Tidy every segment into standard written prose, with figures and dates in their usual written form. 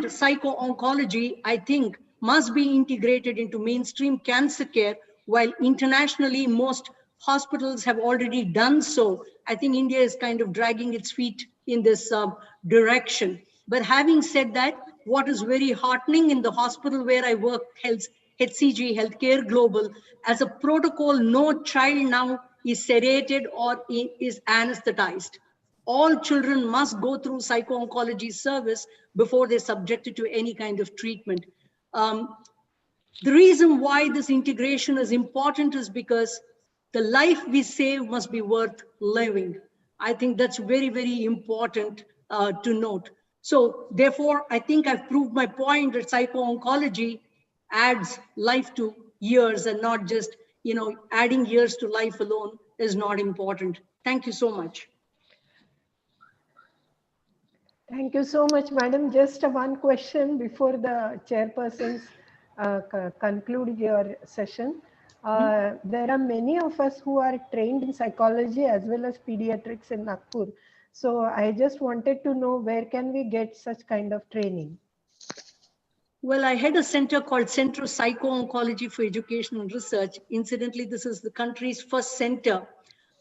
And psycho-oncology, I think, must be integrated into mainstream cancer care, while internationally most hospitals have already done so. I think India is kind of dragging its feet in this direction. But having said that, what is very heartening in the hospital where I work, HCG, Healthcare Global, as a protocol, no child now is sedated or is anesthetized. All children must go through psycho-oncology service before they're subjected to any kind of treatment. The reason why this integration is important is because the life we save must be worth living. I think that's very, very important to note. So therefore, I think I've proved my point that psycho-oncology adds life to years, and not just, adding years to life alone is not important. Thank you so much. Thank you so much, madam. Just one question before the chairpersons conclude your session. There are many of us who are trained in psychology as well as pediatrics in Nagpur. So I just wanted to know, where can we get such kind of training? Well, I had a center called Center of Psycho-Oncology for Education and Research. Incidentally, this is the country's first center,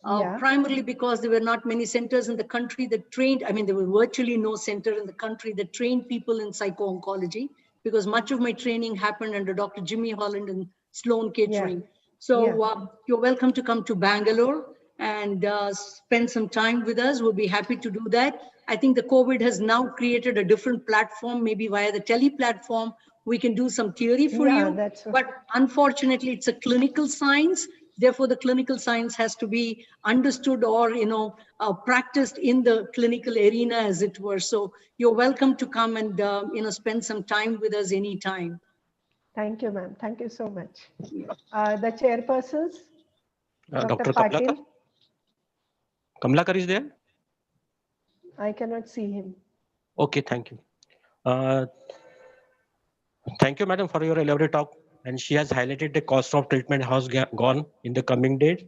primarily because there were not many centers in the country that trained, there were virtually no center in the country that trained people in psycho-oncology, because much of my training happened under Dr. Jimmy Holland and Sloan Kettering. So you're welcome to come to Bangalore and spend some time with us. We'll be happy to do that. I think the COVID has now created a different platform, maybe via the tele platform. We can do some theory for you, but unfortunately it's a clinical science. Therefore, the clinical science has to be understood or, practiced in the clinical arena, as it were. So you're welcome to come and, spend some time with us anytime. Thank you, ma'am. Thank you so much. The chairpersons, Dr. Patil. Kamlakar is there? I cannot see him. Okay, thank you. Thank you, madam, for your elaborate talk. And she has highlighted the cost of treatment has gone in the coming days.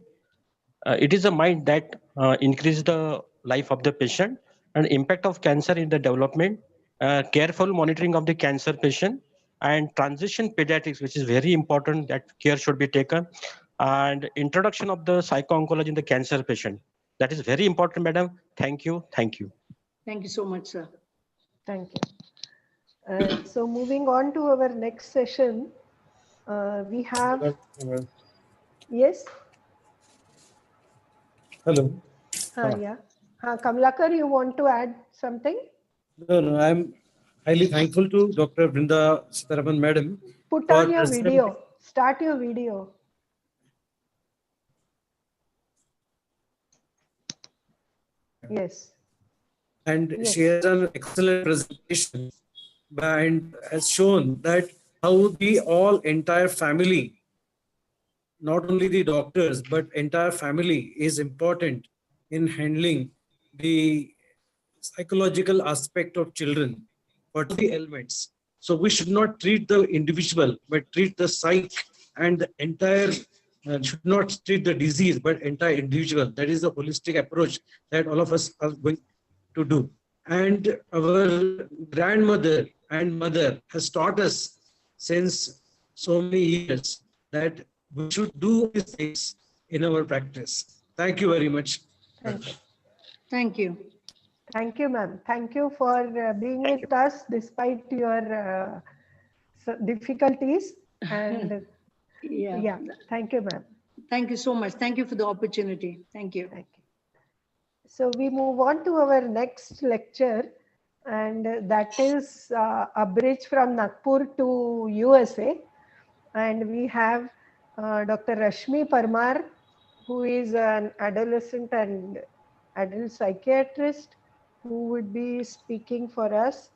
It is a mind that increases the life of the patient and impact of cancer in the development, careful monitoring of the cancer patient, and transition pediatrics, which is very important, that care should be taken, and introduction of the psycho-oncology in the cancer patient. That is very important, madam. Thank you. Thank you. Thank you so much, sir. Thank you. So moving on to our next session, we have... Yes? Hello. Yeah. Kamlakar, you want to add something? No, I'm highly thankful to Dr. Brinda Sitaraman, madam. Put on your video. Start your video. Yes. And she has an excellent presentation and has shown that how the entire family, not only the doctors, but entire family is important in handling the psychological aspect of children. What are the elements? So we should not treat the individual, but treat the psyche and the entire, should not treat the disease, but entire individual. That is the holistic approach that all of us are going to do. And our grandmother and mother has taught us since so many years that we should do these things in our practice. Thank you very much. Thank you. Thank you. Thank you, ma'am. Thank you for being with us despite your difficulties. And yeah, thank you, ma'am. Thank you so much. Thank you for the opportunity. Thank you. Thank you. So we move on to our next lecture, and that is a bridge from Nagpur to USA. And we have Dr. Rashmi Parmar, who is an adolescent and adult psychiatrist, who would be speaking for us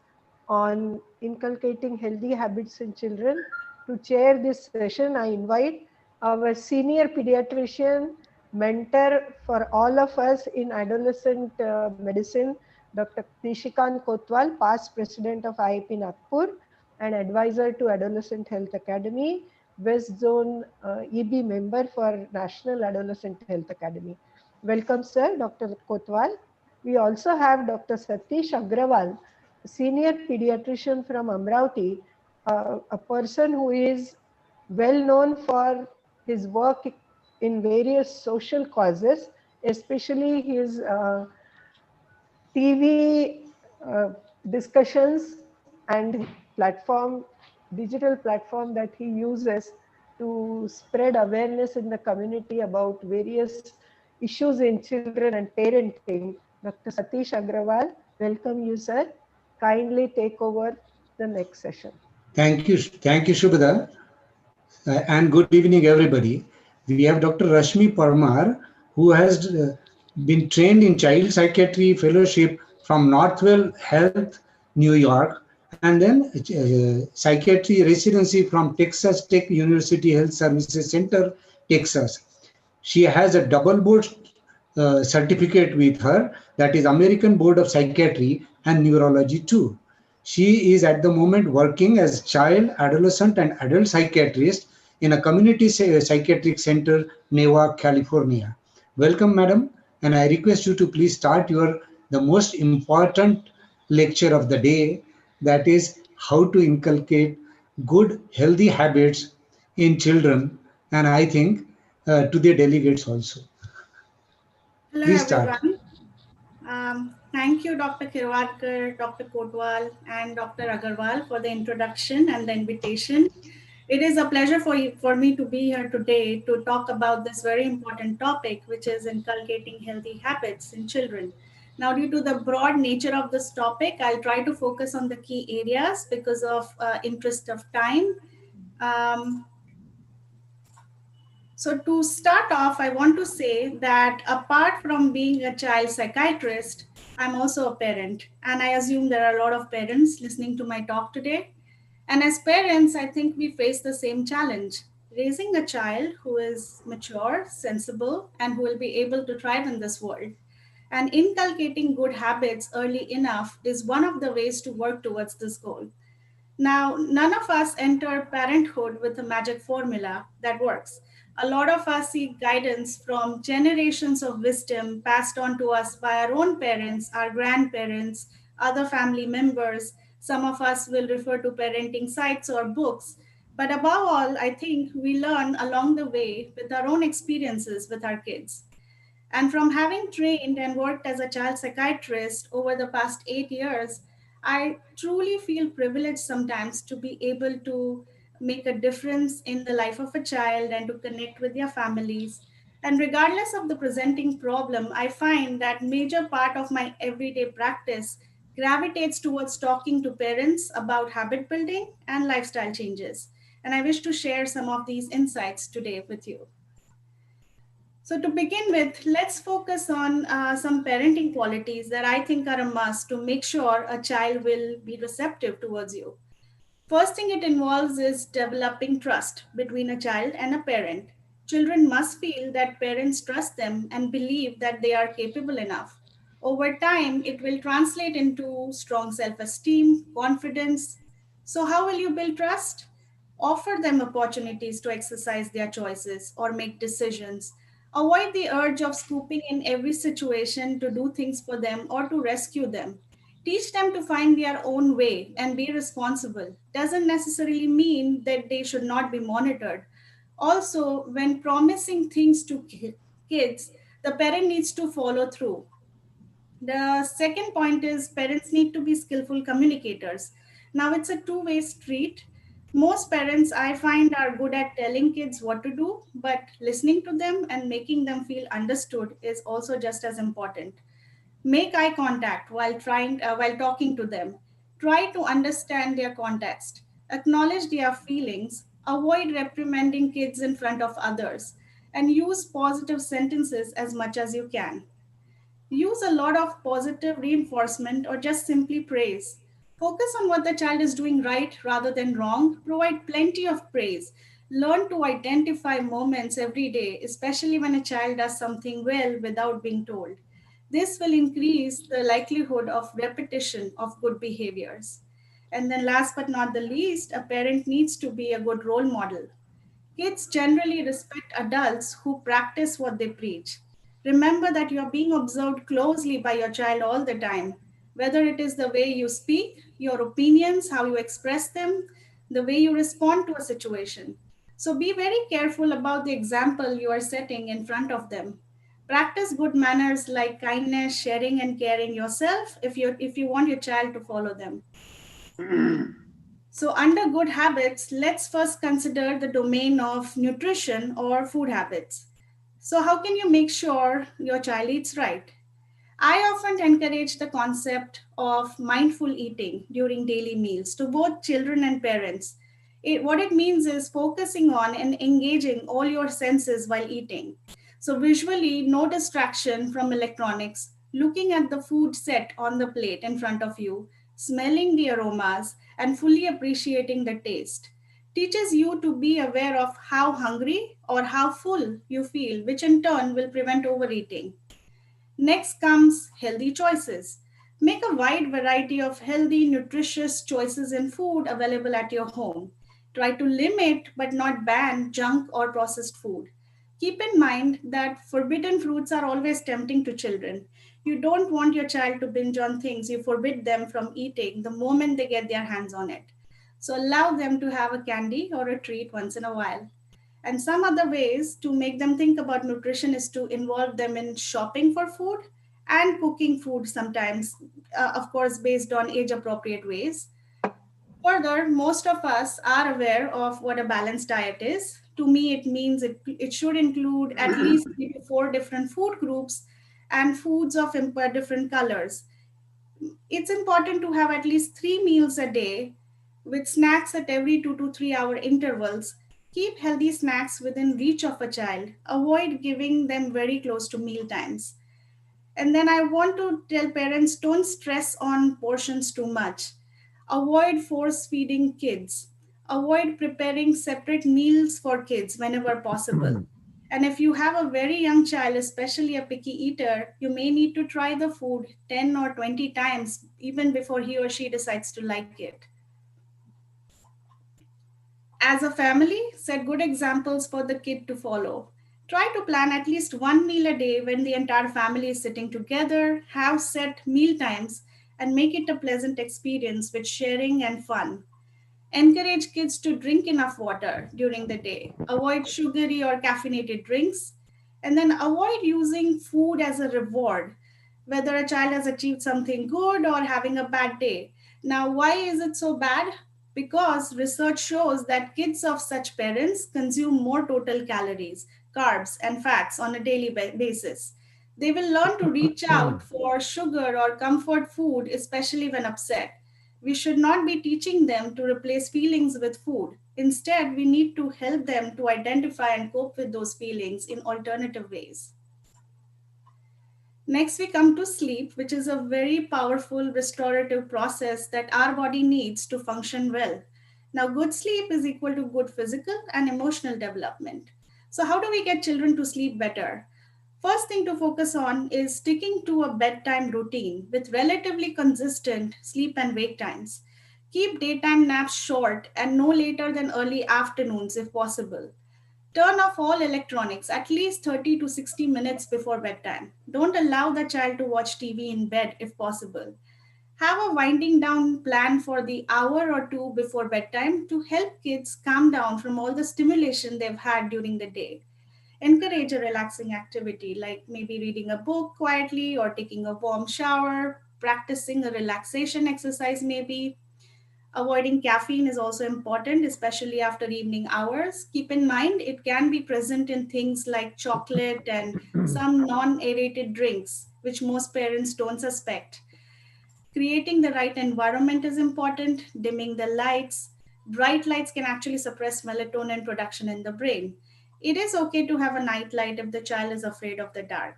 on inculcating healthy habits in children. To chair this session, I invite our senior pediatrician, mentor for all of us in adolescent medicine, Dr. Nishikant Kotwal, past president of IIP Nagpur and advisor to Adolescent Health Academy, West Zone EB member for National Adolescent Health Academy. Welcome, sir, Dr. Kotwal. We also have Dr. Satish Agrawal, senior pediatrician from Amravati, a person who is well known for his work in various social causes, especially his TV discussions and digital platform that he uses to spread awareness in the community about various issues in children and parenting. Dr. Satish Agrawal, welcome you, sir. Kindly take over the next session. Thank you, Shubhada, and good evening, everybody. We have Dr. Rashmi Parmar, who has been trained in child psychiatry fellowship from Northwell Health, New York, and then psychiatry residency from Texas Tech University Health Services Center, Texas. She has a double board certificate with her, that is American Board of Psychiatry and Neurology too. She is at the moment working as child, adolescent, and adult psychiatrist in a community psychiatric center, Neva, California. Welcome, madam, and I request you to please start the most important lecture of the day, that is how to inculcate good, healthy habits in children, and I think to the delegates also. Hello, Please start. everyone. Thank you, Dr. Kirwadkar, Dr. Kotwal, and Dr. Agarwal for the introduction and the invitation. It is a pleasure for me to be here today to talk about this very important topic, which is inculcating healthy habits in children. Now, due to the broad nature of this topic, I'll try to focus on the key areas because of interest of time. So to start off, I want to say that apart from being a child psychiatrist, I'm also a parent. And I assume there are a lot of parents listening to my talk today. And as parents, I think we face the same challenge, raising a child who is mature, sensible, and who will be able to thrive in this world. And inculcating good habits early enough is one of the ways to work towards this goal. Now, none of us enter parenthood with a magic formula that works. A lot of us seek guidance from generations of wisdom passed on to us by our own parents, our grandparents, other family members. Some of us will refer to parenting sites or books. But above all, I think we learn along the way with our own experiences with our kids. And from having trained and worked as a child psychiatrist over the past 8 years, I truly feel privileged sometimes to be able to make a difference in the life of a child and to connect with their families. And regardless of the presenting problem, I find that major part of my everyday practice gravitates towards talking to parents about habit building and lifestyle changes. And I wish to share some of these insights today with you. So to begin with, let's focus on some parenting qualities that I think are a must to make sure a child will be receptive towards you. First thing it involves is developing trust between a child and a parent. Children must feel that parents trust them and believe that they are capable enough. Over time, it will translate into strong self-esteem, confidence. So how will you build trust? Offer them opportunities to exercise their choices or make decisions. Avoid the urge of scooping in every situation to do things for them or to rescue them. Teach them to find their own way and be responsible. Doesn't necessarily mean that they should not be monitored. Also, when promising things to kids, the parent needs to follow through. The second point is parents need to be skillful communicators. Now it's a two-way street. Most parents I find are good at telling kids what to do, but listening to them and making them feel understood is also just as important. Make eye contact while talking to them. Try to understand their context. Acknowledge their feelings. Avoid reprimanding kids in front of others, and use positive sentences as much as you can. Use a lot of positive reinforcement or just simply praise. Focus on what the child is doing right rather than wrong. Provide plenty of praise. Learn to identify moments every day, especially when a child does something well without being told. This will increase the likelihood of repetition of good behaviors. And then, last but not the least, a parent needs to be a good role model. Kids generally respect adults who practice what they preach. Remember that you're being observed closely by your child all the time. whether it is the way you speak, your opinions, how you express them, the way you respond to a situation. So be very careful about the example you are setting in front of them. Practice good manners like kindness, sharing, and caring yourself if you want your child to follow them. So, under good habits, let's first consider the domain of nutrition or food habits. So, how can you make sure your child eats right? I often encourage the concept of mindful eating during daily meals to both children and parents. What it means is focusing on and engaging all your senses while eating. So, visually, no distraction from electronics, looking at the food set on the plate in front of you, smelling the aromas, and fully appreciating the taste. Teaches you to be aware of how hungry or how full you feel, which in turn will prevent overeating. Next comes healthy choices. Make a wide variety of healthy, nutritious choices in food available at your home. Try to limit but not ban junk or processed food. Keep in mind that forbidden fruits are always tempting to children. You don't want your child to binge on things you forbid them from eating the moment they get their hands on it. So allow them to have a candy or a treat once in a while. And some other ways to make them think about nutrition is to involve them in shopping for food and cooking food sometimes, of course, based on age appropriate ways. Further, most of us are aware of what a balanced diet is. To me, it means it should include at least 3 to 4 different food groups and foods of different colors. It's important to have at least 3 meals a day with snacks at every 2 to 3 hour intervals. Keep healthy snacks within reach of a child. Avoid giving them very close to meal times. And then I want to tell parents, don't stress on portions too much. Avoid force feeding kids. Avoid preparing separate meals for kids whenever possible. And if you have a very young child, especially a picky eater, you may need to try the food 10 or 20 times even before he or she decides to like it. As a family, set good examples for the kid to follow. Try to plan at least 1 meal a day when the entire family is sitting together, have set meal times, and make it a pleasant experience with sharing and fun. Encourage kids to drink enough water during the day. Avoid sugary or caffeinated drinks. And then avoid using food as a reward, whether a child has achieved something good or having a bad day. Now, why is it so bad? Because research shows that kids of such parents consume more total calories, carbs, and fats on a daily basis. They will learn to reach out for sugar or comfort food, especially when upset. We should not be teaching them to replace feelings with food. Instead, we need to help them to identify and cope with those feelings in alternative ways. Next, we come to sleep, which is a very powerful restorative process that our body needs to function well. Now, good sleep is equal to good physical and emotional development. So, how do we get children to sleep better? First thing to focus on is sticking to a bedtime routine with relatively consistent sleep and wake times. Keep daytime naps short and no later than early afternoons if possible. Turn off all electronics at least 30 to 60 minutes before bedtime. Don't allow the child to watch TV in bed if possible. Have a winding down plan for the hour or two before bedtime to help kids calm down from all the stimulation they've had during the day. Encourage a relaxing activity like maybe reading a book quietly or taking a warm shower, practicing a relaxation exercise, maybe. Avoiding caffeine is also important, especially after evening hours. Keep in mind, it can be present in things like chocolate and some non aerated drinks, which most parents don't suspect. Creating the right environment is important, dimming the lights. Bright lights can actually suppress melatonin production in the brain. It is okay to have a night light if the child is afraid of the dark.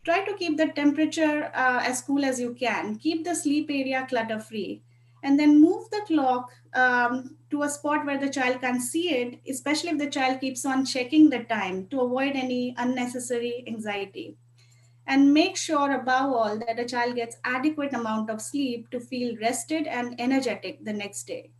Try to keep the temperature as cool as you can. Keep the sleep area clutter free. And then move the clock to a spot where the child can see it, especially if the child keeps on checking the time to avoid any unnecessary anxiety. And make sure above all that a child gets adequate amount of sleep to feel rested and energetic the next day.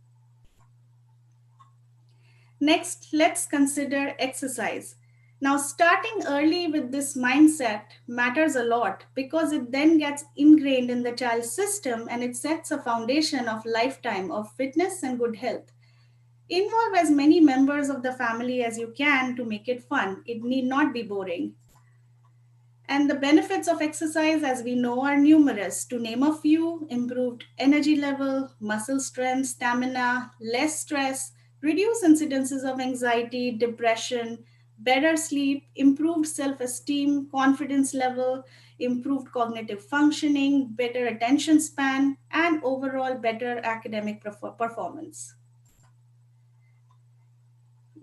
Next, let's consider exercise. Now, starting early with this mindset matters a lot because it then gets ingrained in the child's system and it sets a foundation of lifetime of fitness and good health. Involve as many members of the family as you can to make it fun. It need not be boring. And the benefits of exercise, as we know, are numerous. To name a few: improved energy level, muscle strength, stamina, less stress, reduced incidences of anxiety, depression, better sleep, improved self esteem, confidence level, improved cognitive functioning, better attention span, and overall better academic performance.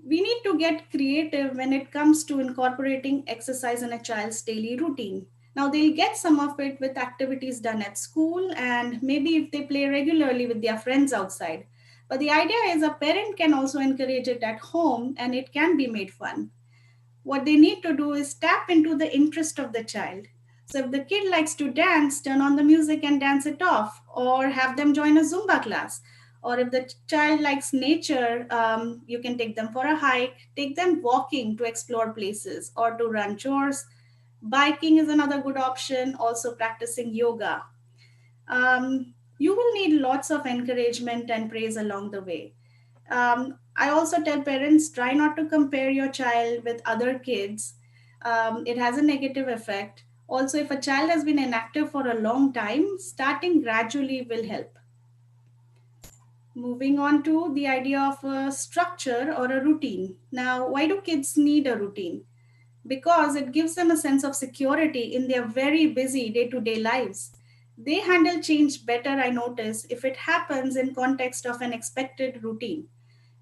We need to get creative when it comes to incorporating exercise in a child's daily routine. Now, they'll get some of it with activities done at school and maybe if they play regularly with their friends outside. But the idea is a parent can also encourage it at home and it can be made fun. What they need to do is tap into the interest of the child. So if the kid likes to dance, turn on the music and dance it off, or have them join a Zumba class. Or if the child likes nature, you can take them for a hike, take them walking to explore places or to run chores. Biking is another good option, also practicing yoga. You will need lots of encouragement and praise along the way. I also tell parents, try not to compare your child with other kids. It has a negative effect. Also, if a child has been inactive for a long time, starting gradually will help. Moving on to the idea of a structure or a routine. Now, why do kids need a routine? Because it gives them a sense of security in their very busy day to day lives. They handle change better, I notice, if it happens in context of an expected routine.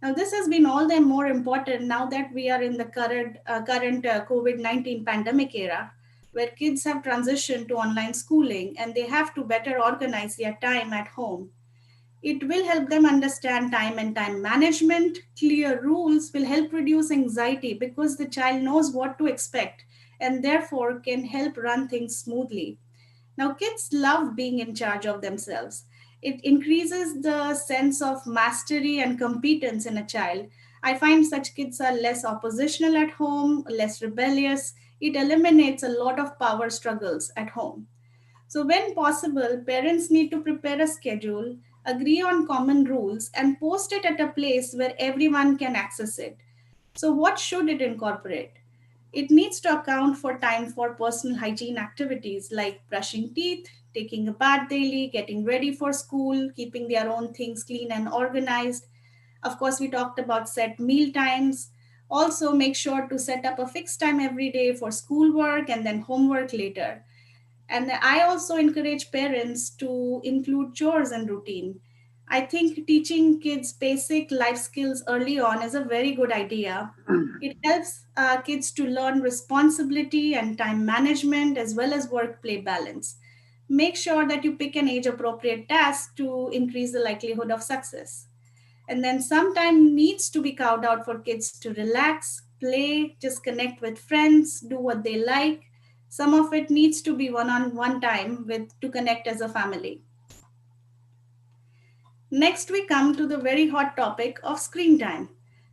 Now, this has been all the more important now that we are in the current COVID-19 pandemic era, where kids have transitioned to online schooling and they have to better organize their time at home. It will help them understand time and time management. Clear rules will help reduce anxiety because the child knows what to expect and therefore can help run things smoothly. Now, kids love being in charge of themselves. It increases the sense of mastery and competence in a child. I find such kids are less oppositional at home, less rebellious. It eliminates a lot of power struggles at home. So, when possible, parents need to prepare a schedule, agree on common rules, and post it at a place where everyone can access it. So, what should it incorporate? It needs to account for time for personal hygiene activities like brushing teeth, taking a bath daily, getting ready for school, keeping their own things clean and organized. Of course, we talked about set meal times. Also, make sure to set up a fixed time every day for schoolwork and then homework later. And I also encourage parents to include chores and routine. I think teaching kids basic life skills early on is a very good idea. It helps kids to learn responsibility and time management as well as work play balance. Make sure that you pick an age appropriate task to increase the likelihood of success. And then some time needs to be carved out for kids to relax, play, just connect with friends, do what they like. Some of it needs to be one-on-one time with to connect as a family. Next, we come to the very hot topic of screen time.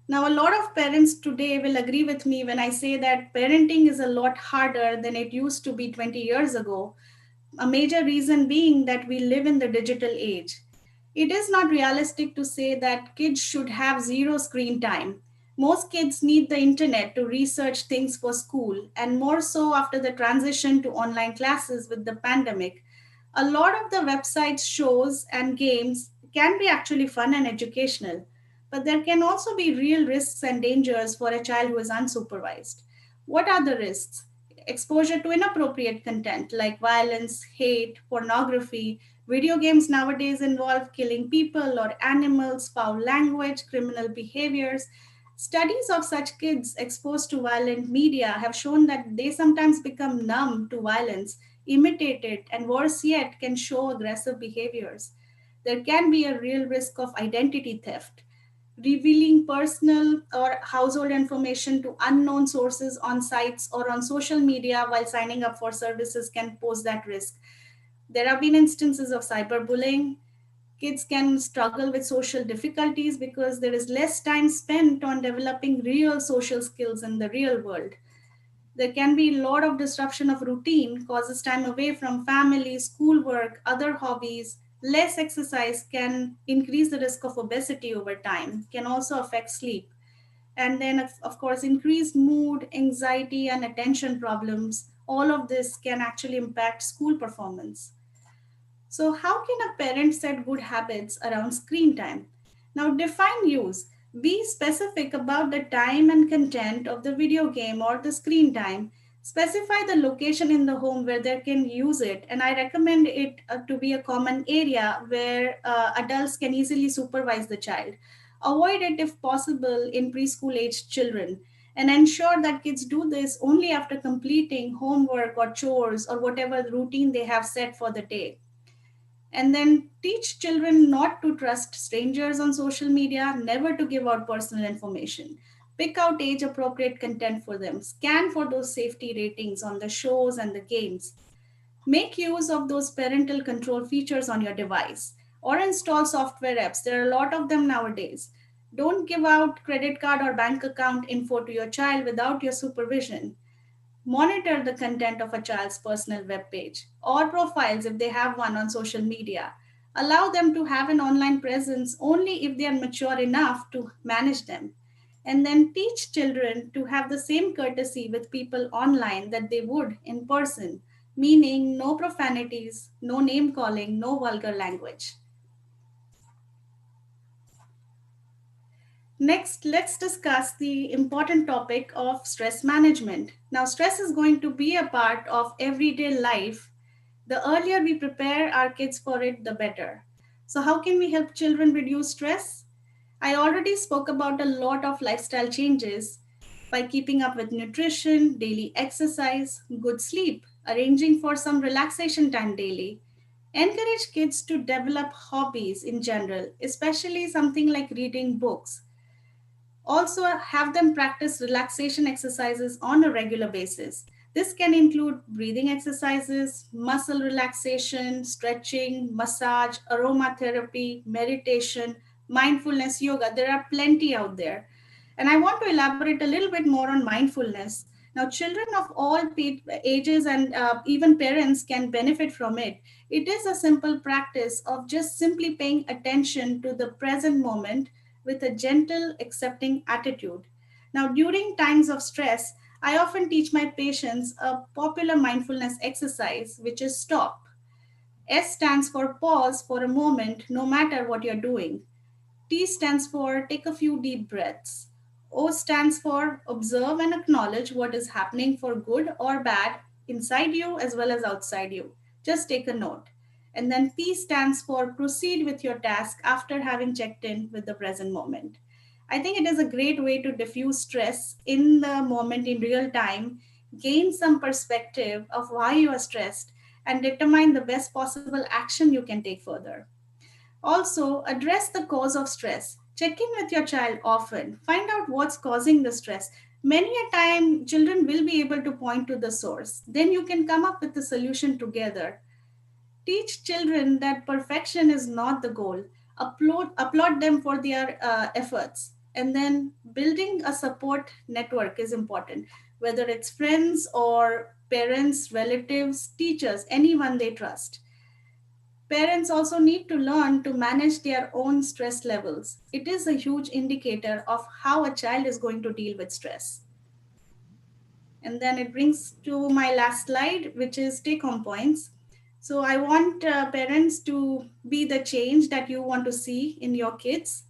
Now, a lot of parents today will agree with me when I say that parenting is a lot harder than it used to be 20 years ago. A major reason being that we live in the digital age. It is not realistic to say that kids should have zero screen time. Most kids need the internet to research things for school, and more so after the transition to online classes with the pandemic. A lot of the websites, shows, and games can be actually fun and educational, but there can also be real risks and dangers for a child who is unsupervised. What are the risks? Exposure to inappropriate content like violence, hate, pornography. Video games nowadays involve killing people or animals, foul language, criminal behaviors. Studies of such kids exposed to violent media have shown that they sometimes become numb to violence, imitate it, and worse yet, can show aggressive behaviors. There can be a real risk of identity theft. Revealing personal or household information to unknown sources on sites or on social media while signing up for services can pose that risk. There have been instances of cyberbullying. Kids can struggle with social difficulties because there is less time spent on developing real social skills in the real world. There can be a lot of disruption of routine, causes time away from family, schoolwork, other hobbies. Less exercise can increase the risk of obesity over time, can also affect sleep. And then, of course, increased mood, anxiety, and attention problems. All of this can actually impact school performance. So, how can a parent set good habits around screen time? Now, define use. Be specific about the time and content of the video game or the screen time. Specify the location in the home where they can use it. And I recommend it to be a common area where adults can easily supervise the child. Avoid it if possible in preschool age children. And ensure that kids do this only after completing homework or chores or whatever routine they have set for the day. And then teach children not to trust strangers on social media, never to give out personal information. Pick out age appropriate content for them. Scan for those safety ratings on the shows and the games. Make use of those parental control features on your device or install software apps. There are a lot of them nowadays. Don't give out credit card or bank account info to your child without your supervision. Monitor the content of a child's personal web page or profiles if they have one on social media. Allow them to have an online presence only if they are mature enough to manage them. And then teach children to have the same courtesy with people online that they would in person, meaning no profanities, no name calling, no vulgar language. Next, let's discuss the important topic of stress management. Now, stress is going to be a part of everyday life. The earlier we prepare our kids for it, the better. So, how can we help children reduce stress? I already spoke about a lot of lifestyle changes by keeping up with nutrition, daily exercise, good sleep, arranging for some relaxation time daily. Encourage kids to develop hobbies in general, especially something like reading books. Also, have them practice relaxation exercises on a regular basis. This can include breathing exercises, muscle relaxation, stretching, massage, aromatherapy, meditation, mindfulness yoga. There are plenty out there. And I want to elaborate a little bit more on mindfulness. Now, children of all ages and even parents can benefit from it. It is a simple practice of just simply paying attention to the present moment with a gentle, accepting attitude. Now, during times of stress, I often teach my patients a popular mindfulness exercise, which is stop. S stands for pause for a moment, no matter what you're doing. T stands for take a few deep breaths. O stands for observe and acknowledge what is happening for good or bad inside you as well as outside you. Just take a note. And then P stands for proceed with your task after having checked in with the present moment. I think it is a great way to diffuse stress in the moment in real time, gain some perspective of why you are stressed, and determine the best possible action you can take further. Also, address the cause of stress. Check in with your child often. Find out what's causing the stress. Many a time, children will be able to point to the source. Then you can come up with the solution together. Teach children that perfection is not the goal. Applaud them for their efforts. And then building a support network is important, whether it's friends or parents, relatives, teachers, anyone they trust. Parents also need to learn to manage their own stress levels. It is a huge indicator of how a child is going to deal with stress. And then it brings to my last slide, which is take home points. So I want parents to be the change that you want to see in your kids.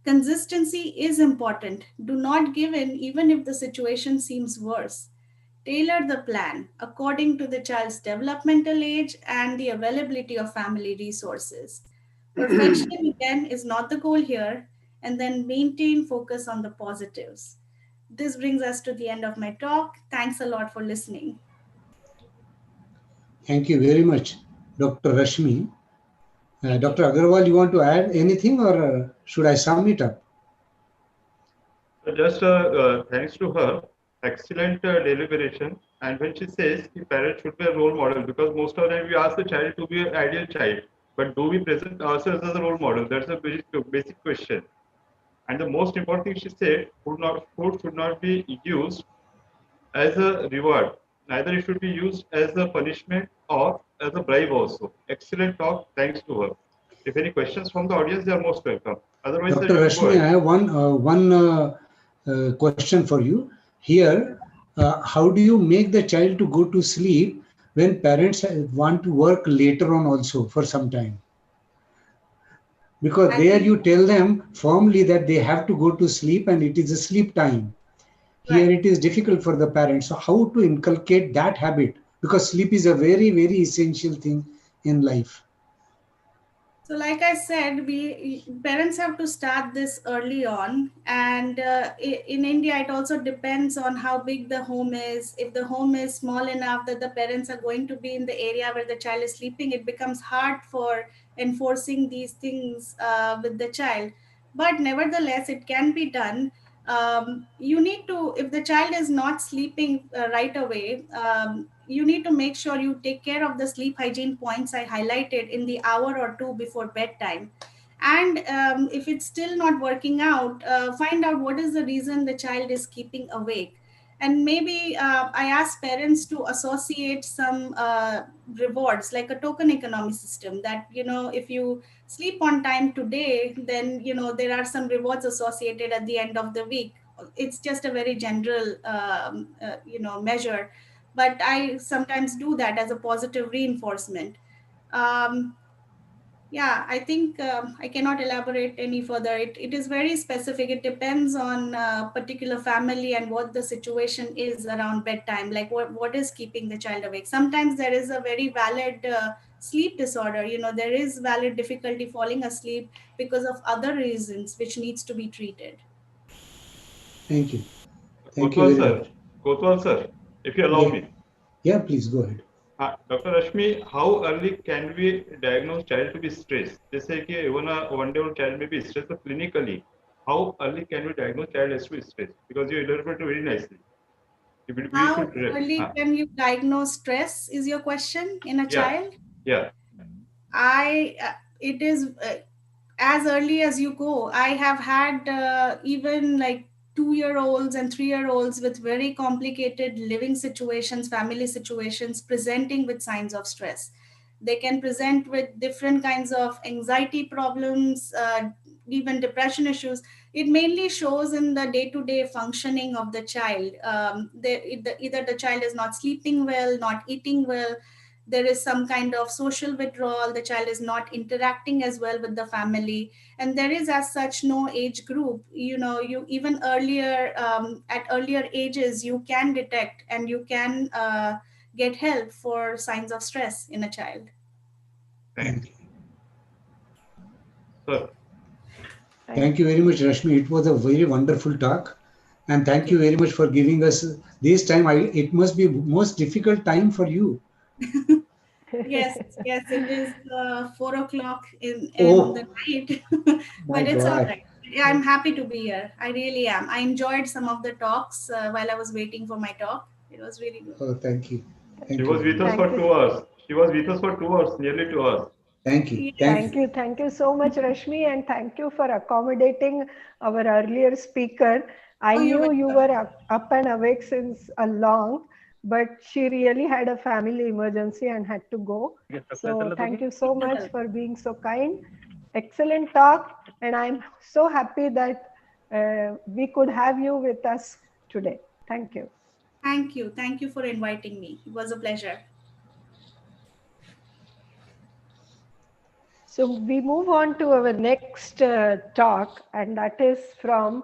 Consistency is important. Do not give in even if the situation seems worse. Tailor the plan according to the child's developmental age and the availability of family resources. Perfection, again, is not the goal here. And then maintain focus on the positives. This brings us to the end of my talk. Thanks a lot for listening. Thank you very much, Dr. Rashmi. Dr. Agarwal, you want to add anything or should I sum it up? Just thanks to her, excellent deliberation. And when she says the parent should be a role model, because most of the time we ask the child to be an ideal child, but do we present ourselves as a role model? That's a basic question. And the most important thing she said, food should not be used as a reward. Neither it should be used as a punishment or as a bribe also. Excellent talk. Thanks to her. If any questions from the audience, they are most welcome. Otherwise, sir, Dr. you can go Rashmi, I ahead. have one question for you. Here, how do you make the child to go to sleep when parents want to work later on also for some time? Because I there think, you tell them firmly that they have to go to sleep and it is a sleep time. Here right. it is difficult for the parents. So how to inculcate that habit? Because sleep is a very, very essential thing in life. So, like I said, we parents have to start this early on, and in India, it also depends on how big the home is. If the home is small enough that the parents are going to be in the area where the child is sleeping, it becomes hard for enforcing these things with the child. But nevertheless, it can be done. You need to, if the child is not sleeping right away, you need to make sure you take care of the sleep hygiene points I highlighted in the hour or two before bedtime. And if it's still not working out, find out what is the reason the child is keeping awake. And maybe I ask parents to associate some rewards, like a token economy system, that, if you sleep on time today, then, there are some rewards associated at the end of the week. It's just a very general, measure, but I sometimes do that as a positive reinforcement. um, yeah, I think I cannot elaborate any further. It is very specific. It depends on particular family and what the situation is around bedtime, like what is keeping the child awake. Sometimes there is a very valid sleep disorder. There is valid difficulty falling asleep because of other reasons which needs to be treated. Thank you. Thank you Kotwal very sir, much. Kotwal sir, if you allow Yeah, me. yeah, please go ahead. Dr. Rashmi, how early can we diagnose child to be stressed? They say that even a 1-day-old child may be stressed, but clinically, how early can we diagnose child as to be stressed? Because you elaborated very nicely. We How should, early can you diagnose stress, is your question, in a yeah, child? yeah, I It is as early as you go. I have had even like 2-year olds and 3-year olds with very complicated living situations, family situations, presenting with signs of stress. They can present with different kinds of anxiety problems, even depression issues. It mainly shows in the day-to-day functioning of the child. Either the child is not sleeping well, not eating well, there is some kind of social withdrawal, the child is not interacting as well with the family, and there is as such no age group. You even earlier, at earlier ages, you can detect and you can get help for signs of stress in a child. thanks. Thank you. Sir, Thank you very much, Rashmi. It was a very wonderful talk. And Thank thank you. you very much for giving us this time. It must be most difficult time for you. Yes, yes, it is 4 o'clock in the Oh, night, my but it's all God. right. Yeah, I'm happy to be here. I really am. I enjoyed some of the talks while I was waiting for my talk. It was really good. Oh, thank you. she Thank you was very with much. us Thank for you. 2 hours. She was with us for 2 hours, nearly 2 hours. Thank you. Thank Yes. you. Thank you. Thank you so much, Rashmi, and thank you for accommodating our earlier speaker. I Oh, you're knew you were welcome. up and awake since a long, but she really had a family emergency and had to go. So thank you so You're much welcome. for being so kind. Excellent talk, and I'm so happy that we could have you with us today. Thank you. Thank you. Thank you for inviting me. It was a pleasure. So we move on to our next talk, and that is from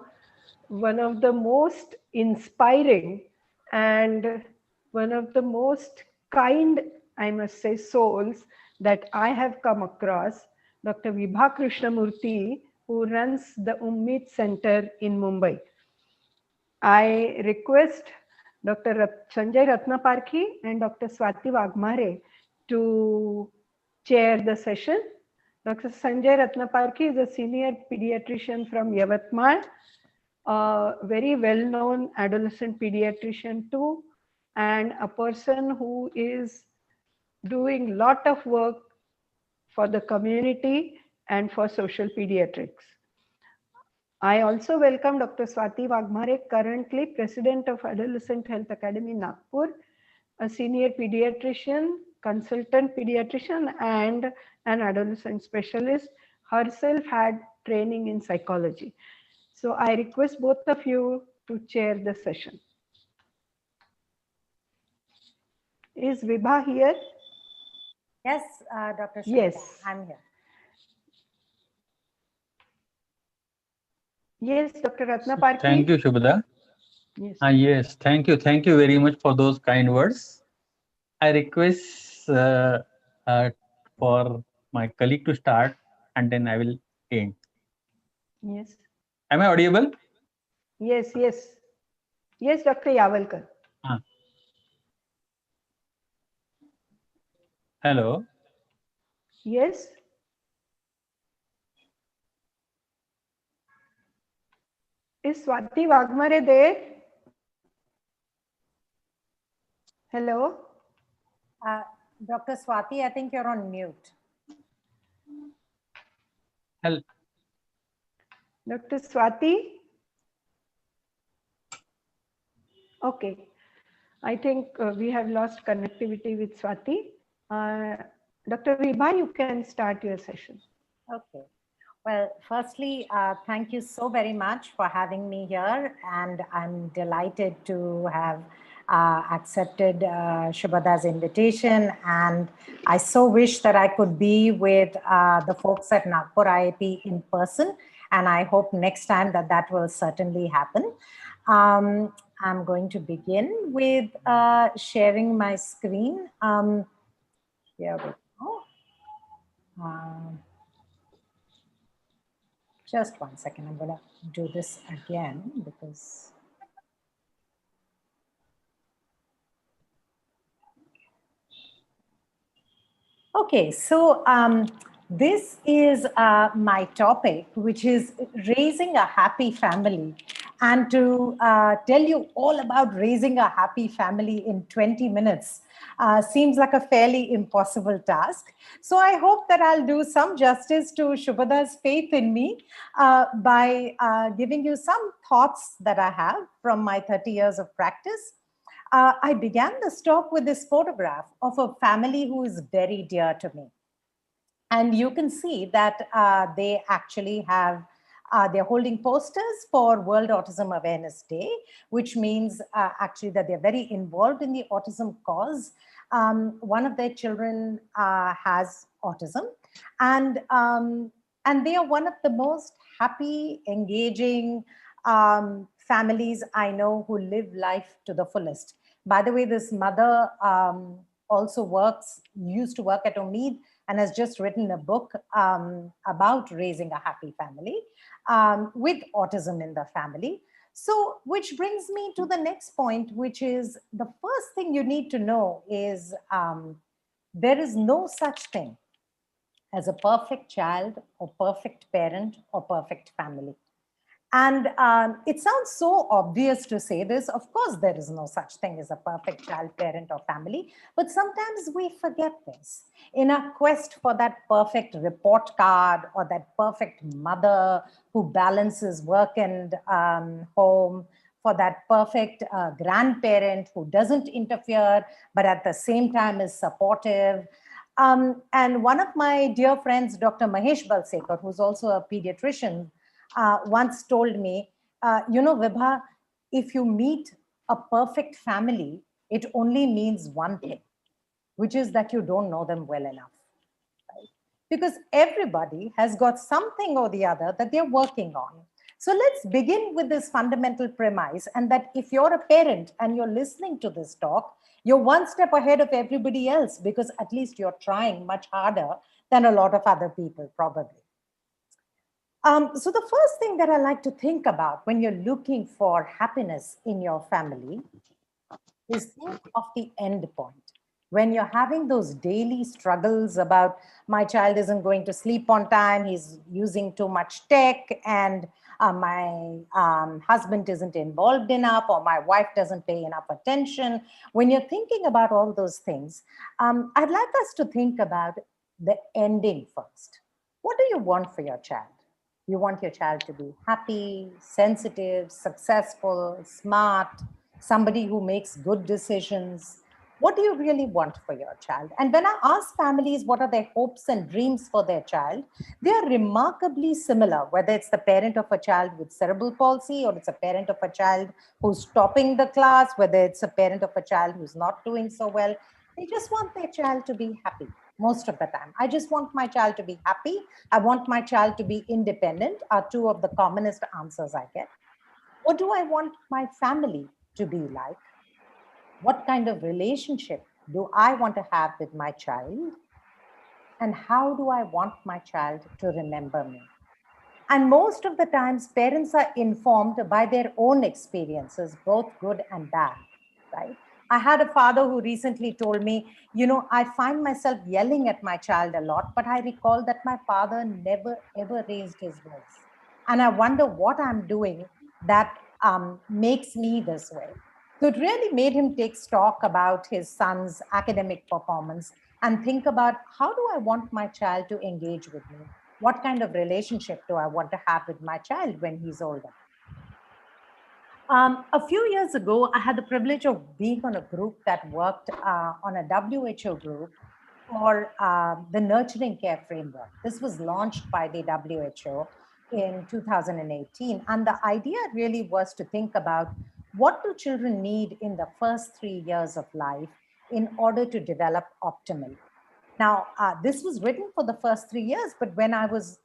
one of the most inspiring and one of the most kind, I must say, souls that I have come across, Dr. Vibha Krishnamurthy, who runs the Ummid Center in Mumbai. I request Dr. Sanjay Ratnaparkhi and Dr. Swati Wagmare to chair the session. Dr. Sanjay Ratnaparkhi is a senior pediatrician from Yavatmal, a very well-known adolescent pediatrician too, and a person who is doing a lot of work for the community and for social pediatrics. I also welcome Dr. Swati Wagmare, currently President of Adolescent Health Academy, Nagpur, a senior pediatrician, consultant pediatrician, and an adolescent specialist. Herself had training in psychology. So I request both of you to chair the session. Is Vibha here? Yes, Dr. Shweta, Yes. I'm here. Yes, Dr. Ratnaparthi. Thank you, Shubhada. Yes. Yes, thank you. Thank you very much for those kind words. I request for my colleague to start and then I will end. Yes. Am I audible? Yes, yes. Yes, Dr. Yavalkar. Hello. Yes. Is Swati Wagmare there? Hello? Dr. Swati, I think you're on mute. Hello. Dr. Swati? Okay. I think we have lost connectivity with Swati. Dr. Vibha, you can start your session. Okay. Well, firstly, thank you so very much for having me here. And I'm delighted to have accepted Shubhada's invitation. And I so wish that I could be with the folks at Nagpur IIP in person. And I hope next time that will certainly happen. I'm going to begin with sharing my screen. Here we go. Just 1 second, I'm going to do this again because. Okay, so this is my topic, which is raising a happy family. And to tell you all about raising a happy family in 20 minutes seems like a fairly impossible task. So I hope that I'll do some justice to Shubhada's faith in me by giving you some thoughts that I have from my 30 years of practice. I began this talk with this photograph of a family who is very dear to me. And you can see that they actually have, they're holding posters for World Autism Awareness Day, which means actually that they're very involved in the autism cause. One of their children has autism, and they are one of the most happy, engaging families I know who live life to the fullest. By the way, this mother also used to work at Omeed, and has just written a book about raising a happy family with autism in the family. So, which brings me to the next point, which is the first thing you need to know is there is no such thing as a perfect child or perfect parent or perfect family. And it sounds so obvious to say this. Of course, there is no such thing as a perfect child, parent, or family. But sometimes we forget this. In our quest for that perfect report card or that perfect mother who balances work and home, for that perfect grandparent who doesn't interfere, but at the same time is supportive. And one of my dear friends, Dr. Mahesh Balsekar, who's also a pediatrician, once told me, you know, Vibha, if you meet a perfect family, it only means one thing, which is that you don't know them well enough. Right? Because everybody has got something or the other that they're working on. So let's begin with this fundamental premise, and that if you're a parent and you're listening to this talk, you're one step ahead of everybody else, because at least you're trying much harder than a lot of other people, probably. So the first thing that I like to think about when you're looking for happiness in your family is think of the end point. When you're having those daily struggles about my child isn't going to sleep on time, he's using too much tech, and my husband isn't involved enough, or my wife doesn't pay enough attention. When you're thinking about all those things, I'd like us to think about the ending first. What do you want for your child? You want your child to be happy, sensitive, successful, smart, somebody who makes good decisions. What do you really want for your child? And when I ask families what are their hopes and dreams for their child, they are remarkably similar, whether it's the parent of a child with cerebral palsy, or it's a parent of a child who's topping the class, whether it's a parent of a child who's not doing so well. They just want their child to be happy most of the time. I just want my child to be happy. I want my child to be independent, are two of the commonest answers I get. What do I want my family to be like? What kind of relationship do I want to have with my child? And how do I want my child to remember me? And most of the times, parents are informed by their own experiences, both good and bad, right? I had a father who recently told me, I find myself yelling at my child a lot, but I recall that my father never, ever raised his voice. And I wonder what I'm doing that makes me this way. So it really made him take stock about his son's academic performance and think about, how do I want my child to engage with me? What kind of relationship do I want to have with my child when he's older? A few years ago, I had the privilege of being on a group that worked on a WHO group for the Nurturing Care Framework. This was launched by the WHO in 2018. And the idea really was to think about, what do children need in the first 3 years of life in order to develop optimally? Now, this was written for the first 3 years, but when I was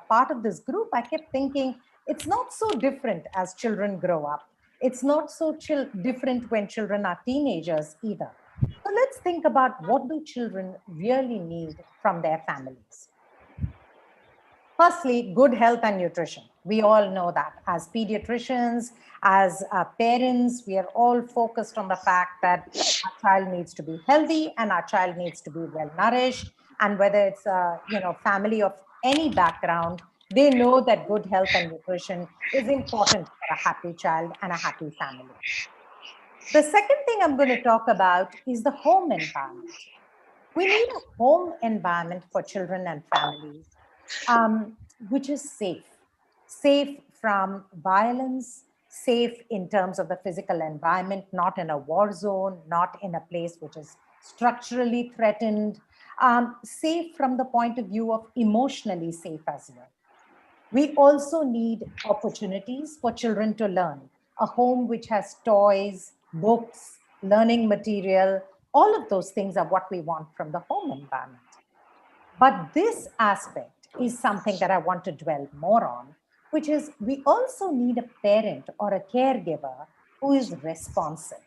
part of this group, I kept thinking, it's not so different as children grow up. It's not so different when children are teenagers either. So let's think about, what do children really need from their families? Firstly, good health and nutrition. We all know that. As pediatricians, as parents, we are all focused on the fact that our child needs to be healthy and our child needs to be well nourished. And whether it's a family of any background, they know that good health and nutrition is important for a happy child and a happy family. The second thing I'm going to talk about is the home environment. We need a home environment for children and families, which is safe from violence, safe in terms of the physical environment, not in a war zone, not in a place which is structurally threatened, safe from the point of view of emotionally safe as well. We also need opportunities for children to learn, a home which has toys, books, learning material. All of those things are what we want from the home environment. But this aspect is something that I want to dwell more on, which is, we also need a parent or a caregiver who is responsive.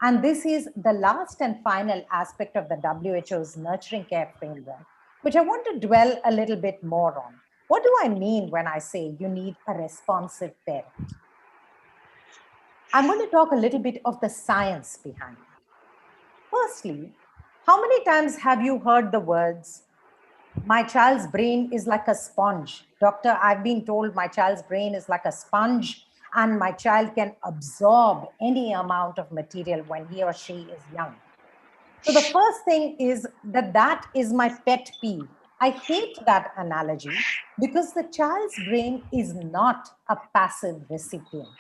And this is the last and final aspect of the WHO's Nurturing Care Framework, which I want to dwell a little bit more on. What do I mean when I say you need a responsive parent? I'm going to talk a little bit of the science behind it. Firstly, how many times have you heard the words, my child's brain is like a sponge? Doctor, I've been told my child's brain is like a sponge and my child can absorb any amount of material when he or she is young. So the first thing is that is my pet peeve. I hate that analogy because the child's brain is not a passive recipient.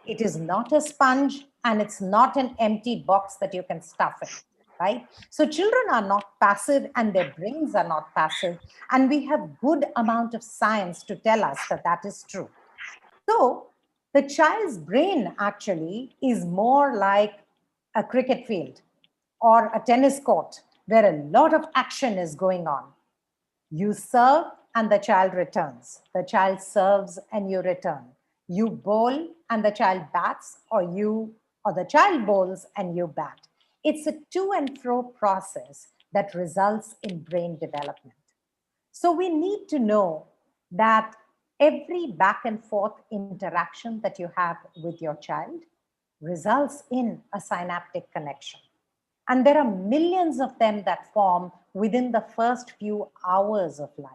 It is not a sponge and it's not an empty box that you can stuff in, right? So children are not passive and their brains are not passive. And we have good amount of science to tell us that that is true. So the child's brain actually is more like a cricket field or a tennis court where a lot of action is going on. You serve and the child returns. The child serves and you return. You bowl and the child bats, or the child bowls and you bat. It's a to and fro process that results in brain development. So we need to know that every back and forth interaction that you have with your child results in a synaptic connection. And there are millions of them that form within the first few hours of life,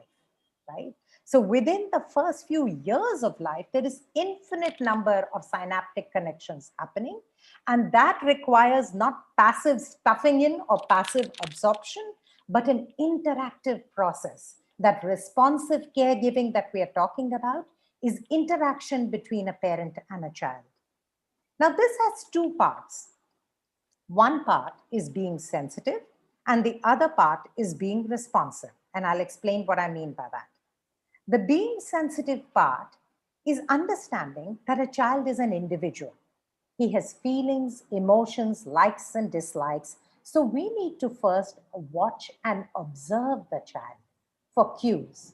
right? So within the first few years of life, there is infinite number of synaptic connections happening. And that requires not passive stuffing in or passive absorption, but an interactive process. That responsive caregiving that we are talking about is interaction between a parent and a child. Now, this has two parts. One part is being sensitive, and the other part is being responsive. And I'll explain what I mean by that. The being sensitive part is understanding that a child is an individual. He has feelings, emotions, likes and dislikes. So we need to first watch and observe the child for cues.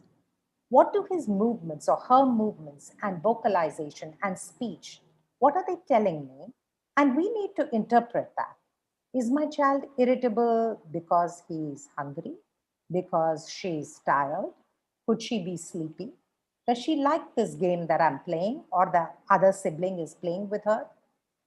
What do his movements or her movements and vocalization and speech, what are they telling me? And we need to interpret that. Is my child irritable because he's hungry? Because she's tired? Could she be sleepy? Does she like this game that I'm playing or the other sibling is playing with her?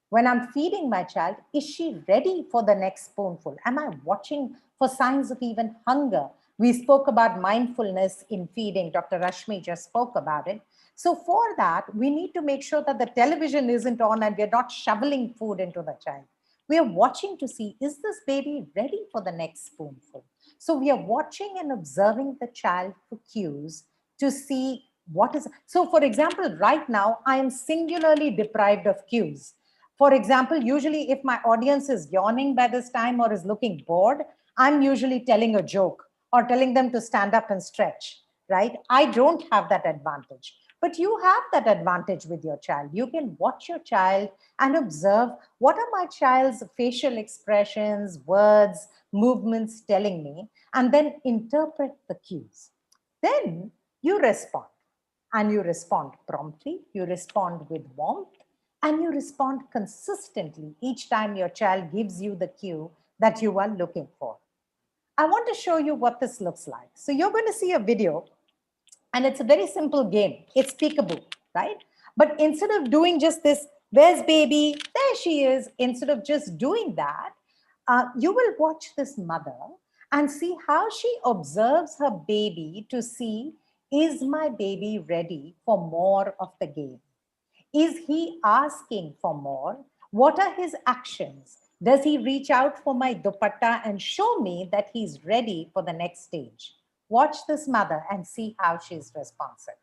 When I'm feeding my child, is she ready for the next spoonful? Am I watching for signs of even hunger? We spoke about mindfulness in feeding. Dr. Rashmi just spoke about it. So for that, we need to make sure that the television isn't on and we're not shoveling food into the child. We are watching to see, is this baby ready for the next spoonful? So we are watching and observing the child for cues to see what is. So for example, right now, I am singularly deprived of cues. For example, usually if my audience is yawning by this time or is looking bored, I'm usually telling a joke or telling them to stand up and stretch, right? I don't have that advantage. But you have that advantage with your child. You can watch your child and observe what are my child's facial expressions, words, movements telling me, and then interpret the cues. Then you respond, and you respond promptly, you respond with warmth, and you respond consistently each time your child gives you the cue that you are looking for. I want to show you what this looks like. So you're going to see a video, and it's a very simple game. It's peekaboo, right? But instead of doing just this, where's baby? There she is. Instead of just doing that, you will watch this mother and see how she observes her baby to see, is my baby ready for more of the game? Is he asking for more? What are his actions? Does he reach out for my dupatta and show me that he's ready for the next stage? Watch this mother and see how she's responsive.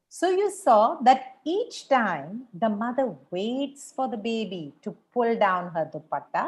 So you saw that each time the mother waits for the baby to pull down her dupatta,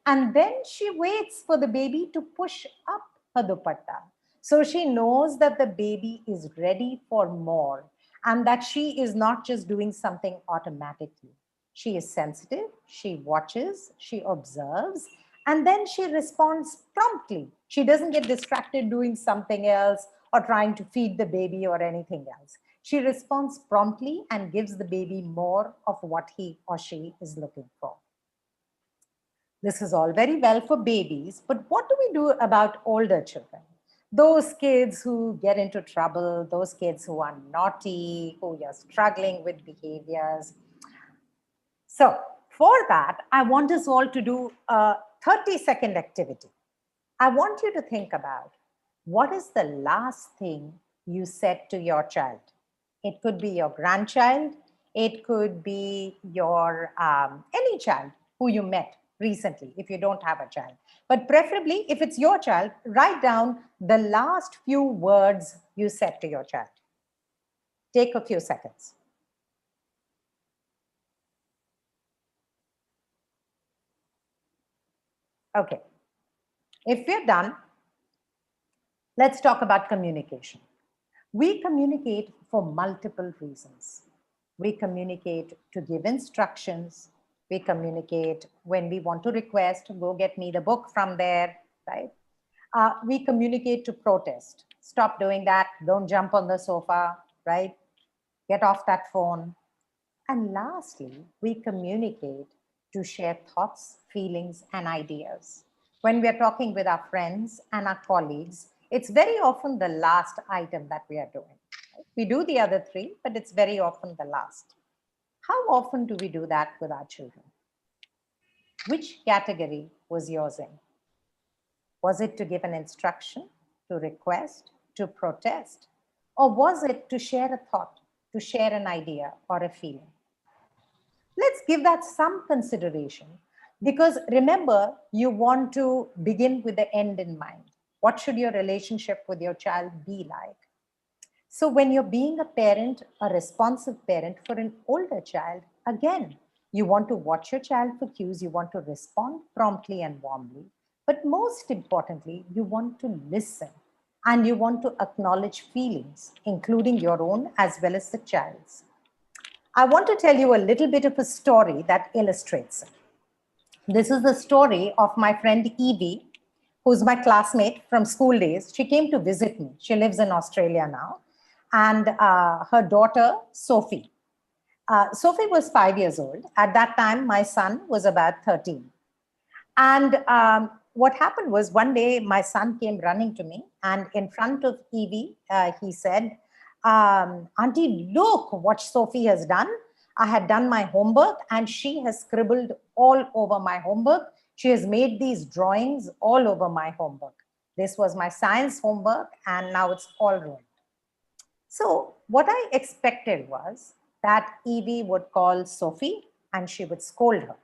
and then she waits for the baby to push up her dupatta. So she knows that the baby is ready for more and that she is not just doing something automatically. She is sensitive, she watches, she observes, and then she responds promptly. She doesn't get distracted doing something else or trying to feed the baby or anything else. She responds promptly and gives the baby more of what he or she is looking for. This is all very well for babies, but what do we do about older children? Those kids who get into trouble, those kids who are naughty, who are struggling with behaviors. So for that, I want us all to do a 30-second activity. I want you to think about what is the last thing you said to your child. It could be your grandchild. It could be your any child who you met recently, if you don't have a child. But preferably, if it's your child, write down the last few words you said to your child. Take a few seconds. Okay. If we're done, let's talk about communication. We communicate for multiple reasons. We communicate to give instructions. We communicate when we want to request, go get me the book from there, right? We communicate to protest. Stop doing that. Don't jump on the sofa, right? Get off that phone. And lastly, we communicate to share thoughts, feelings, and ideas. When we're talking with our friends and our colleagues, it's very often the last item that we are doing. We do the other three, but it's very often the last. How often do we do that with our children? Which category was yours in? Was it to give an instruction, to request, to protest? Or was it to share a thought, to share an idea or a feeling? Let's give that some consideration, because remember, you want to begin with the end in mind. What should your relationship with your child be like? So when you're being a parent, a responsive parent for an older child, again, you want to watch your child for cues, you want to respond promptly and warmly, but most importantly, you want to listen and you want to acknowledge feelings, including your own as well as the child's. I want to tell you a little bit of a story that illustrates it. This is the story of my friend Evie, who's my classmate from school days. She came to visit me. She lives in Australia now. And her daughter, Sophie. Sophie was 5 years old. At that time, my son was about 13. And what happened was one day my son came running to me, and in front of Evie, he said, Auntie, look what Sophie has done. I had done my homework and she has scribbled all over my homework. She has made these drawings all over my homework. This was my science homework and now it's all ruined. So what I expected was that Evie would call Sophie and she would scold her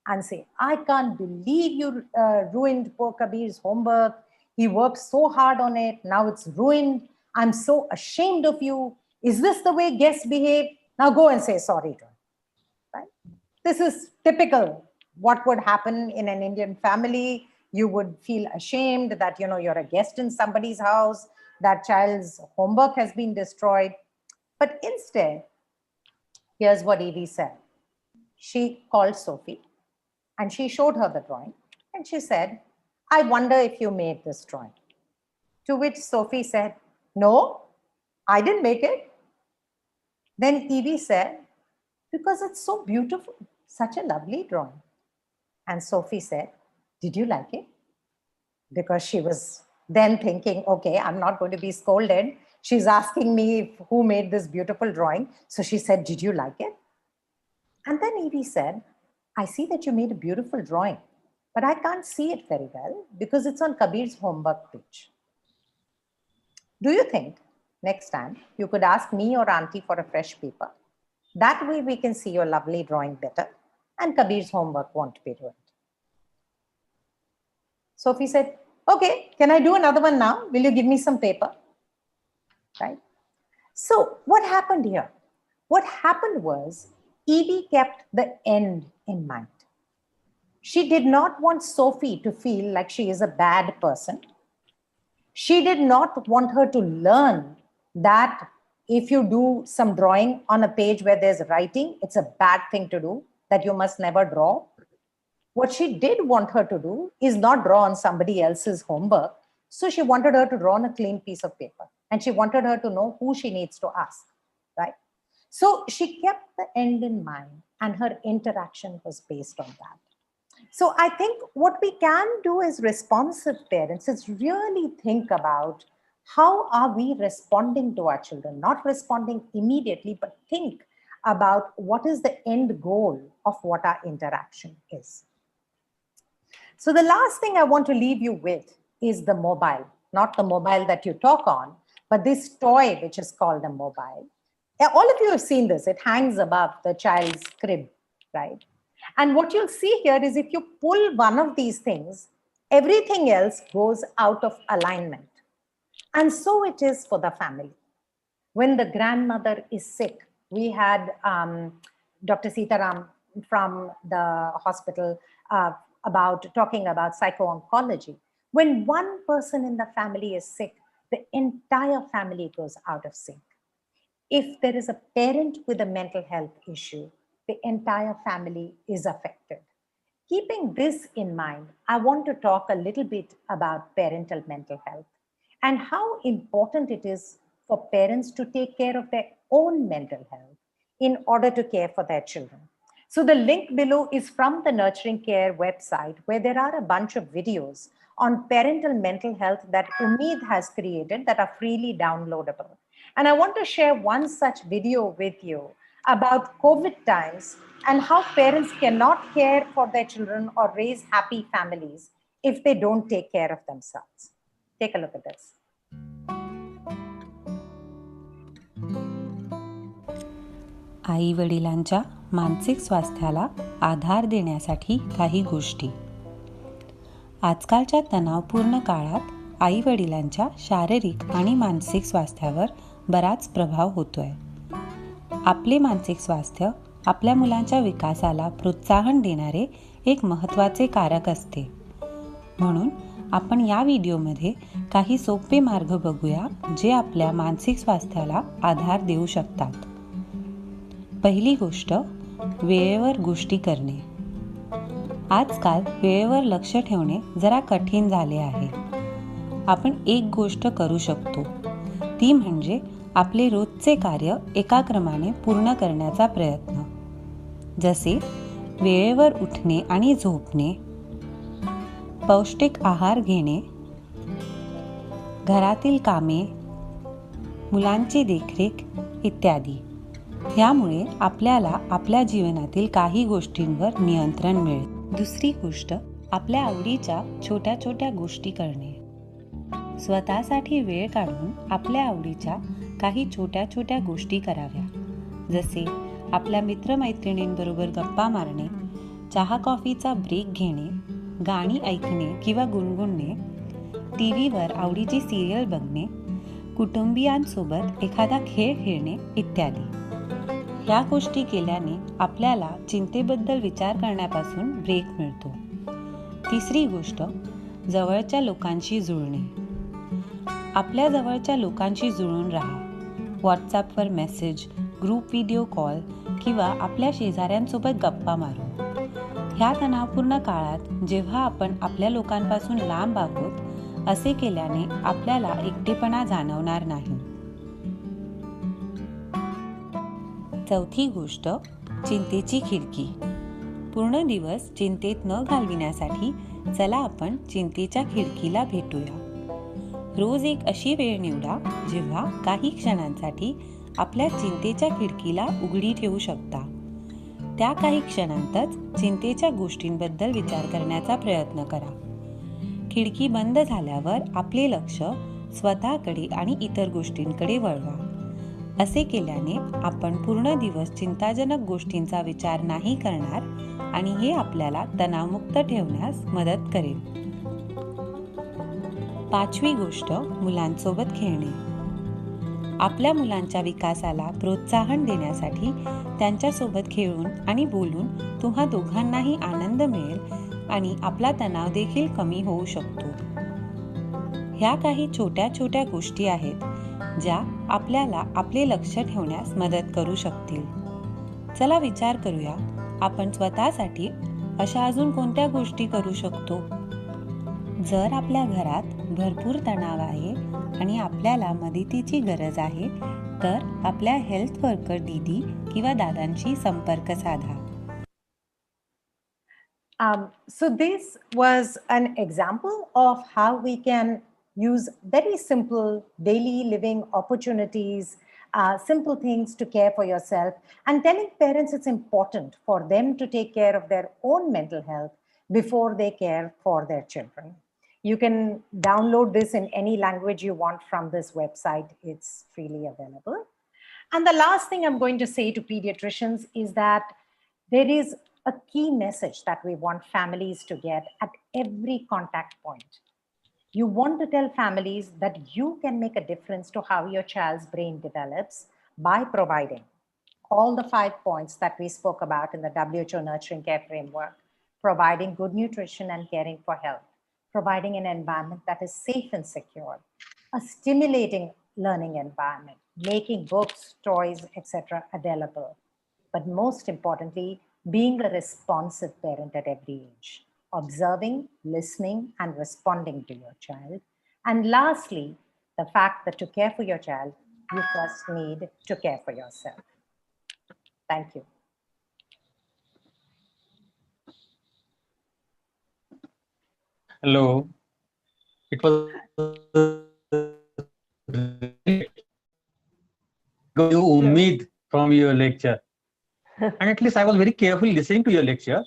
and say, I can't believe you ruined poor Kabir's homework. He worked so hard on it. Now it's ruined. I'm so ashamed of you. Is this the way guests behave? Now go and say sorry to him. Right? This is typical what would happen in an Indian family. You would feel ashamed that you're a guest in somebody's house, that child's homework has been destroyed. But instead, here's what Evie said. She called Sophie and she showed her the drawing and she said, I wonder if you made this drawing. To which Sophie said, no, I didn't make it. Then Evie said, because it's so beautiful, such a lovely drawing. And Sophie said, did you like it? Because she was then thinking, okay, I'm not going to be scolded. She's asking me who made this beautiful drawing. So she said, did you like it? And then Evie said, I see that you made a beautiful drawing, but I can't see it very well because it's on Kabir's homework page. Do you think next time you could ask me or Auntie for a fresh paper? That way we can see your lovely drawing better and Kabir's homework won't be ruined. Sophie said, okay, can I do another one now? Will you give me some paper? Right? So what happened here? What happened was Evie kept the end in mind. She did not want Sophie to feel like she is a bad person. She did not want her to learn that if you do some drawing on a page where there's writing, it's a bad thing to do, that you must never draw. What she did want her to do is not draw on somebody else's homework. So she wanted her to draw on a clean piece of paper. And she wanted her to know who she needs to ask, right? So she kept the end in mind and her interaction was based on that. So I think what we can do as responsive parents is really think about how are we responding to our children, not responding immediately, but think about what is the end goal of what our interaction is. So the last thing I want to leave you with is the mobile, not the mobile that you talk on, but this toy which is called a mobile. All of you have seen this. It hangs above the child's crib, right? And what you'll see here is if you pull one of these things, everything else goes out of alignment. And so it is for the family. When the grandmother is sick, we had Dr. Sitaram from the hospital talking about psycho-oncology. When one person in the family is sick, the entire family goes out of sync. If there is a parent with a mental health issue, the entire family is affected. Keeping this in mind, I want to talk a little bit about parental mental health and how important it is for parents to take care of their own mental health in order to care for their children. So the link below is from the Nurturing Care website, where there are a bunch of videos on parental mental health that Umeed has created that are freely downloadable. And I want to share one such video with you about COVID times and how parents cannot care for their children or raise happy families if they don't take care of themselves. Take a look at this. आई वडिलांच्या मानसिक स्वास्थ्याला आधार देण्यासाठी काही गोष्टी. आजकालच्या तणावपूर्ण काळात आई-वडिलांच्या शारीरिक आणि मानसिक स्वास्थ्यावर बराच प्रभाव होतोय. आपले मानसिक स्वास्थ्य आपल्या मुलांच्या विकासाला प्रोत्साहन देणारे एक महत्त्वाचे कारक असते. म्हणून आपण या व्हिडिओमध्ये काही सोपे मार्ग बघूया जे आपल्या मानसिक स्वास्थ्याला आधार देऊ शकतात. पहिली गोष्ट, वेळेवर गोष्टी करणे. आजकाल वेळेवर लक्ष ठेवणे जरा कठीण झाले आहे. आपण एक गोष्ट करू शकतो, ती म्हणजे आपले रोजचे कार्य एका क्रमाने पूर्ण करण्याचा प्रयत्न. जसे वेळेवर उठणे आणि झोपणे, पौष्टिक आहार घेणे, घरातील कामे, मुलांची देखरेख इत्यादी. यामुळे आपल्याला आपल्या जीवनातील काही गोष्टींवर नियंत्रण मिळेल. दुसरी गोष्ट, आपल्या आवडीच्या छोट्या छोट्या गोष्टी करणे. स्वतःसाठी वेळ काढून आपल्या आवडीच्या काही छोट्या छोट्या गोष्टी कराव्या. जसे आपल्या मित्रमैत्रिणींबरोबर गप्पा मारणे, चहा कॉफीचा ब्रेक घेणे, गाणी ऐकणे किंवा गुणगुणणे, टीव्हीवर आवडीची सिरियल बघणे, कुटुंबियांसोबत एखादा खेळ खेळणे इत्यादी. ह्या गोष्टी केल्याने आपल्याला चिंतेबद्दल विचार करण्यापासून ब्रेक मिळतो. तिसरी गोष्ट, जवळच्या लोकांशी जुळणे. आपल्या जवळच्या लोकांशी जुळून राहा. व्हॉट्सॲपवर मेसेज, ग्रुप व्हिडिओ कॉल किंवा आपल्या शेजाऱ्यांसोबत गप्पा मारून. ह्या तणावपूर्ण काळात जेव्हा आपण आपल्या लोकांपासून लांब आहोत, असे केल्याने आपल्याला एकटेपणा जाणवणार नाही. चौथी गोष्ट, चिंतेची खिडकी. पूर्ण दिवस चिंतेत न घालविण्यासाठी चला आपण चिंतेच्या खिडकीला भेटूया. रोज एक अशी वेळ निवडा जेव्हा काही क्षणांसाठी आपल्या चिंतेच्या खिडकीला उघडी ठेवू शकता. त्या काही क्षणांतच चिंतेच्या गोष्टींबद्दल विचार करण्याचा प्रयत्न करा. खिडकी बंद झाल्यावर आपले लक्ष स्वतःकडे आणि इतर गोष्टींकडे वळवा. असे केल्याने आपण पूर्ण दिवस चिंताजनक गोष्टींचा विचार नाही करणार आणि हे आपल्याला तणावमुक्त ठेवण्यास मदत करेल. पाचवी गोष्ट, मुलांसोबत खेळणे. आपल्या मुलांच्या विकासाला प्रोत्साहन देण्यासाठी त्यांच्यासोबत खेळून आणि बोलून तुम्हा दोघांनाही आनंद मिळेल आणि आपला तणाव देखील कमी होऊ शकतो. ह्या काही छोट्या छोट्या गोष्टी आहेत ज्या आपल्याला आपले लक्ष ठेवण्यास मदत करू शकतील. चला विचार करूया, आपण स्वतःसाठी अशा अजून कोणत्या गोष्टी करू शकतो. जर आपल्या घरात भरपूर तणाव आहे आणि आपल्याला मदतीची गरज आहे, तर आपल्या हेल्थ वर्कर दीदी किंवा दादांशी संपर्क साधा. So this was an example of how we can use very simple daily living opportunities, simple things to care for yourself, and telling parents it's important for them to take care of their own mental health before they care for their children. You can download this in any language you want from this website. It's freely available. And the last thing I'm going to say to pediatricians is that there is a key message that we want families to get at every contact point. You want to tell families that you can make a difference to how your child's brain develops by providing all the 5 points that we spoke about in the WHO Nurturing Care Framework: providing good nutrition and caring for health, providing an environment that is safe and secure, a stimulating learning environment, making books, toys, etc. available, but most importantly, being a responsive parent at every age, observing, listening, and responding to your child. And lastly, the fact that to care for your child, you first need to care for yourself. Thank you. Hello. It was new umeed from your lecture. And at least I was very carefully listening to your lecture.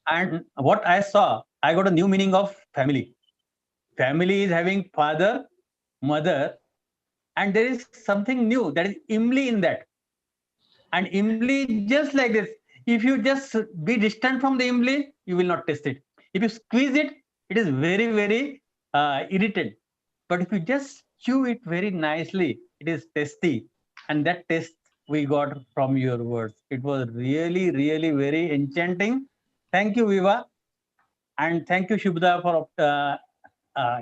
And what I saw, I got a new meaning of family. Family is having father, mother, and there is something new, that is Imli in that. And imli is just like this. If you just be distant from the imli, you will not taste it. If you squeeze it, it is very, very irritant. But if you just chew it very nicely, it is tasty. And that taste we got from your words. It was really, really very enchanting. Thank you, Viva. And thank you, Shubhda, for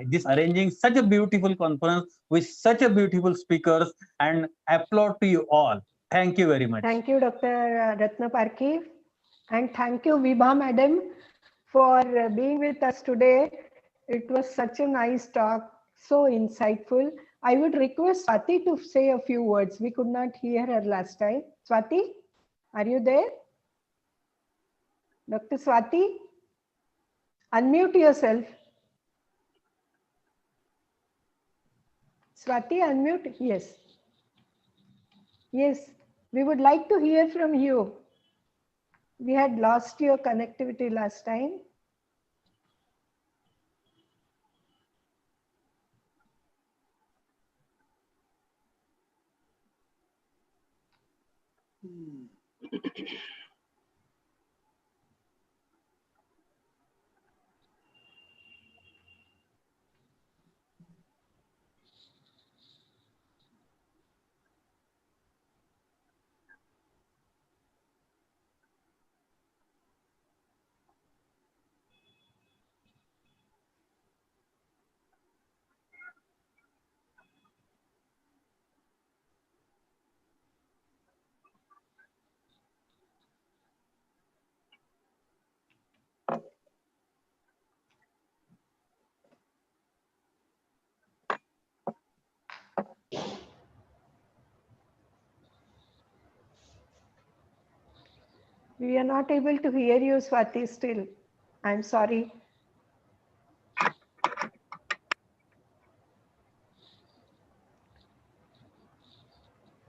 this arranging such a beautiful conference with such a beautiful speakers, and applaud to you all. Thank you very much. Thank you, Dr. Ratna Parki. And thank you, Vibha Madam, for being with us today. It was such a nice talk, so insightful. I would request Swati to say a few words. We could not hear her last time. Swati, are you there? Dr. Swati, unmute yourself. Swati, unmute. Yes. Yes, we would like to hear from you. We had lost your connectivity last time. We are not able to hear you, Swati, still. I'm sorry.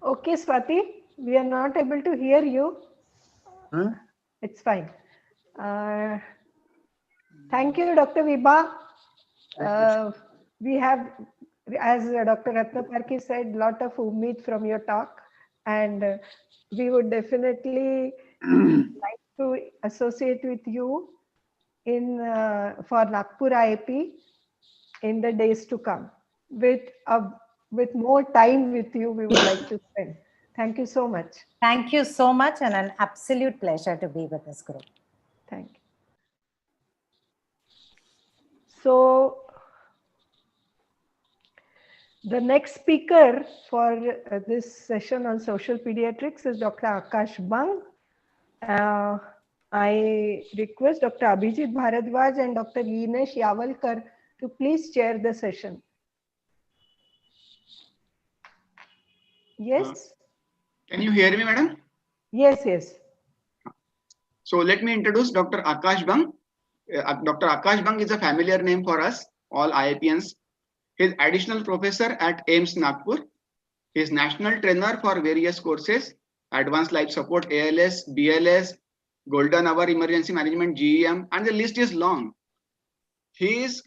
Okay, Swati, we are not able to hear you. Huh? It's fine. Thank you, Dr. Vibha. We have, as Dr. Ratna Parki said, a lot of ummeed from your talk, and we would definitely like to associate with you in for Nagpur IIP in the days to come. With more time with you, we would like to spend. Thank you so much. Thank you so much, and an absolute pleasure to be with this group. Thank you. So the next speaker for this session on social pediatrics is Dr. Akash Bang. I request Dr. Abhijit Bharadwaj and Dr. Linesh Yavalkar to please chair the session. Yes? Can you hear me, madam? Yes, yes. So let me introduce Dr. Akash Bang. Dr. Akash Bang is a familiar name for us, all IIPians. He is additional professor at AIIMS Nagpur. He is national trainer for various courses, Advanced Life Support, ALS, BLS, Golden Hour Emergency Management, GEM, and the list is long. He is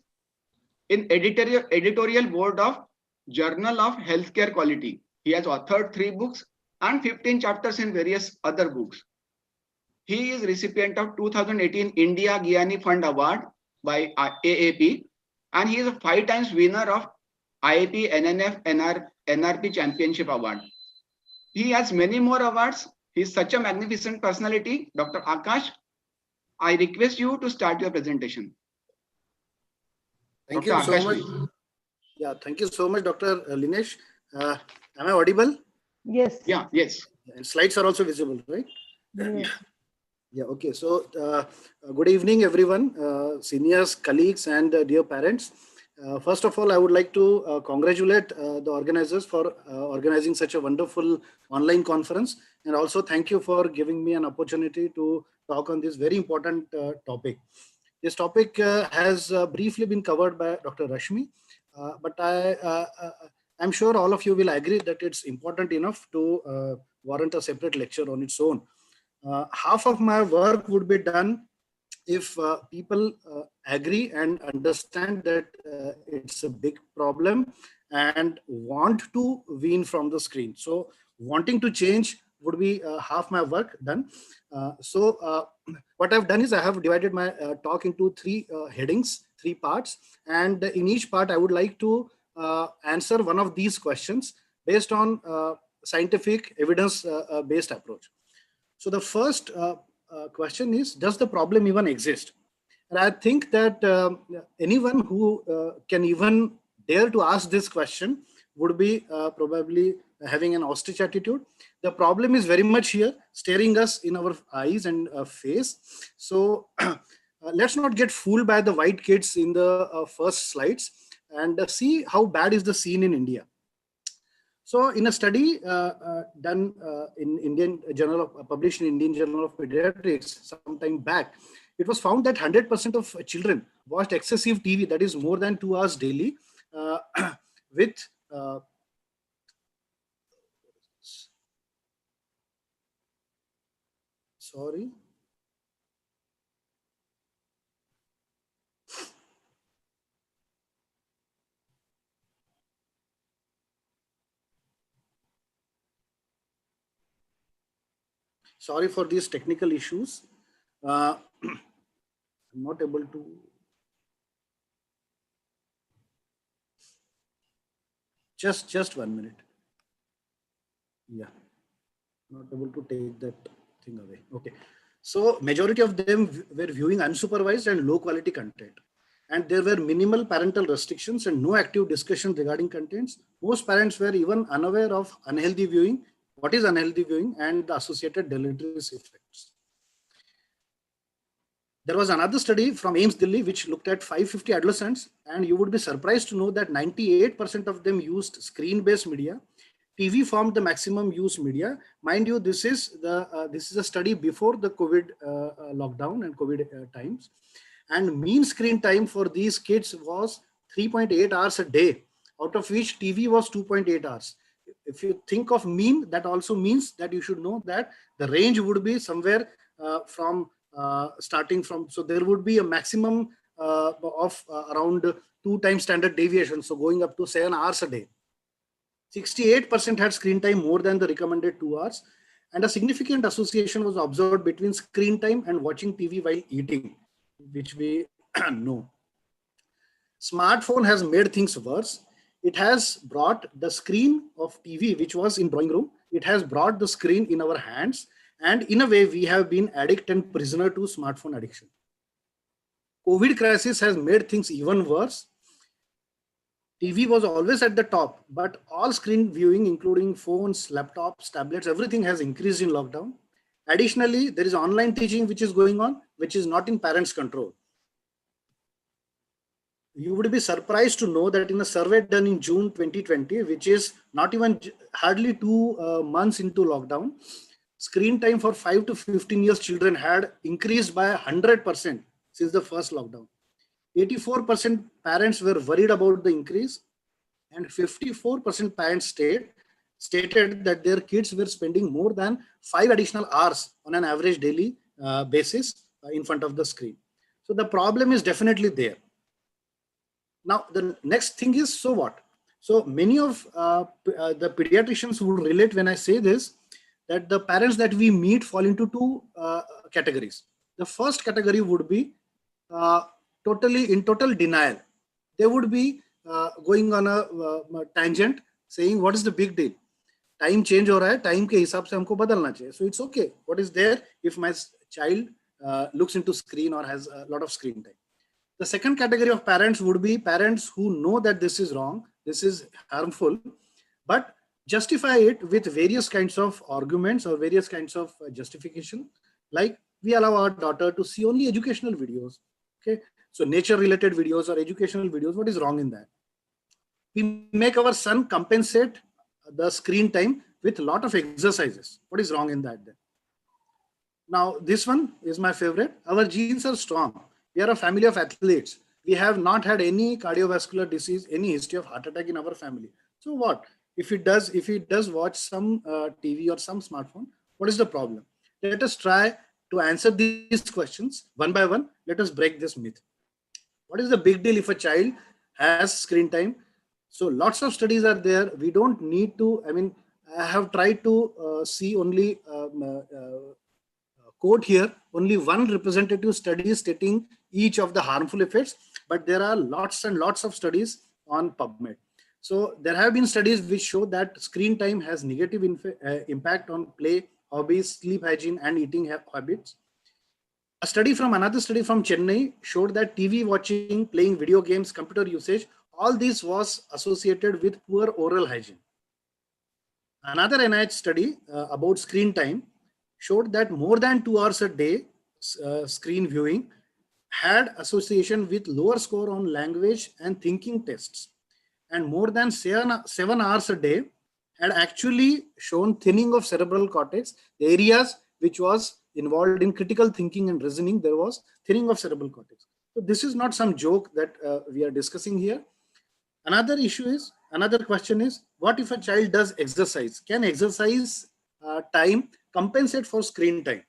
in editorial board of Journal of Healthcare Quality. He has authored 3 books and 15 chapters in various other books. He is recipient of 2018 India Gyani Fund Award by AAP, and he is a 5 times winner of IIP NNF NRP Championship Award. He has many more awards. He is such a magnificent personality. Dr. Akash, I request you to start your presentation. Thank you so much. Yeah, thank you so much, Dr. Linesh. Am I audible? Yes. Yeah, yes. And slides are also visible, right? Yes. Yeah, okay. So good evening, everyone, seniors, colleagues, and dear parents. First of all, I would like to congratulate the organizers for organizing such a wonderful online conference. And also thank you for giving me an opportunity to talk on this very important topic. This topic has briefly been covered by Dr. Rashmi, but I'm sure all of you will agree that it's important enough to warrant a separate lecture on its own. Half of my work would be done if people agree and understand that it's a big problem and want to wean from the screen. So wanting to change would be half my work done. What I've done is I have divided my talk into three headings, three parts, and in each part I would like to answer one of these questions based on scientific evidence-based approach. So the first question is, does the problem even exist? And I think that anyone who can even dare to ask this question would be probably having an ostrich attitude. The problem is very much here, staring us in our eyes and face. So let's not get fooled by the white kids in the first slides, and see how bad is the scene in India. So in a study done in Indian Journal of, published in Indian Journal of Pediatrics some time back, it was found that 100% of children watched excessive TV, that is more than 2 hours daily, with sorry. Sorry for these technical issues. I'm not able to. Just 1 minute. Yeah, not able to take that thing away. Okay. So majority of them were viewing unsupervised and low quality content. And there were minimal parental restrictions and no active discussion regarding contents. Most parents were even unaware of unhealthy viewing, what is unhealthy viewing, and the associated deleterious effects. There was another study from AIIMS Delhi which looked at 550 adolescents, and you would be surprised to know that 98% of them used screen-based media. TV formed the maximum used media. Mind you, this is a study before the COVID lockdown and COVID times. And mean screen time for these kids was 3.8 hours a day, out of which TV was 2.8 hours. If you think of mean, that also means that you should know that the range would be somewhere from starting from, so there would be a maximum of around 2 times standard deviation, so going up to 7 hours a day. 68% had screen time more than the recommended 2 hours, and a significant association was observed between screen time and watching TV while eating, which we know. Smartphone has made things worse. It has brought the screen of TV, which was in drawing room, it has brought the screen in our hands, and in a way we have been addict and prisoner to smartphone addiction. COVID crisis has made things even worse. TV was always at the top, but all screen viewing, including phones, laptops, tablets, everything has increased in lockdown. Additionally, there is online teaching which is going on, which is not in parents' control. You would be surprised to know that in a survey done in June 2020, which is not even hardly 2 months into lockdown, screen time for 5 to 15 years children had increased by 100% since the first lockdown. 84% parents were worried about the increase, and 54% parents stated that their kids were spending more than 5 additional hours on an average daily basis in front of the screen. So the problem is definitely there. Now, the next thing is, so what? So many of the pediatricians would relate when I say this, that the parents that we meet fall into 2 categories. The first category would be in total denial. They would be going on a tangent, saying, what is the big deal? Time change हो रहा है, time के हिसाब से हमको बदलना चाहिए. So it's okay. What is there if my child looks into screen or has a lot of screen time? The second category of parents would be parents who know that this is wrong, this is harmful, but justify it with various kinds of arguments or various kinds of justification. Like, we allow our daughter to see only educational videos. Okay, so nature related videos or educational videos, what is wrong in that? We make our son compensate the screen time with a lot of exercises. What is wrong in that then? Now, this one is my favorite. Our genes are strong. We are a family of athletes. We have not had any cardiovascular disease, any history of heart attack in our family. So what? If he does watch some TV or some smartphone, what is the problem? Let us try to answer these questions one by one. Let us break this myth. What is the big deal if a child has screen time? So lots of studies are there. We don't need to, I have tried to see only quote here, only one representative study stating each of the harmful effects, but there are lots and lots of studies on PubMed. So there have been studies which show that screen time has negative impact on play, hobbies, sleep hygiene, and eating habits. Another study from Chennai showed that TV watching, playing video games, computer usage, all this was associated with poor oral hygiene. Another NIH study about screen time showed that more than 2 hours a day screen viewing had association with lower score on language and thinking tests, and more than 7 hours a day had actually shown thinning of cerebral cortex, the areas which was involved in critical thinking and reasoning. There was thinning of cerebral cortex. So this is not some joke that we are discussing here. Another question is, what if a child does exercise? Can exercise time compensate for screen time?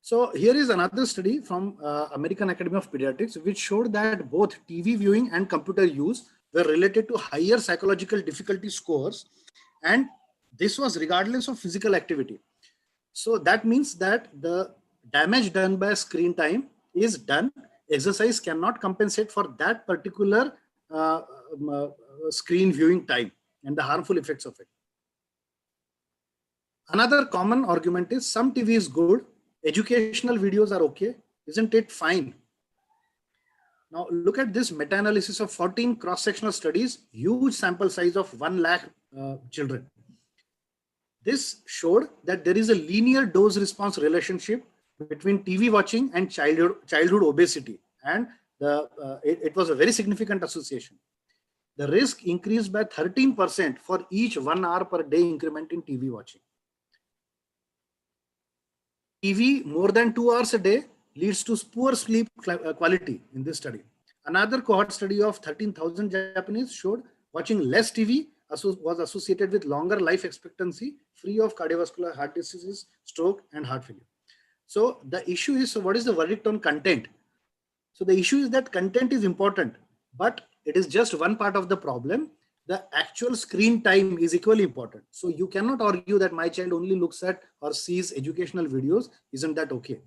So here is another study from American Academy of Pediatrics, which showed that both TV viewing and computer use were related to higher psychological difficulty scores, and this was regardless of physical activity. So that means that the damage done by screen time is done. Exercise cannot compensate for that particular screen viewing time and the harmful effects of it. Another common argument is some TV is good, educational videos are okay, isn't it fine? Now look at this meta-analysis of 14 cross-sectional studies, huge sample size of 1 lakh children. This showed that there is a linear dose-response relationship between TV watching and childhood obesity, and it was a very significant association. The risk increased by 13% for each 1 hour per day increment in TV watching. TV more than 2 hours a day leads to poor sleep quality in this study. Another cohort study of 13,000 Japanese showed watching less TV was associated with longer life expectancy, free of cardiovascular heart diseases, stroke, and heart failure. So the issue is, so what is the verdict on content? So the issue is that content is important, but it is just one part of the problem. The actual screen time is equally important. So you cannot argue that my child only looks at or sees educational videos. Isn't that okay?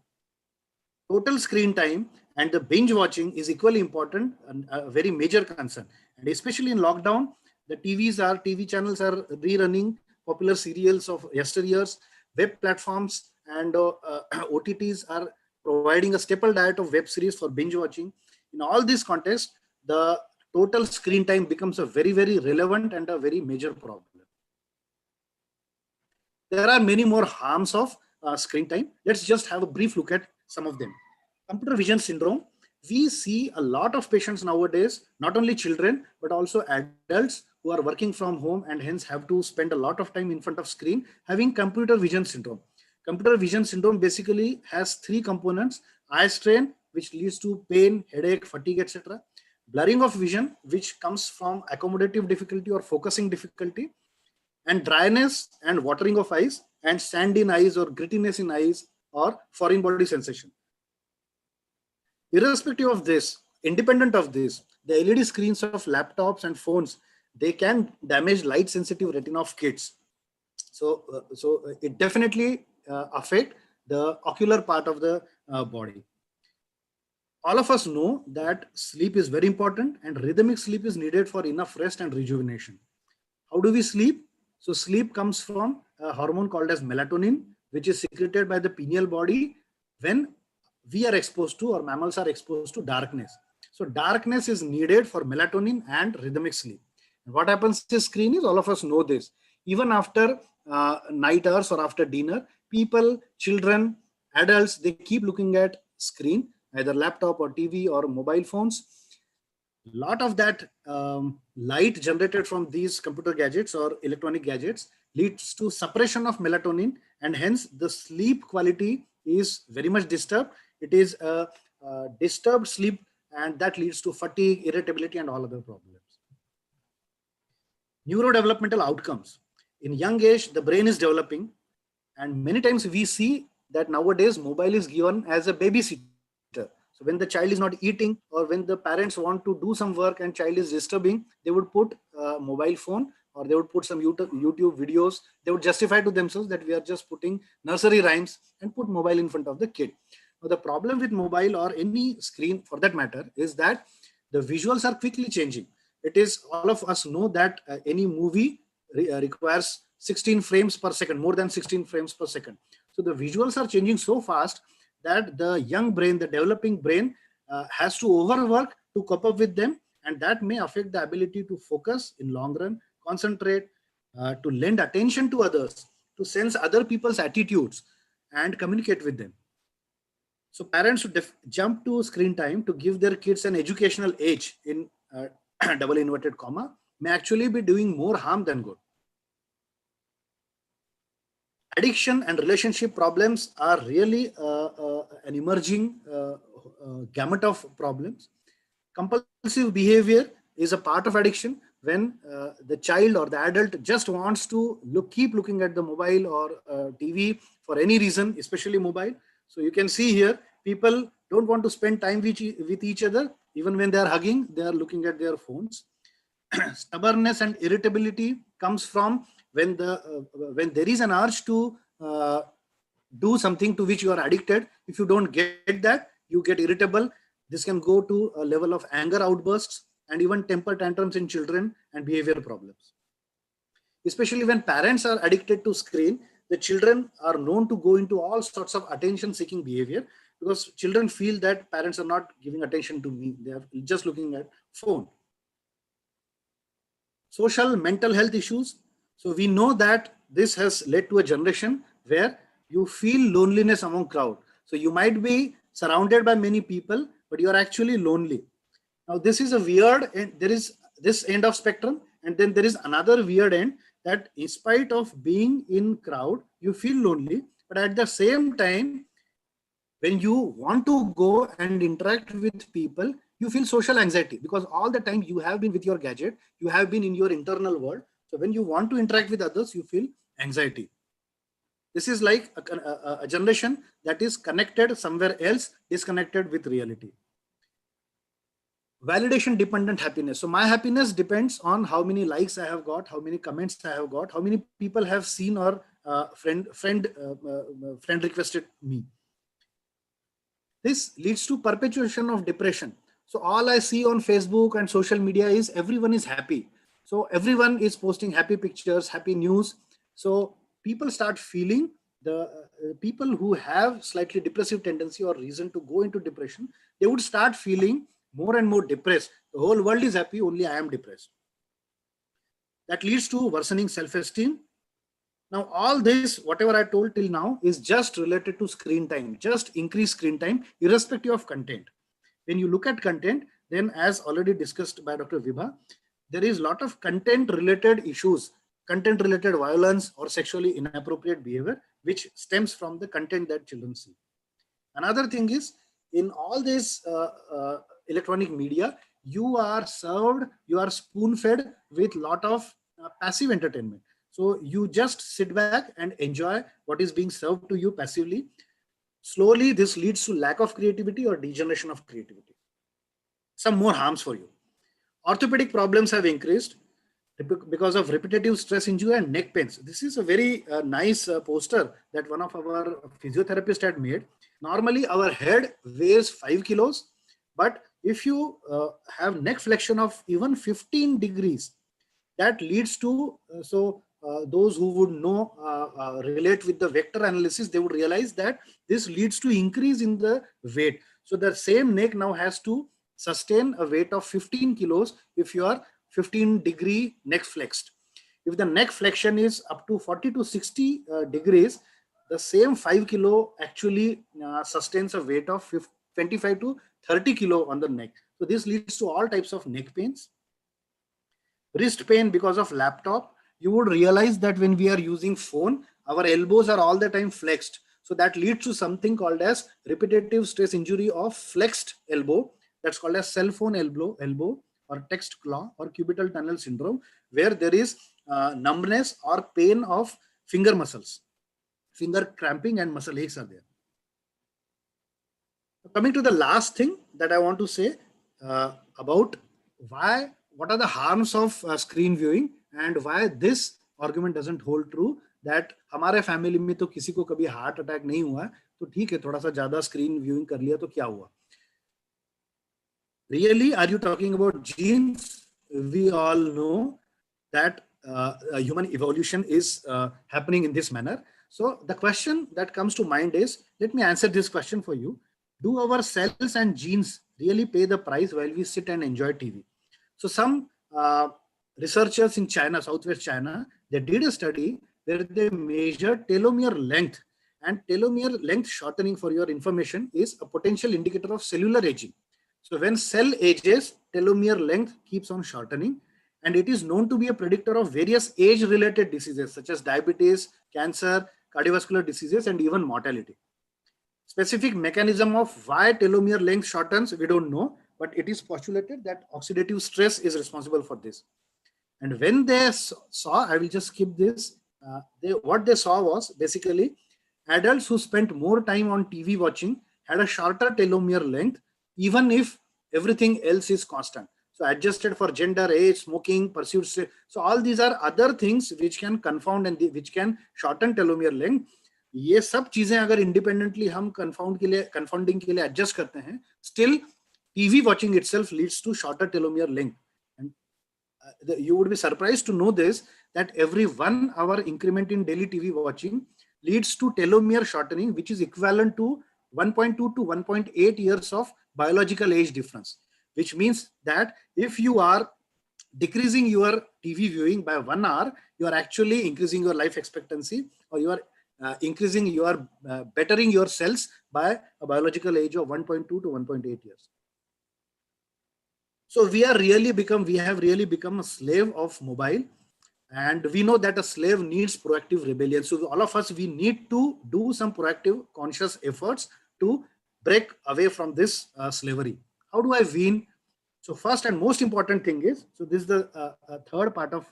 Total screen time and the binge watching is equally important and a very major concern. And especially in lockdown, the TV channels are rerunning popular serials of yesteryears. Web platforms and OTTs are providing a staple diet of web series for binge watching. In all this context, the total screen time becomes a very, very relevant and a very major problem. There are many more harms of screen time. Let's just have a brief look at some of them. Computer vision syndrome. We see a lot of patients nowadays, not only children, but also adults who are working from home and hence have to spend a lot of time in front of screen, having computer vision syndrome. Computer vision syndrome basically has 3 components: eye strain, which leads to pain, headache, fatigue, etc. Blurring of vision, which comes from accommodative difficulty or focusing difficulty, and dryness and watering of eyes, and sand in eyes or grittiness in eyes or foreign body sensation. Irrespective of this, independent of this, the LED screens of laptops and phones, they can damage light sensitive retina of kids. So it definitely affect the ocular part of the body. All of us know that sleep is very important and rhythmic sleep is needed for enough rest and rejuvenation. How do we sleep? So sleep comes from a hormone called as melatonin, which is secreted by the pineal body when we are exposed to, or mammals are exposed to, darkness. So darkness is needed for melatonin and rhythmic sleep. And what happens to screen is, all of us know this, even after night hours or after dinner, people, children, adults, they keep looking at screen, either laptop or TV or mobile phones. A lot of that light generated from these computer gadgets or electronic gadgets leads to suppression of melatonin, and hence the sleep quality is very much disturbed. It is a disturbed sleep, and that leads to fatigue, irritability, and all other problems. Neurodevelopmental outcomes. In young age, the brain is developing, and many times we see that nowadays mobile is given as a babysitter. So when the child is not eating, or when the parents want to do some work and child is disturbing, they would put a mobile phone or they would put some YouTube videos. They would justify to themselves that we are just putting nursery rhymes and put mobile in front of the kid. Now, the problem with mobile or any screen for that matter is that the visuals are quickly changing. It is, all of us know that any movie requires 16 frames per second, more than 16 frames per second. So the visuals are changing so fast that the young brain, the developing brain, has to overwork to cope up with them, and that may affect the ability to focus in long run, concentrate, to lend attention to others, to sense other people's attitudes and communicate with them. So parents should jump to screen time to give their kids an educational age in double inverted comma may actually be doing more harm than good. Addiction and relationship problems are really an emerging gamut of problems. Compulsive behavior is a part of addiction when the child or the adult just wants to keep looking at the mobile or TV for any reason, especially mobile. So you can see here, people don't want to spend time with each other. Even when they are hugging, they are looking at their phones. Stubbornness and irritability comes from when there is an urge to do something to which you are addicted. If you don't get that, you get irritable. This can go to a level of anger outbursts and even temper tantrums in children and behavior problems. Especially when parents are addicted to screen, the children are known to go into all sorts of attention-seeking behavior because children feel that parents are not giving attention to me. They are just looking at phone. Social mental health issues. So we know that this has led to a generation where you feel loneliness among crowd. So you might be surrounded by many people, but you are actually lonely. Now this is a weird, and there is this end of spectrum, and then there is another weird end that in spite of being in crowd, you feel lonely, but at the same time, when you want to go and interact with people, you feel social anxiety because all the time you have been with your gadget, you have been in your internal world. So when you want to interact with others, you feel anxiety. This is like a generation that is connected somewhere else, disconnected with reality. Validation dependent happiness. So my happiness depends on how many likes I have got, how many comments I have got, how many people have seen or friend requested me. This leads to perpetuation of depression. So all I see on Facebook and social media is everyone is happy. So everyone is posting happy pictures, happy news. So people start feeling, the people who have slightly depressive tendency or reason to go into depression, they would start feeling more and more depressed. The whole world is happy, only I am depressed. That leads to worsening self-esteem. Now, all this, whatever I told till now, is just related to screen time, just increase screen time, irrespective of content. When you look at content, then as already discussed by Dr. Vibha, there is a lot of content-related issues, content-related violence or sexually inappropriate behavior, which stems from the content that children see. Another thing is, in all this electronic media, you are served, you are spoon-fed with a lot of passive entertainment. So you just sit back and enjoy what is being served to you passively. Slowly, this leads to lack of creativity or degeneration of creativity. Some more harms for you. Orthopedic problems have increased because of repetitive stress injury and neck pains. This is a very nice poster that one of our physiotherapists had made. Normally, our head weighs 5 kilos, but if you have neck flexion of even 15 degrees, that leads to, those who would know, relate with the vector analysis, they would realize that this leads to increase in the weight. So the same neck now has to sustain a weight of 15 kilos if you are 15-degree neck flexed. If the neck flexion is up to 40 to 60 degrees, the same 5 kilo actually sustains a weight of 25 to 30 kilo on the neck. So this leads to all types of neck pains. Wrist pain because of laptop. You would realize that when we are using phone, our elbows are all the time flexed. So that leads to something called as repetitive stress injury of flexed elbow. That's called as cell phone elbow or text claw or cubital tunnel syndrome, where there is numbness or pain of finger muscles. Finger cramping and muscle aches are there. Coming to the last thing that I want to say about what are the harms of screen viewing and why this argument doesn't hold true that हमारे family में तो किसी को कभी heart attack नहीं हुआ, तो ठीक है थोड़ा सा ज्यादा स्क्रीन व्यूइंग कर लिया तो क्या हुआ. Really, are you talking about genes? We all know that human evolution is happening in this manner. So the question that comes to mind is, let me answer this question for you. Do our cells and genes really pay the price while we sit and enjoy TV? So some researchers in China, Southwest China, they did a study where they measured telomere length, and telomere length shortening, for your information, is a potential indicator of cellular aging. So when cell ages, telomere length keeps on shortening, and it is known to be a predictor of various age-related diseases such as diabetes, cancer, cardiovascular diseases, and even mortality. Specific mechanism of why telomere length shortens, we don't know, but it is postulated that oxidative stress is responsible for this. And when they saw, I will just skip this, what they saw was basically adults who spent more time on TV watching had a shorter telomere length, even if everything else is constant. So adjusted for gender, age, smoking, pursuits. So all these are other things which can confound and which can shorten telomere length. ये सब चीजें अगर independently हम confounding के लिए adjust करते हैं, still TV watching itself leads to shorter telomere length. And you would be surprised to know this, that every 1 hour increment in daily TV watching leads to telomere shortening, which is equivalent to 1.2 to 1.8 years of biological age difference, which means that if you are decreasing your TV viewing by 1 hour, you are actually increasing your life expectancy, or you are bettering your cells by a biological age of 1.2 to 1.8 years. So we have really become a slave of mobile, and we know that a slave needs proactive rebellion. So all of us, we need to do some proactive conscious efforts to break away from this slavery. How do I wean? So first and most important thing is, so this is the third part of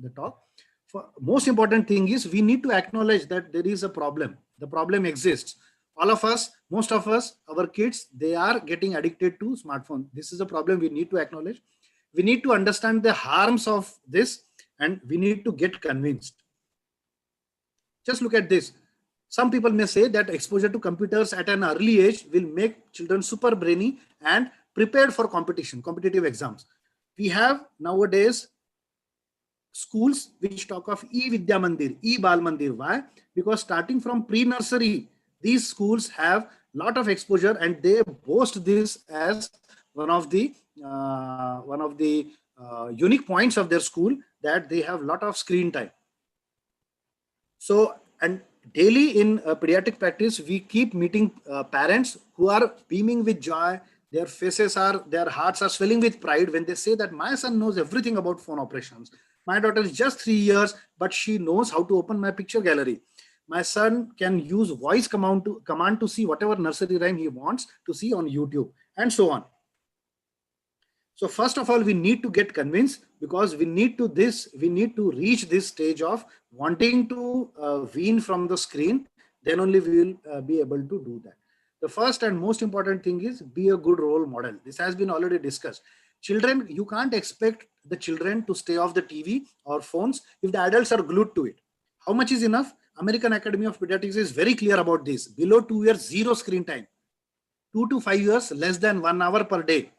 the talk. Most important thing is we need to acknowledge that there is a problem. The problem exists. All of us, most of us, our kids, they are getting addicted to smartphone. This is a problem we need to acknowledge. We need to understand the harms of this, and we need to get convinced. Just look at this. Some people may say that exposure to computers at an early age will make children super brainy and prepared for competitive exams. We have nowadays schools which talk of e-Vidya Mandir, e-Bal Mandir. Why? Because starting from pre-nursery, these schools have lot of exposure, and they boast this as one of the unique points of their school, that they have lot of screen time. So, and daily in pediatric practice, we keep meeting parents who are beaming with joy. Their hearts are swelling with pride when they say that my son knows everything about phone operations. My daughter is just 3 years, but she knows how to open my picture gallery. My son can use voice command to see whatever nursery rhyme he wants to see on YouTube, and so on. So first of all, we need to get convinced, because we need to reach this stage of wanting to wean from the screen. Then only we will be able to do that. The first and most important thing is be a good role model. This has been already discussed. Children, you can't expect the children to stay off the TV or phones if the adults are glued to it. How much is enough? American Academy of Pediatrics is very clear about this. Below 2 years, 0 screen time. 2 to 5 years, less than 1 hour per day.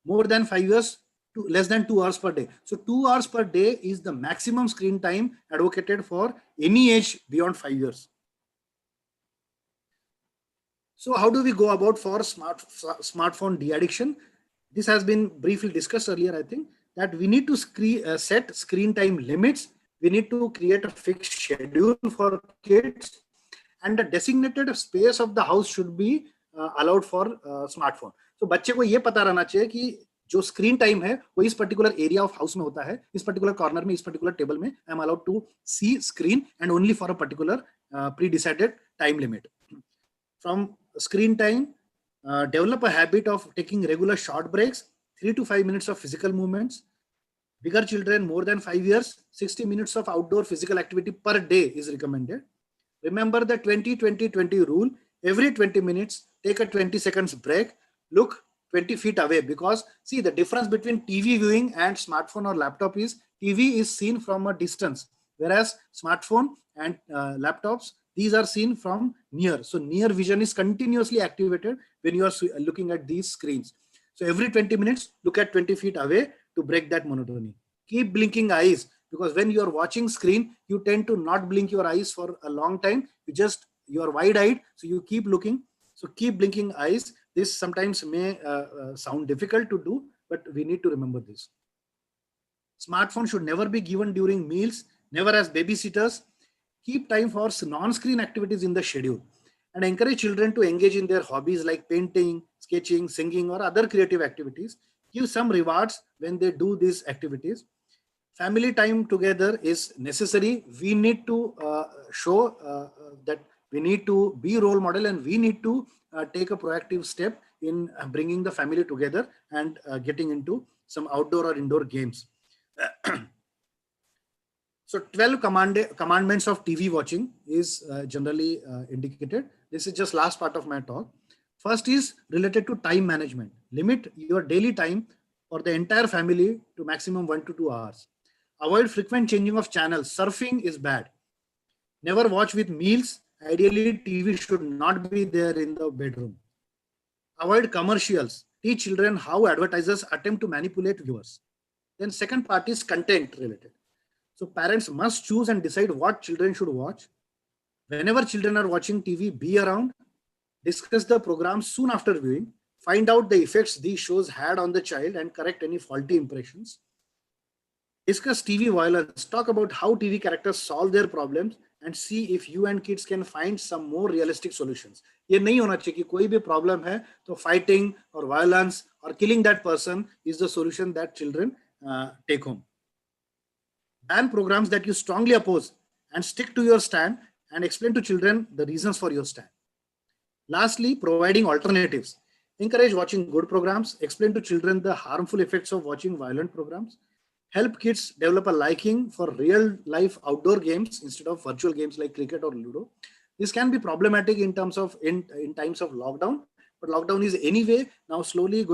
More than 5 years, less than 2 hours per day. So 2 hours per day is the maximum screen time advocated for any age beyond 5 years. So how do we go about for smartphone de-addiction? This has been briefly discussed earlier, I think, that we need to set screen time limits. We need to create a fixed schedule for kids, and the designated space of the house should be allowed for smartphone. So बच्चे को ये पता रहना चाहिए कि जो screen time है वो इस particular area of house में होता है, इस particular corner में, इस particular table में I am allowed to see screen, and only for a particular pre-decided time limit. From screen time, develop a habit of taking regular short breaks, 3 to 5 minutes of physical movements. Bigger children, more than 5 years, 60 minutes of outdoor physical activity per day is recommended. Remember the 20-20-20 rule. Every 20 minutes, take a 20 seconds break, look 20 feet away, because see, the difference between TV viewing and smartphone or laptop is TV is seen from a distance, whereas smartphone and laptops, these are seen from near. So near vision is continuously activated when you are looking at these screens. So every 20 minutes, look at 20 feet away to break that monotony. Keep blinking eyes, because when you are watching screen, you tend to not blink your eyes for a long time. You are wide-eyed, so you keep looking. So keep blinking eyes. This sometimes may sound difficult to do, but we need to remember this. Smartphone should never be given during meals, never as babysitters. Keep time for non-screen activities in the schedule, and encourage children to engage in their hobbies like painting, sketching, singing, or other creative activities. Give some rewards when they do these activities. Family time together is necessary. We need to show that we need to be role model, and we need to take a proactive step in bringing the family together and getting into some outdoor or indoor games. So 12 commandments of TV watching is generally indicated. This is just last part of my talk. First is related to time management. Limit your daily time for the entire family to maximum 1 to 2 hours. Avoid frequent changing of channels. Surfing is bad. Never watch with meals. Ideally, TV should not be there in the bedroom. Avoid commercials. Teach children how advertisers attempt to manipulate viewers. Then second part is content related. So parents must choose and decide what children should watch. Whenever children are watching TV, be around. Discuss the program soon after viewing. Find out the effects these shows had on the child and correct any faulty impressions. Discuss TV violence. Talk about how TV characters solve their problems and see if you and kids can find some more realistic solutions. ये नहीं होना चाहिए कि कोई भी problem है तो fighting or violence or killing that person is the solution that children take home. Ban programs that you strongly oppose and stick to your stand and explain to children the reasons for your stand. Lastly, providing alternatives. Encourage watching good programs. Explain to children the harmful effects of watching violent programs. Help kids develop a liking for real life outdoor games instead of virtual games like cricket or Ludo. This can be problematic in terms of in times of lockdown, but lockdown is anyway now slowly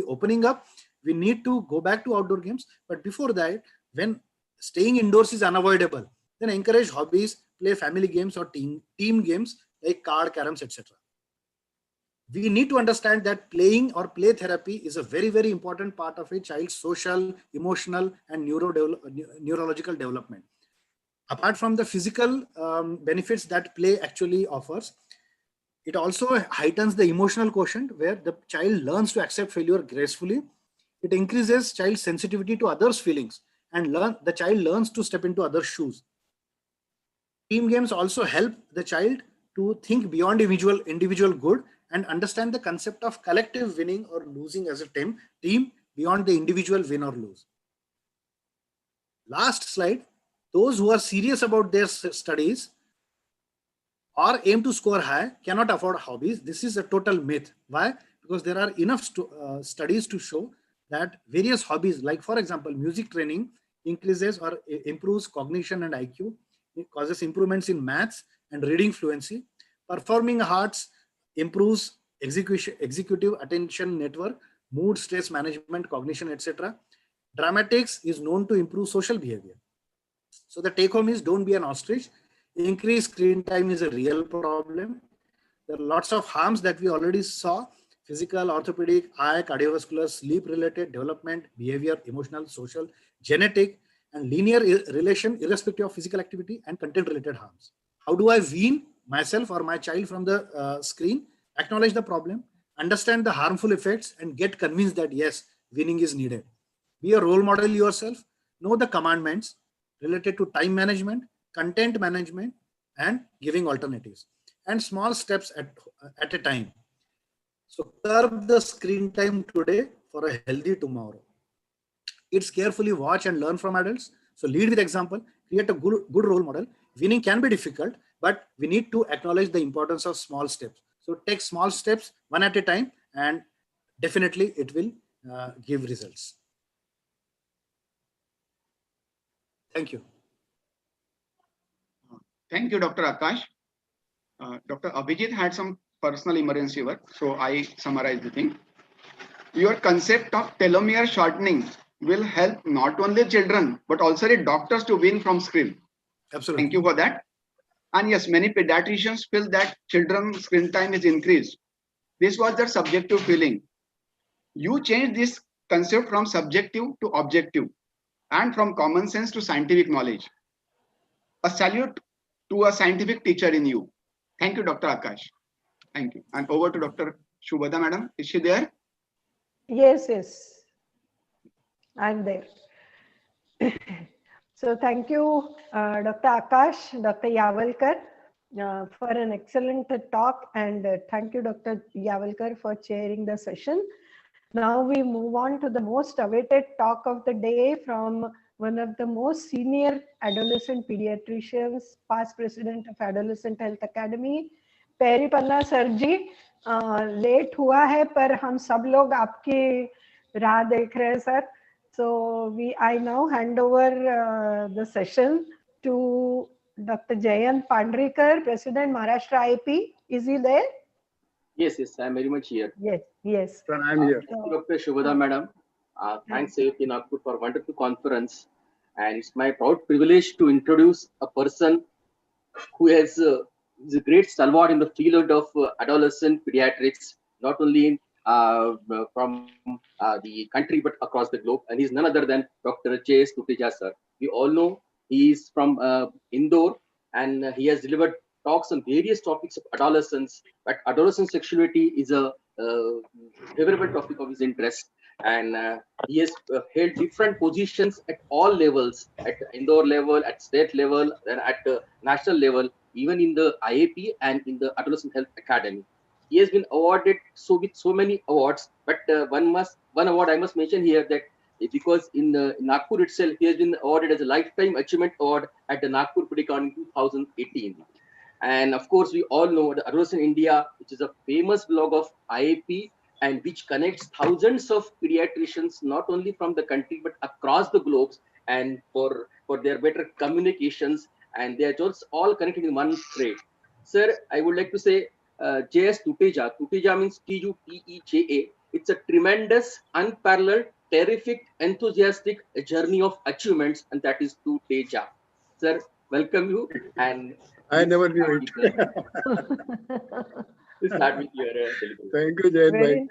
opening up. We need to go back to outdoor games, but before that, when staying indoors is unavoidable, then encourage hobbies, play family games or team games like card, caroms, etc. We need to understand that playing or play therapy is a very, very important part of a child's social, emotional, and neurological development. Apart from the physical benefits that play actually offers, it also heightens the emotional quotient where the child learns to accept failure gracefully. It increases child's sensitivity to others' feelings and the child learns to step into others' shoes. Team games also help the child to think beyond individual good and understand the concept of collective winning or losing as a team beyond the individual win or lose. Last slide. Those who are serious about their studies or aim to score high cannot afford hobbies. This is a total myth. Why? Because there are enough studies to show that various hobbies, like for example, music training increases or improves cognition and IQ. It causes improvements in maths and reading fluency. Performing arts improves executive attention network, mood, stress management, cognition, etc. Dramatics is known to improve social behavior. So the take home is don't be an ostrich. Increased screen time is a real problem. There are lots of harms that we already saw: physical, orthopedic, eye, cardiovascular, sleep related, development, behavior, emotional, social, genetic, and linear relation irrespective of physical activity, and content related harms. How do I wean myself or my child from the screen? Acknowledge the problem, understand the harmful effects, and get convinced that yes, weaning is needed. Be a role model yourself. Know the commandments related to time management, content management, and giving alternatives, and small steps at a time. So curb the screen time today for a healthy tomorrow. Kids carefully watch and learn from adults. So lead with example, create a good role model. Winning can be difficult, but we need to acknowledge the importance of small steps. So take small steps one at a time, and definitely it will give results. Thank you. Thank you, Dr. Akash. Dr. Abhijit had some personal emergency work, so I summarize the thing. Your concept of telomere shortening will help not only children, but also the doctors to win from screen. Absolutely. Thank you for that. And yes, many pediatricians feel that children's screen time is increased. This was their subjective feeling. You change this concept from subjective to objective and from common sense to scientific knowledge. A salute to a scientific teacher in you. Thank you, Dr. Akash. Thank you. And over to Dr. Shubhada, madam. Is she there? Yes, yes, I'm there. So thank you, Dr. Akash, Dr. Yavalkar, for an excellent talk, and thank you, Dr. Yavalkar, for chairing the session. Now we move on to the most awaited talk of the day from one of the most senior adolescent pediatricians, past president of Adolescent Health Academy, Peripanna sir ji. Late हुआ है पर हम सब लोग आपकी राह देख रहे हैं sir. So I now hand over the session to Dr. Jayant Pandrikar, President Maharashtra IP. Is he there? Yes, I'm very much here. Yes, yes. Sir, I'm here. Thank you, Dr. Shubhada, madam. Thanks, AFP Nagpur, for a wonderful conference. And it's my proud privilege to introduce a person who is a great stalwart in the field of adolescent pediatrics, not only in, from the country, but across the globe. And he's none other than Dr. J.S. Tuteja, sir. We all know he is from Indore, and he has delivered talks on various topics of adolescence, but adolescent sexuality is a favorable topic of his interest. And he has held different positions at all levels, at Indore level, at state level, and at national level, even in the IAP and in the Adolescent Health Academy. He has been awarded with so many awards, but one award I must mention here, that because in Nagpur itself, he has been awarded as a Lifetime Achievement Award at the Nagpur Pedicon in 2018. And of course, we all know the Adolescent India, which is a famous blog of IAP, and which connects thousands of pediatricians, not only from the country, but across the globe, and for their better communications, and they are just all connected in one thread. Sir, I would like to say, J.S. Tuteja. Tuteja means Tuteja. It's a tremendous, unparalleled, terrific, enthusiastic journey of achievements, and that is Tuteja. Sir, welcome you. And I never knew it. Please start with your delivery. Thank you, Jayant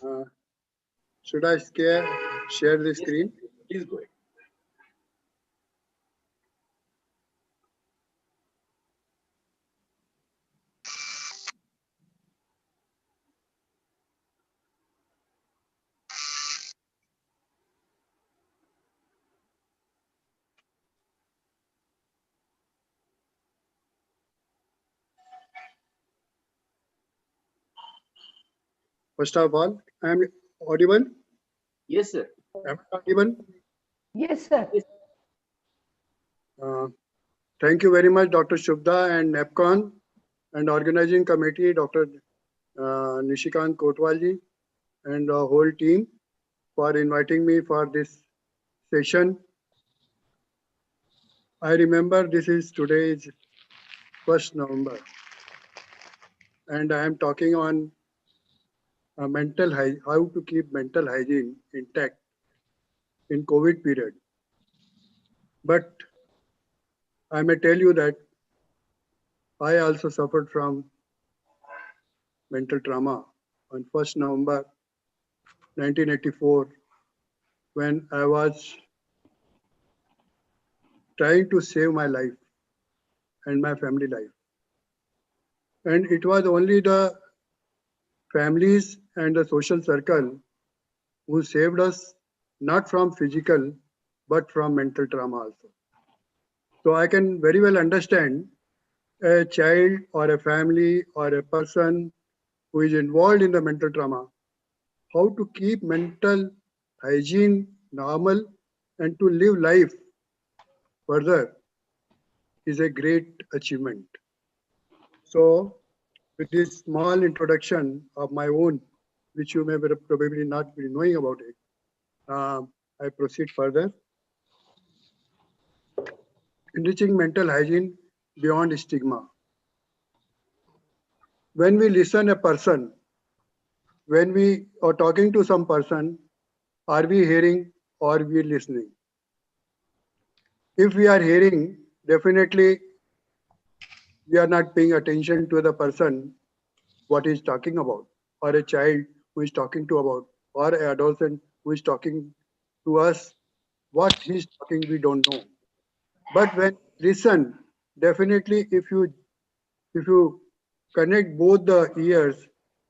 bhai. Should I share the screen? Please go ahead. First of all, I am audible? Yes, sir. Am I audible? Yes, sir. Thank you very much, Dr. Shubhda and NAPCON and organizing committee, Dr. Nishikant Kotwalji and the whole team for inviting me for this session. I remember today is 1st November, and I am talking on mental hygiene, how to keep mental hygiene intact in COVID period. But I may tell you that I also suffered from mental trauma on 1st November 1984, when I was trying to save my life and my family life. And it was only the families and the social circle who saved us, not from physical, but from mental trauma also. So I can very well understand a child or a family or a person who is involved in the mental trauma, how to keep mental hygiene normal and to live life further is a great achievement. So with this small introduction of my own, which you may probably not be knowing about it, I proceed further. Enriching mental hygiene beyond stigma. When we listen a person, when we are talking to some person, are we hearing or we listening? If we are hearing, definitely we are not paying attention to the person what he's talking about, or a child who is talking to about, or an adolescent who is talking to us. What he's talking, we don't know. But when listen, definitely if you connect both the ears,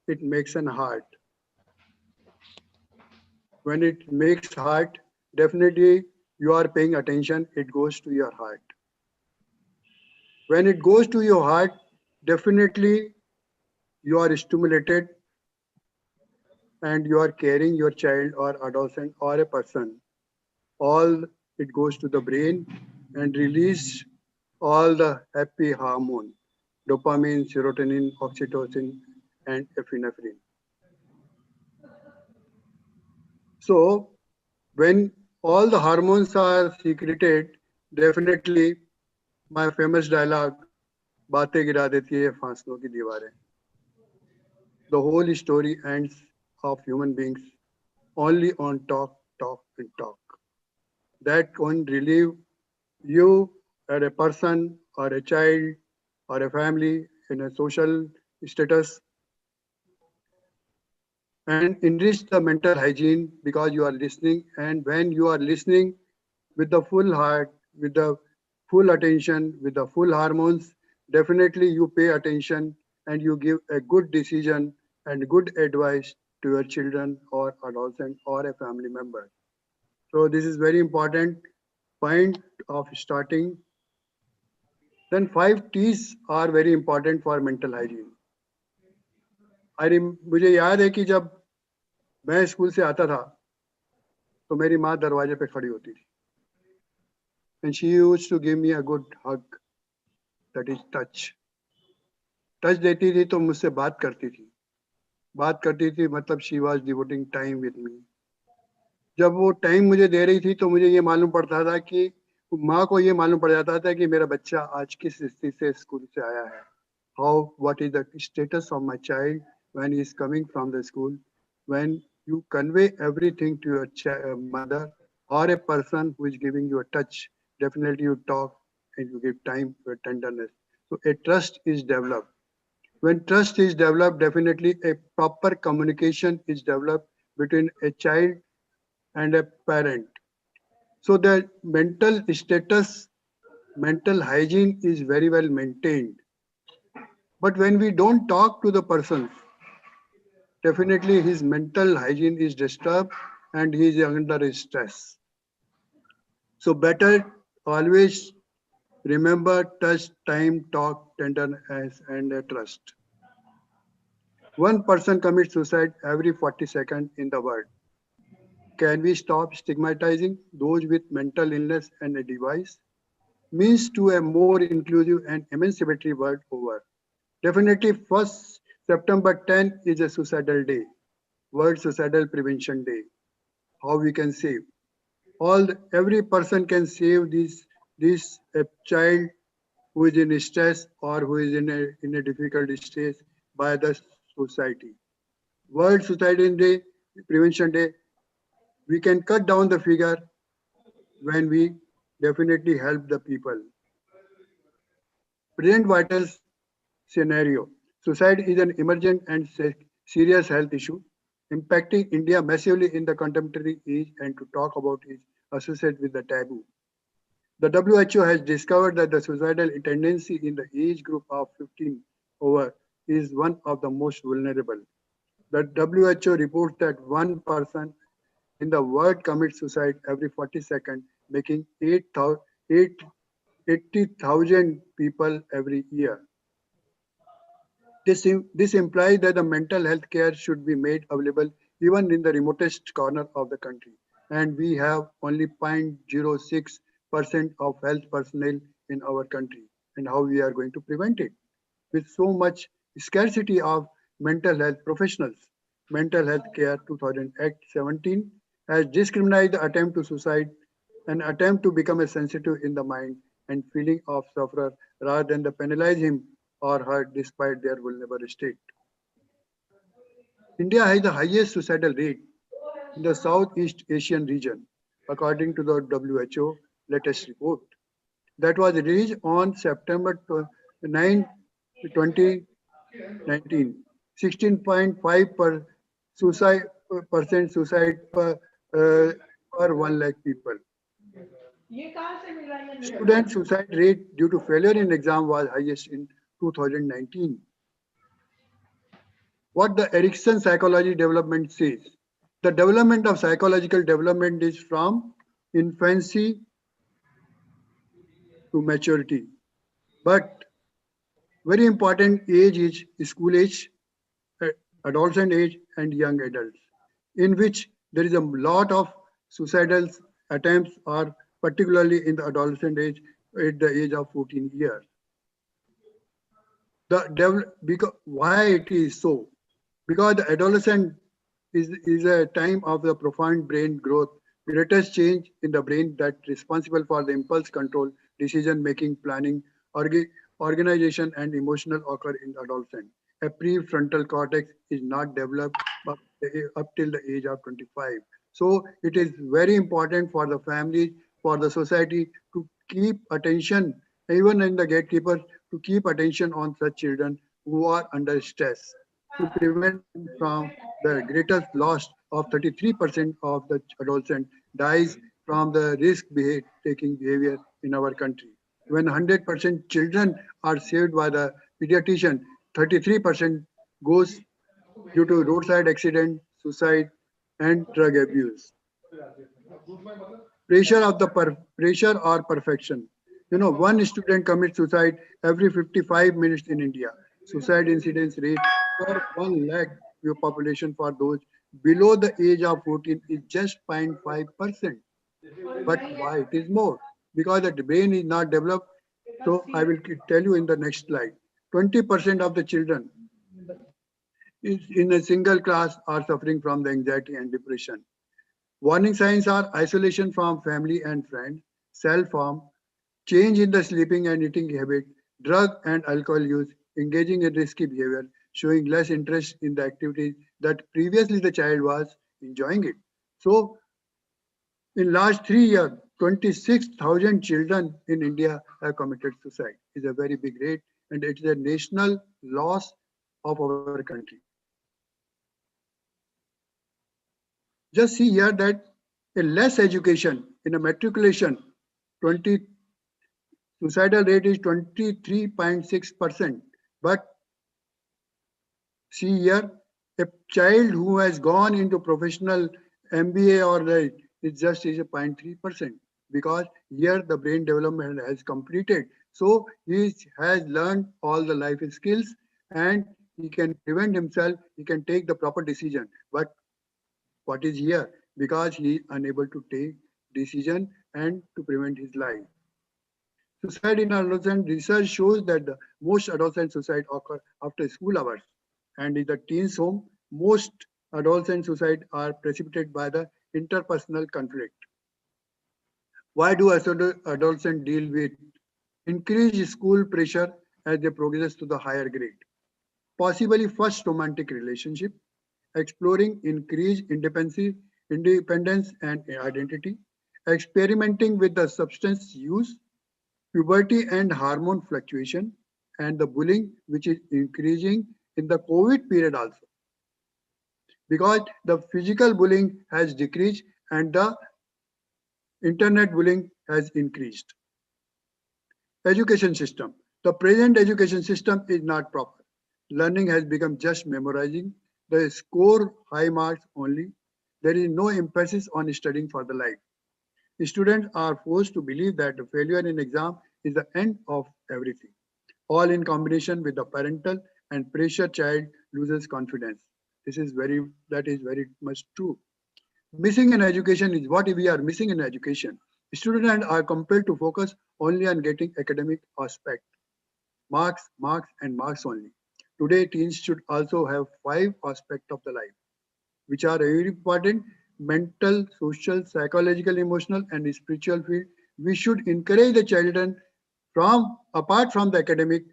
it makes an heart. When it makes heart, definitely you are paying attention, it goes to your heart. When it goes to your heart, definitely you are stimulated and you are caring your child or adolescent or a person. All it goes to the brain and release all the happy hormone, dopamine, serotonin, oxytocin, and epinephrine. So when all the hormones are secreted, definitely my famous dialogue, बातें गिरा देती है फांसलों की दीवारें. The whole story ends of human beings only on talk, talk, and talk. That can relieve you as a person or a child or a family in a social status and enrich the mental hygiene because you are listening. And when you are listening with the full heart, with the full attention, with the full hormones, definitely you pay attention and you give a good decision and good advice to your children or adolescent or a family member. So this is very important point of starting. Then 5 T's are very important for mental hygiene. मुझे याद है कि जब मैं school से आता था तो मेरी माँ दरवाजे पे खड़ी होती थी. And she used to give me a good hug, that is touch. Touch देती थी तो मुझसे बात करती थी. बात करती थी मतलब she was devoting time with me. जब वो टाइम मुझे दे रही थी तो मुझे ये मालूम पड़ता था कि माँ को ये मालूम पड़ जाता था कि मेरा बच्चा आज किस स्थिति से स्कूल से आया है. How, what is the status of my child when he is coming from the school? When you convey everything to your mother or a person who is giving you a touch, definitely you talk and you give time for tenderness. So a trust is developed. When trust is developed, definitely a proper communication is developed between a child and a parent. So the mental status, mental hygiene is very well maintained. But when we don't talk to the person, definitely his mental hygiene is disturbed and he is under stress. So better always remember touch, time, talk, tenderness, and trust. One person commits suicide every 40 seconds in the world. Can we stop stigmatizing those with mental illness and a device? Means to a more inclusive and emancipatory world over. Definitely, 1st September 10 is a suicidal day, World Suicidal Prevention Day. How we can save? Every person can save this a child who is in stress or who is in a difficult stage by the society. World Suicidal Day, Prevention Day, we can cut down the figure when we definitely help the people. Present vital scenario. Suicide is an emergent and serious health issue impacting India massively in the contemporary age, and to talk about it associated with the taboo. The WHO has discovered that the suicidal tendency in the age group of 15 over is one of the most vulnerable. The WHO reports that one person in the world commits suicide every 40 seconds, making 80,000 people every year. This implies that the mental health care should be made available even in the remotest corner of the country. And we have only 0.06% of health personnel in our country. And how we are going to prevent it? With so much scarcity of mental health professionals. Mental Health Care 2000 Act 17 has discriminated the attempt to suicide, an attempt to become a sensitive in the mind and feeling of sufferer rather than to penalize him or her despite their vulnerable state. India has the highest suicidal rate in the Southeast Asian region, according to the WHO latest report that was released on September 9, 2019. 16.5 percent suicide per 1 lakh people. Student suicide rate due to failure in exam was highest in 2019. What the Erickson psychology development says. The development of psychological development is from infancy to maturity. But very important age is school age, adolescent age, and young adults, in which there is a lot of suicidal attempts are particularly in the adolescent age at the age of 14 years. Because why it is so? Because the adolescent is a time of the profound brain growth, greatest change in the brain that responsible for the impulse control, decision making, planning, organization, and emotional occur in adolescent. A prefrontal cortex is not developed up till the age of 25. So it is very important for the family, for the society to keep attention, even in the gatekeepers, to keep attention on such children who are under stress to prevent from the greatest loss of 33% of the adolescent dies from the risk-taking behavior in our country. When 100% children are saved by the pediatrician, 33% goes due to roadside accident, suicide, and drug abuse. Pressure or perfection. You know, one student commits suicide every 55 minutes in India. Suicide incidence rate per 1 lakh population for those below the age of 14 is just 0.5%. But why it is more? Because the brain is not developed. So I will tell you in the next slide. 20% of the children in a single class are suffering from the anxiety and depression. Warning signs are isolation from family and friends, self-harm, change in the sleeping and eating habit, drug and alcohol use, engaging in risky behavior, showing less interest in the activities that previously the child was enjoying it. So in last 3 years, 26,000 children in India have committed suicide. It's a very big rate and it is a national loss of our country. Just see here that a less education in a matriculation, suicidal rate is 23.6%. But see here, a child who has gone into professional MBA or the it just is a 0.3% because here the brain development has completed. So he has learned all the life skills and he can prevent himself, he can take the proper decision. But what is here? Because he is unable to take decision and to prevent his life. Suicide in adolescent research shows that the most adolescent suicide occur after school hours. And in the teens home, most adolescent suicide are precipitated by the interpersonal conflict. Why do adolescents deal with increased school pressure as they progress to the higher grade? Possibly first romantic relationship, exploring increased independence and identity, experimenting with the substance use, puberty and hormone fluctuation, and the bullying, which is increasing in the COVID period also. Because the physical bullying has decreased and the internet bullying has increased. Education system. The present education system is not proper. Learning has become just memorizing. They score high marks only. There is no emphasis on studying for the life. Students are forced to believe that the failure in exam is the end of everything. All in combination with the parental and pressure, child loses confidence. That is very much true. Missing in education is what we are missing in education. Students are compelled to focus only on getting academic aspect. Marks, marks, and marks only. Today, teens should also have 5 aspects of the life, which are very important: mental, social, psychological, emotional, and spiritual field. We should encourage the children apart from the academic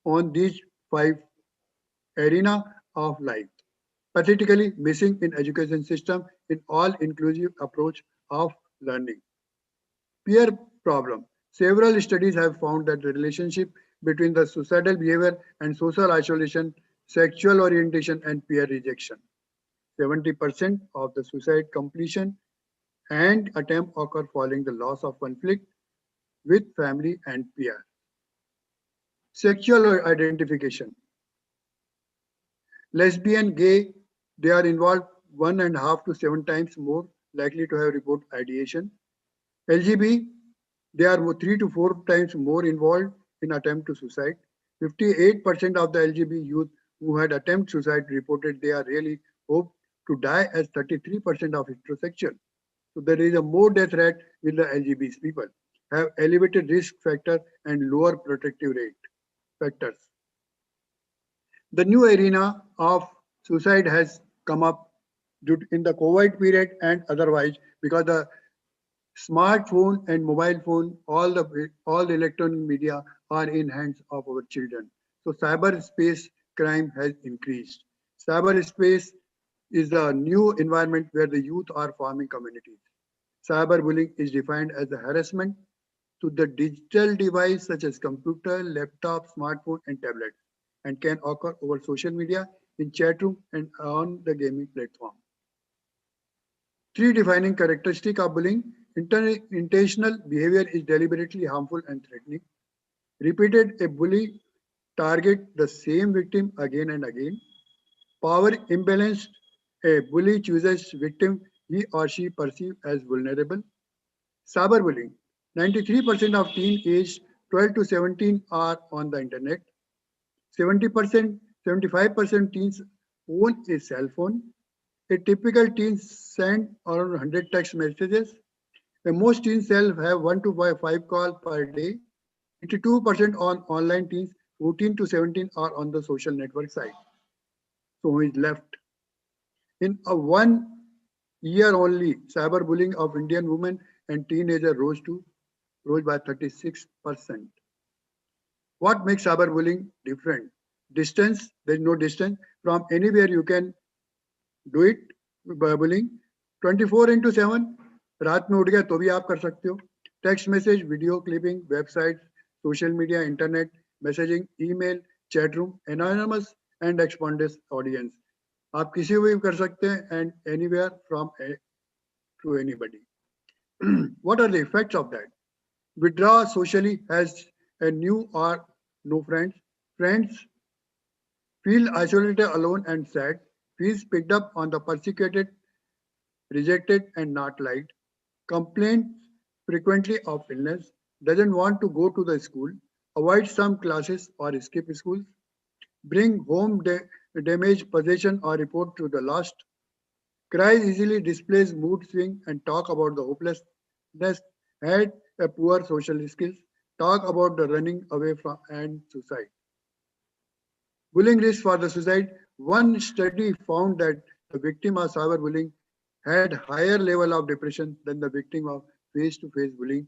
on these 5 arena of life. pathetically missing in education system in all inclusive approach of learning. Peer problem. Several studies have found that the relationship between the suicidal behavior and social isolation, sexual orientation, and peer rejection. 70% of the suicide completion and attempt occur following the loss of conflict with family and peer. Sexual identification. Lesbian, gay, they are involved 1.5 to 7 times more likely to have report ideation. LGBT, they are 3 to 4 times more involved in attempt to suicide. 58% of the LGBT youth who had attempt suicide reported they are really hope to die as 33% of heterosexual. So there is a more death rate with the LGBT people, have elevated risk factor and lower protective rate factors. The new arena of suicide has come up in the COVID period and otherwise because the smartphone and mobile phone, all the electronic media are in hands of our children. So cyberspace crime has increased. Cyberspace is a new environment where the youth are forming communities. Cyberbullying is defined as the harassment to the digital device such as computer, laptop, smartphone, and tablet, and can occur over social media, in chat room, and on the gaming platform. Three defining characteristics of bullying. Intentional behavior is deliberately harmful and threatening. Repeated, a bully target the same victim again and again. Power imbalance, a bully chooses victim he or she perceives as vulnerable. Cyberbullying, 93% of teen aged 12 to 17 are on the internet. 70%, 75% teens own a cell phone. A typical teen send around 100 text messages. Most teens self have 1 to 5 calls per day. 82% on online teens, 14 to 17 are on the social network site. So who is left? In a 1 year only, cyberbullying of Indian women and teenagers rose by 36%. What makes cyberbullying different? Distance, there is no distance. From anywhere you can do it by bullying. 24/7, रात में उठ गया तो भी आप कर सकते हो. Text message, video clipping, websites, social media, internet, messaging, email, chat room, anonymous and expanded audience. आप किसी को भी कर सकते हैं and anywhere from to anybody. What are the effects of that? Withdraw socially has a new or no friends. Friends feel isolated, alone and sad. Feels picked up on the persecuted, rejected and not liked. Complains frequently of illness. Doesn't want to go to the school. Avoids some classes or skip schools. Bring home damaged possession or report to the lost. Cries easily, displays mood swing and talk about the hopelessness. Had a poor social skills. Talk about the running away from and suicide. Bullying risk for the suicide. One study found that the victim of cyberbullying had higher level of depression than the victim of face-to-face bullying.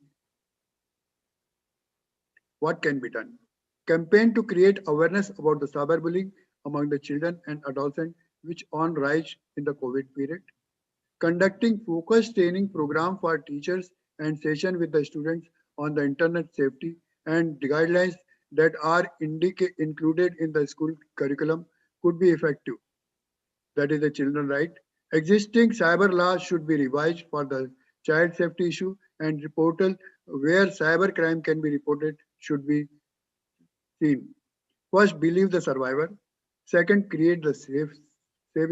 What can be done? Campaign to create awareness about the cyberbullying among the children and adolescents, which on rise in the COVID period. Conducting focused training program for teachers and session with the students on the internet safety and guidelines that are included in the school curriculum could be effective. That is the children right. Existing cyber laws should be revised for the child safety issue, and portal where cyber crime can be reported should be seen. First, believe the survivor. Second, create the safe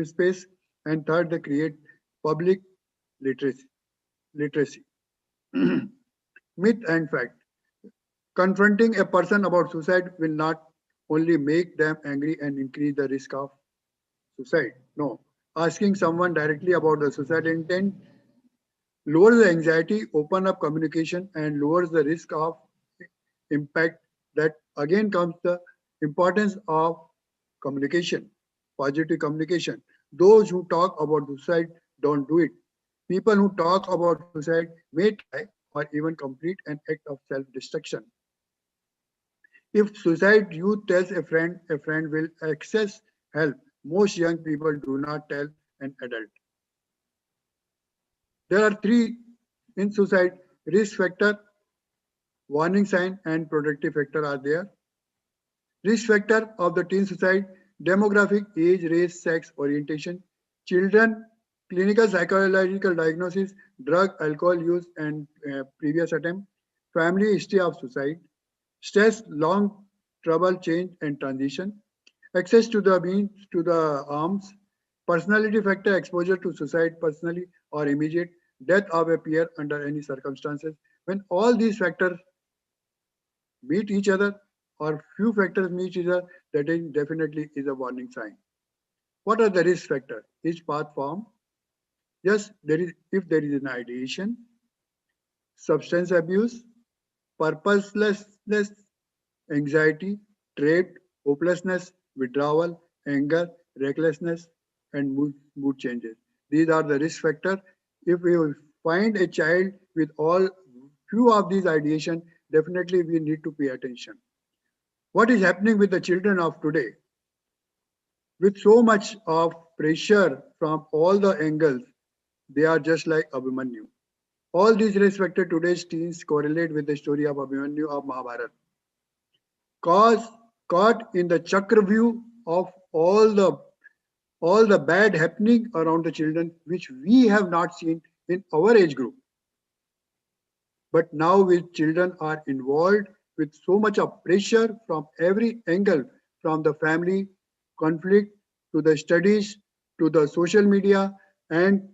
space. And third, the create public literacy. Myth and fact. Confronting a person about suicide will not only make them angry and increase the risk of suicide. No. Asking someone directly about the suicide intent lowers the anxiety, open up communication, and lowers the risk of impact. That again comes the importance of communication, positive communication. Those who talk about suicide don't do it. People who talk about suicide may try or even complete an act of self-destruction. If suicide youth tells a friend will access help most young people do not tell an adult. There are three in suicide: risk factor, warning sign, and protective factor are there. Risk factor of the teen suicide: demographic, age, race, sex, orientation, children, clinical psychological diagnosis, drug, alcohol use, and previous attempt, family history of suicide, stress, long trouble, change, and transition, access to the means to the arms, personality factor, exposure to suicide personally or immediate, death of a peer under any circumstances. When all these factors meet each other or few factors meet each other, that is definitely is a warning sign. What are the risk factors? Each path form. Yes, there is if there is an ideation, substance abuse, purposelessness, anxiety, trapped, hopelessness, withdrawal, anger, recklessness, and mood changes. These are the risk factors. If we find a child with all few of these ideation, definitely we need to pay attention. What is happening with the children of today? With so much of pressure from all the angles, they are just like Abhimanyu. All these risk factors today's teens correlate with the story of Abhimanyu of Mahabharata. Caught in the chakra view of all the bad happening around the children, which we have not seen in our age group. But now with children are involved with so much of pressure from every angle, from the family conflict to the studies to the social media and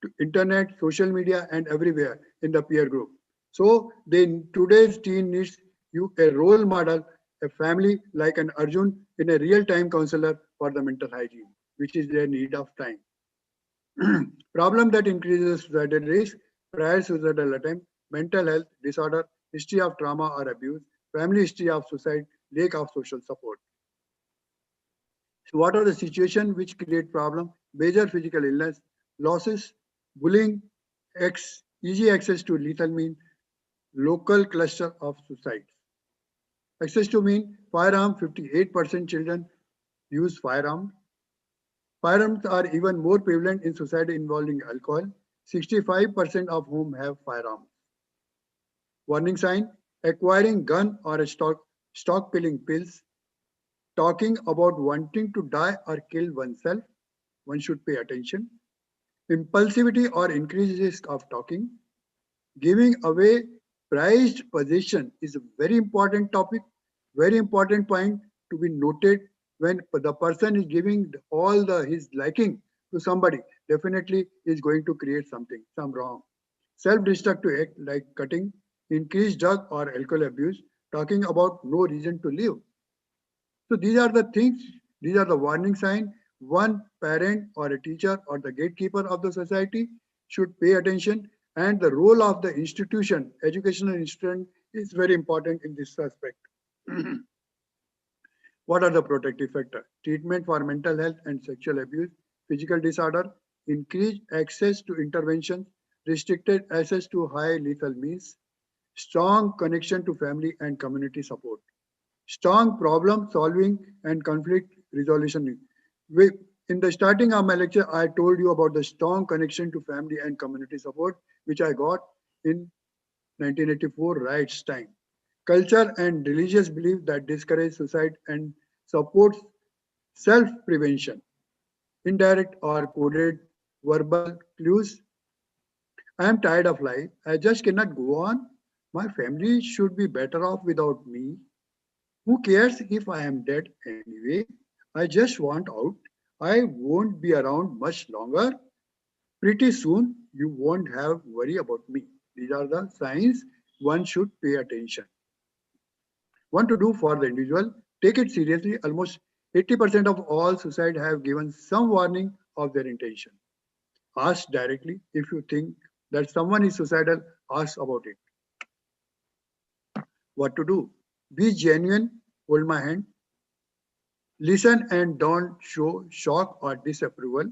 to internet, social media, and everywhere in the peer group. So today's teen needs you a role model, a family like an Arjun in a real-time counselor for the mental hygiene, which is their need of time. Problem that increases suicidal risk: prior suicidal attempt, mental health disorder, history of trauma or abuse, family history of suicide, lack of social support. So what are the situations which create problem? Major physical illness, losses, bullying, easy access to lethal mean, local cluster of suicides. Access to mean firearm: 58% children use firearm. Firearms are even more prevalent in society involving alcohol, 65% of whom have firearms. Warning sign: acquiring gun or stockpiling pills, talking about wanting to die or kill oneself, one should pay attention. Impulsivity or increased risk of talking, giving away prized possession is a very important topic, very important point to be noted. When the person is giving all his liking to somebody, definitely is going to create some wrong. Self-destructive act like cutting, increased drug or alcohol abuse, talking about no reason to live. So these are the things, these are the warning signs. One parent or a teacher or the gatekeeper of the society should pay attention, and the role of the institution, educational institution, is very important in this aspect. What are the protective factors? Treatment for mental health and sexual abuse, physical disorder, increased access to intervention, restricted access to high lethal means, strong connection to family and community support, strong problem solving and conflict resolution. In the starting of my lecture, I told you about the strong connection to family and community support, which I got in 1984 riots time. Culture and religious belief that discourage suicide and supports self-prevention. Indirect or coded verbal clues. I am tired of life. I just cannot go on. My family should be better off without me. Who cares if I am dead anyway? I just want out. I won't be around much longer. Pretty soon, you won't have worry about me. These are the signs one should pay attention. What to do for the individual? Take it seriously. Almost 80% of all suicide have given some warning of their intention. Ask directly if you think that someone is suicidal. Ask about it. What to do? Be genuine. Hold my hand. Listen and don't show shock or disapproval.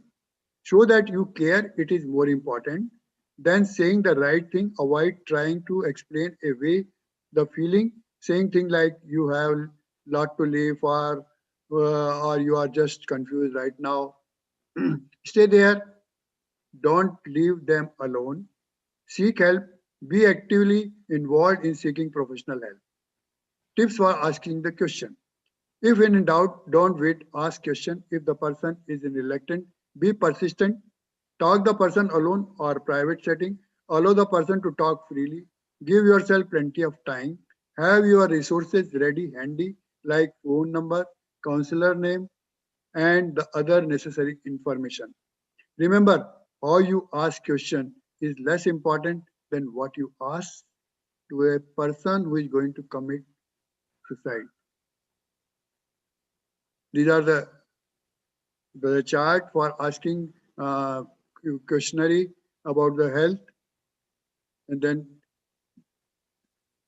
Show that you care. It is more important than saying the right thing. Avoid trying to explain away the feeling. Saying things like you have lot to live for, or you are just confused right now, stay there. Don't leave them alone. Seek help. Be actively involved in seeking professional help. Tips for asking the question. If in doubt, don't wait, ask question. If the person is reluctant, be persistent. Talk the person alone or private setting. Allow the person to talk freely. Give yourself plenty of time. Have your resources ready handy like phone number, counselor name, and the other necessary information. Remember, how you ask question is less important than what you ask to a person who is going to commit suicide. These are the chart for asking questionnaire about the health, and then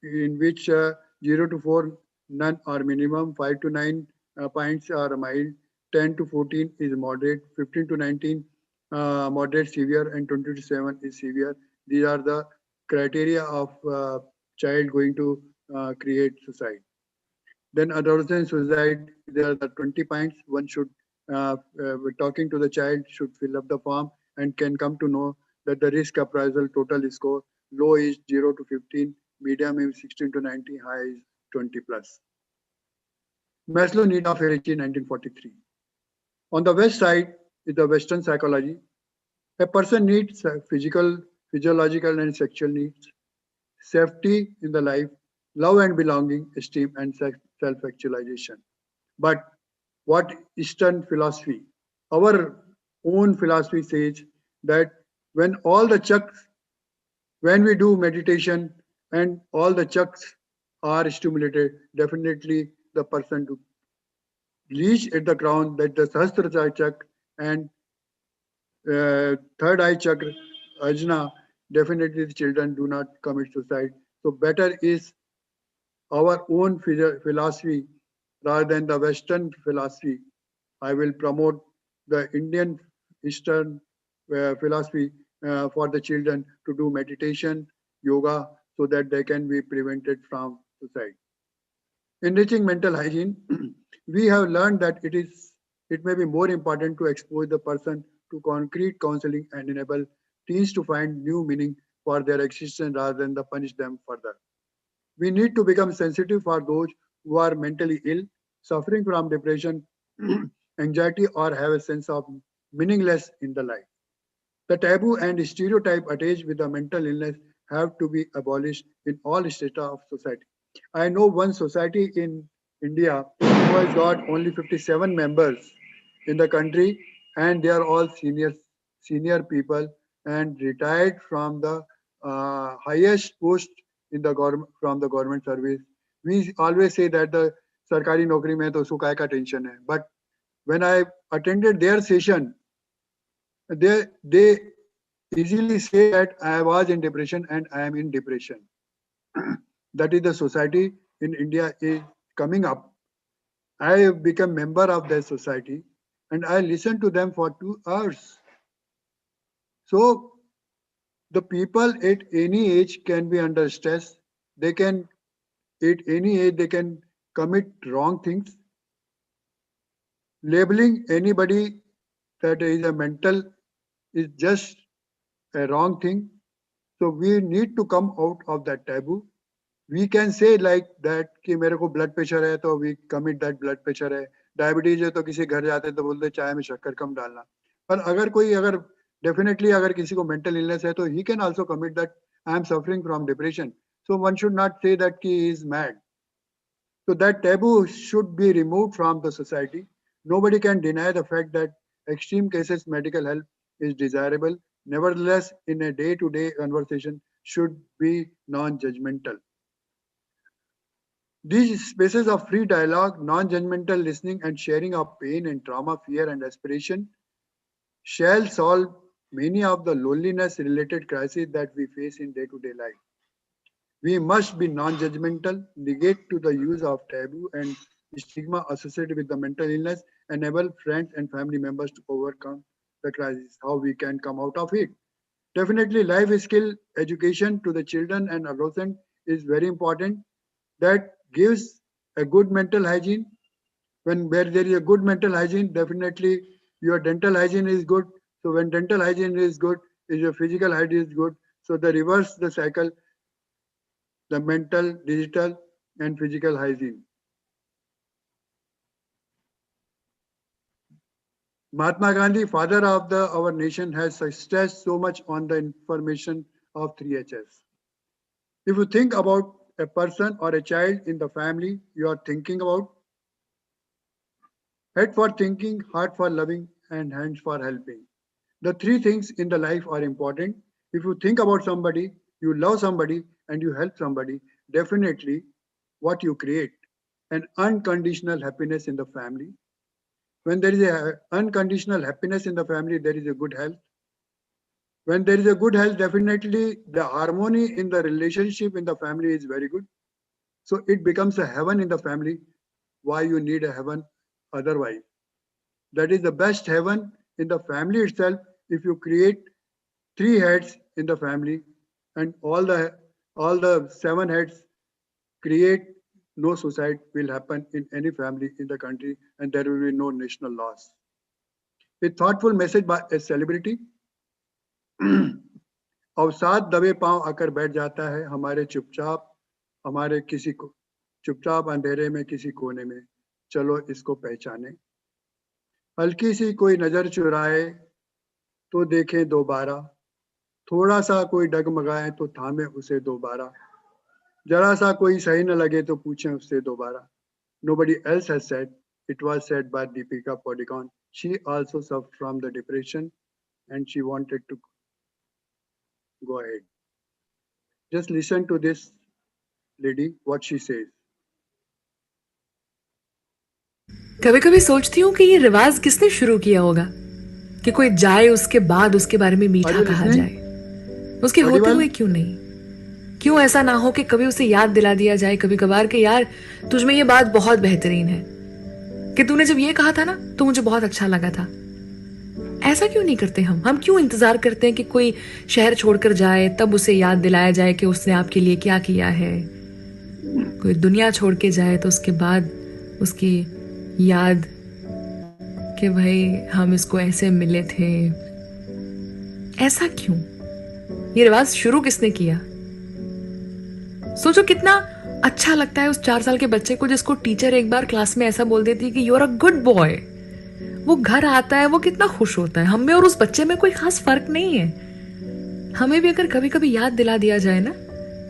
in which 0 to 4 none are minimum, 5 to 9 points are mild, 10 to 14 is moderate, 15 to 19 moderate severe, and 20 to 7 is severe. These are the criteria of child going to create suicide. Then adolescent suicide, there are the 20 points. One should, talking to the child, should fill up the form and can come to know that the risk appraisal total score, low is 0 to 15, medium is 16 to 90, high is 20 plus. Maslow need of hierarchy 1943. On the west side is the Western psychology. A person needs physical, physiological and sexual needs, safety in the life, love and belonging, esteem and self-actualization. But what Eastern philosophy, our own philosophy says that when all the checks, when we do meditation and all the checks are stimulated, definitely the person to reach at the ground that the Sahasrara chakra and third eye chakra, ajna, definitely the children do not commit suicide. So better is our own philosophy rather than the Western philosophy. I will promote the Indian Eastern philosophy for the children to do meditation, yoga, so that they can be prevented from suicide. Enriching mental hygiene, we have learned that it may be more important to expose the person to concrete counseling and enable teens to find new meaning for their existence rather than to punish them further. We need to become sensitive for those who are mentally ill, suffering from depression, anxiety, or have a sense of meaningless in the life. The taboo and stereotype attached with the mental illness have to be abolished in all strata of society. I know one society in India who has got only 57 members in the country, and they are all senior people and retired from the highest post in the government, from the government service. We always say that the sarkari nokri mein to usko काय का tension hai. But when I attended their session, they easily say that I was in depression and I am in depression. That is the society in India is coming up. I have become member of that society and I listened to them for 2 hours. So the people at any age can be under stress. They can, at any age, they can commit wrong things. Labeling anybody that is a mental is just a wrong thing. So we need to come out of that taboo. We can say like that कि मेरे को blood pressure है तो we commit that blood pressure है, diabetes है तो किसी घर जाते तो बोलते चाय में शक्कर कम डालना. पर अगर definitely अगर किसी को mental illness है तो he can also commit that I am suffering from depression. So one should not say that he is mad. So that taboo should be removed from the society. Nobody can deny the fact that extreme cases medical help is desirable. Nevertheless, in a day-to-day conversation should be non-judgmental. These spaces of free dialogue, non-judgmental listening and sharing of pain and trauma, fear and aspiration shall solve many of the loneliness-related crises that we face in day-to-day life. We must be non-judgmental, negate to the use of taboo and stigma associated with the mental illness, enable friends and family members to overcome the crisis, how we can come out of it. Definitely life skill education to the children and adolescents is very important. That gives a good mental hygiene. Where there is a good mental hygiene, definitely your dental hygiene is good. So when dental hygiene is good, is your physical hygiene is good. So the reverse the cycle, the mental, digital, and physical hygiene. Mahatma Gandhi, father of our nation, has stressed so much on the information of 3Hs. If you think about a person or a child in the family you are thinking about, head for thinking, heart for loving, and hands for helping. The three things in the life are important. If you think about somebody, you love somebody, and you help somebody, definitely what you create, an unconditional happiness in the family. When there is a unconditional happiness in the family, there is a good health. When there is a good health, definitely the harmony in the relationship in the family is very good. So it becomes a heaven in the family. Why you need a heaven otherwise? That is the best heaven in the family itself. If you create 3 heads in the family and all the 7 heads create, no suicide will happen in any family in the country, and there will be no national loss. A thoughtful message by a celebrity. अवसाद दबे पांव आकर बैठ जाता है हमारे किसी को चुपचाप अंधेरे में किसी कोने में, चलो इसको पहचाने। हल्की सी कोई नजर चुराए तो देखें दोबारा, थोड़ा सा कोई डगमगाए तो थामे उसे दोबारा, जरा सा कोई सही न लगे तो पूछें उससे दोबारा। Nobody else has said. It was said by Deepika Padukone. She also suffered from the depression and she wanted to go ahead. Just listen to this lady, what she says. कभी कभी सोचती हूँ कि ये रिवाज किसने शुरू किया होगा कि कोई जाए उसके बाद उसके बारे में मीठा कहा जाए, उसके होते हुए क्यों नहीं? क्यों ऐसा ना हो कि कभी उसे याद दिला दिया जाए कभी कभार कि यार तुझमें ये बात बहुत बेहतरीन है, कि तूने जब ये कहा था ना तो मुझे बहुत अच्छा लगा था। ऐसा क्यों नहीं करते हम क्यों इंतजार करते हैं कि कोई शहर छोड़कर जाए तब उसे याद दिलाया जाए कि उसने आपके लिए क्या किया है? कोई दुनिया छोड़ के जाए तो उसके बाद उसकी याद कि भाई हम इसको ऐसे मिले थे। ऐसा क्यों? ये रिवाज शुरू किसने किया? सोचो कितना अच्छा लगता है उस 4 साल के बच्चे को जिसको टीचर एक बार क्लास में ऐसा बोल देती है कि you are a good boy. वो घर आता है, वो कितना खुश होता है। हम में और उस बच्चे में कोई खास फर्क नहीं है। हमें भी अगर कभी कभी याद दिला दिया जाए ना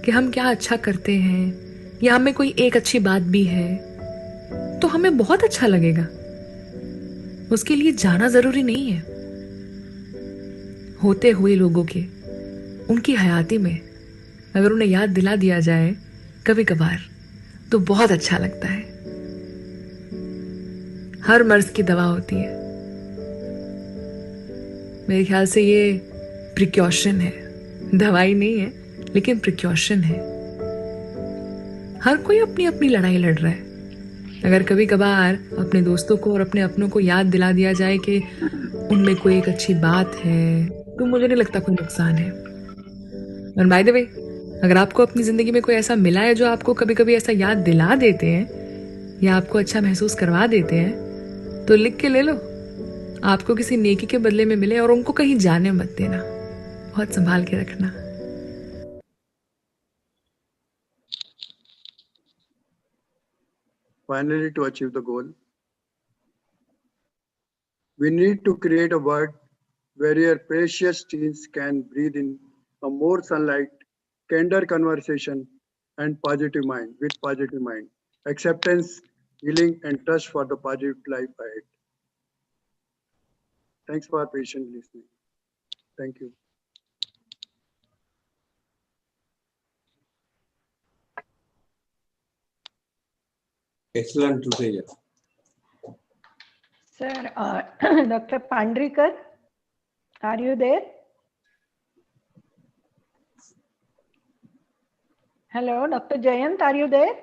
कि हम क्या अच्छा करते हैं या हमें कोई एक अच्छी बात भी है तो हमें बहुत अच्छा लगेगा। उसके लिए जाना जरूरी नहीं है। होते हुए लोगों के उनकी हयाती में अगर उन्हें याद दिला दिया जाए कभी कभार तो बहुत अच्छा लगता है। हर मर्ज की दवा होती है। मेरे ख्याल से ये प्रिकॉशन है, दवाई नहीं है लेकिन प्रिकॉशन है। हर कोई अपनी अपनी लड़ाई लड़ रहा है। अगर कभी कभार अपने दोस्तों को और अपने अपनों को याद दिला दिया जाए कि उनमें कोई एक अच्छी बात है तो मुझे नहीं लगता कोई नुकसान है। और बाय द वे, अगर आपको अपनी जिंदगी में कोई ऐसा मिला है जो आपको कभी कभी ऐसा याद दिला देते हैं या आपको अच्छा महसूस करवा देते हैं तो लिख के ले लो। आपको किसी नेकी के बदले में मिले और उनको कहीं जाने मत देना। बहुत संभाल के रखना। Finally, to achieve the goal, we need to create a world where your precious teens can breathe in a more sunlight, candor conversation, and positive mind, with positive mind, acceptance, healing, and trust for the positive life ahead. Thanks for patient listening. Thank you. Excellent to say. Sir, Dr. Pandrikar, are you there? Hello, Dr. Jayant, are you there?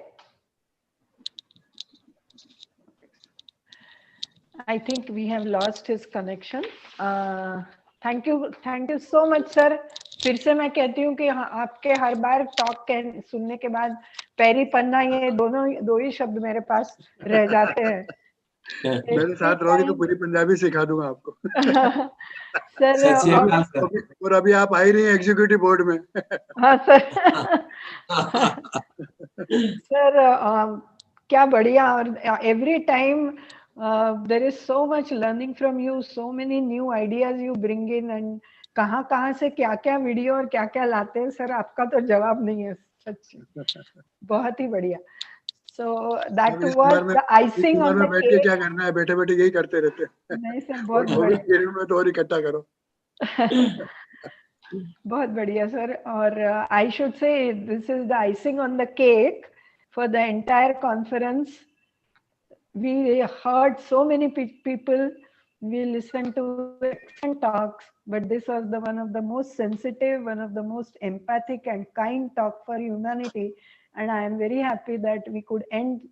I think we have lost his connection. Thank you so much, sir. फिर से मैं कहती हूँ कि आपके हर बार talk सुनने के बाद पैरी पन्ना ये दो ही शब्द मेरे पास रह जाते हैं मेरे साथ रहोगे तो पूरी पंजाबी सिखा दूंगा आपको। सर और अभी आप आई रही हैं एग्जीक्यूटिव बोर्ड में। हाँ सर। सर क्या बढ़िया, और every time there is so much learning from you, so many new ideas you bring in, and कहाँ से क्या क्या वीडियो और क्या क्या लाते हैं सर, आपका तो जवाब नहीं है सच्ची। बहुत ही बढ़िया। So that was the icing on the बैठ के केक। क्या करना है, बैठे बैठे यही करते रहते हैं। नहीं सर, बहुत और बढ़िया। में तो और इकट्ठा करो। बहुत बढ़िया सर। और I should say this is the icing on the cake for the entire conference. We heard so many people, we listened to excellent talks, but this was the one of the most sensitive, one of the most empathic and kind talk for humanity, and I am very happy that we could end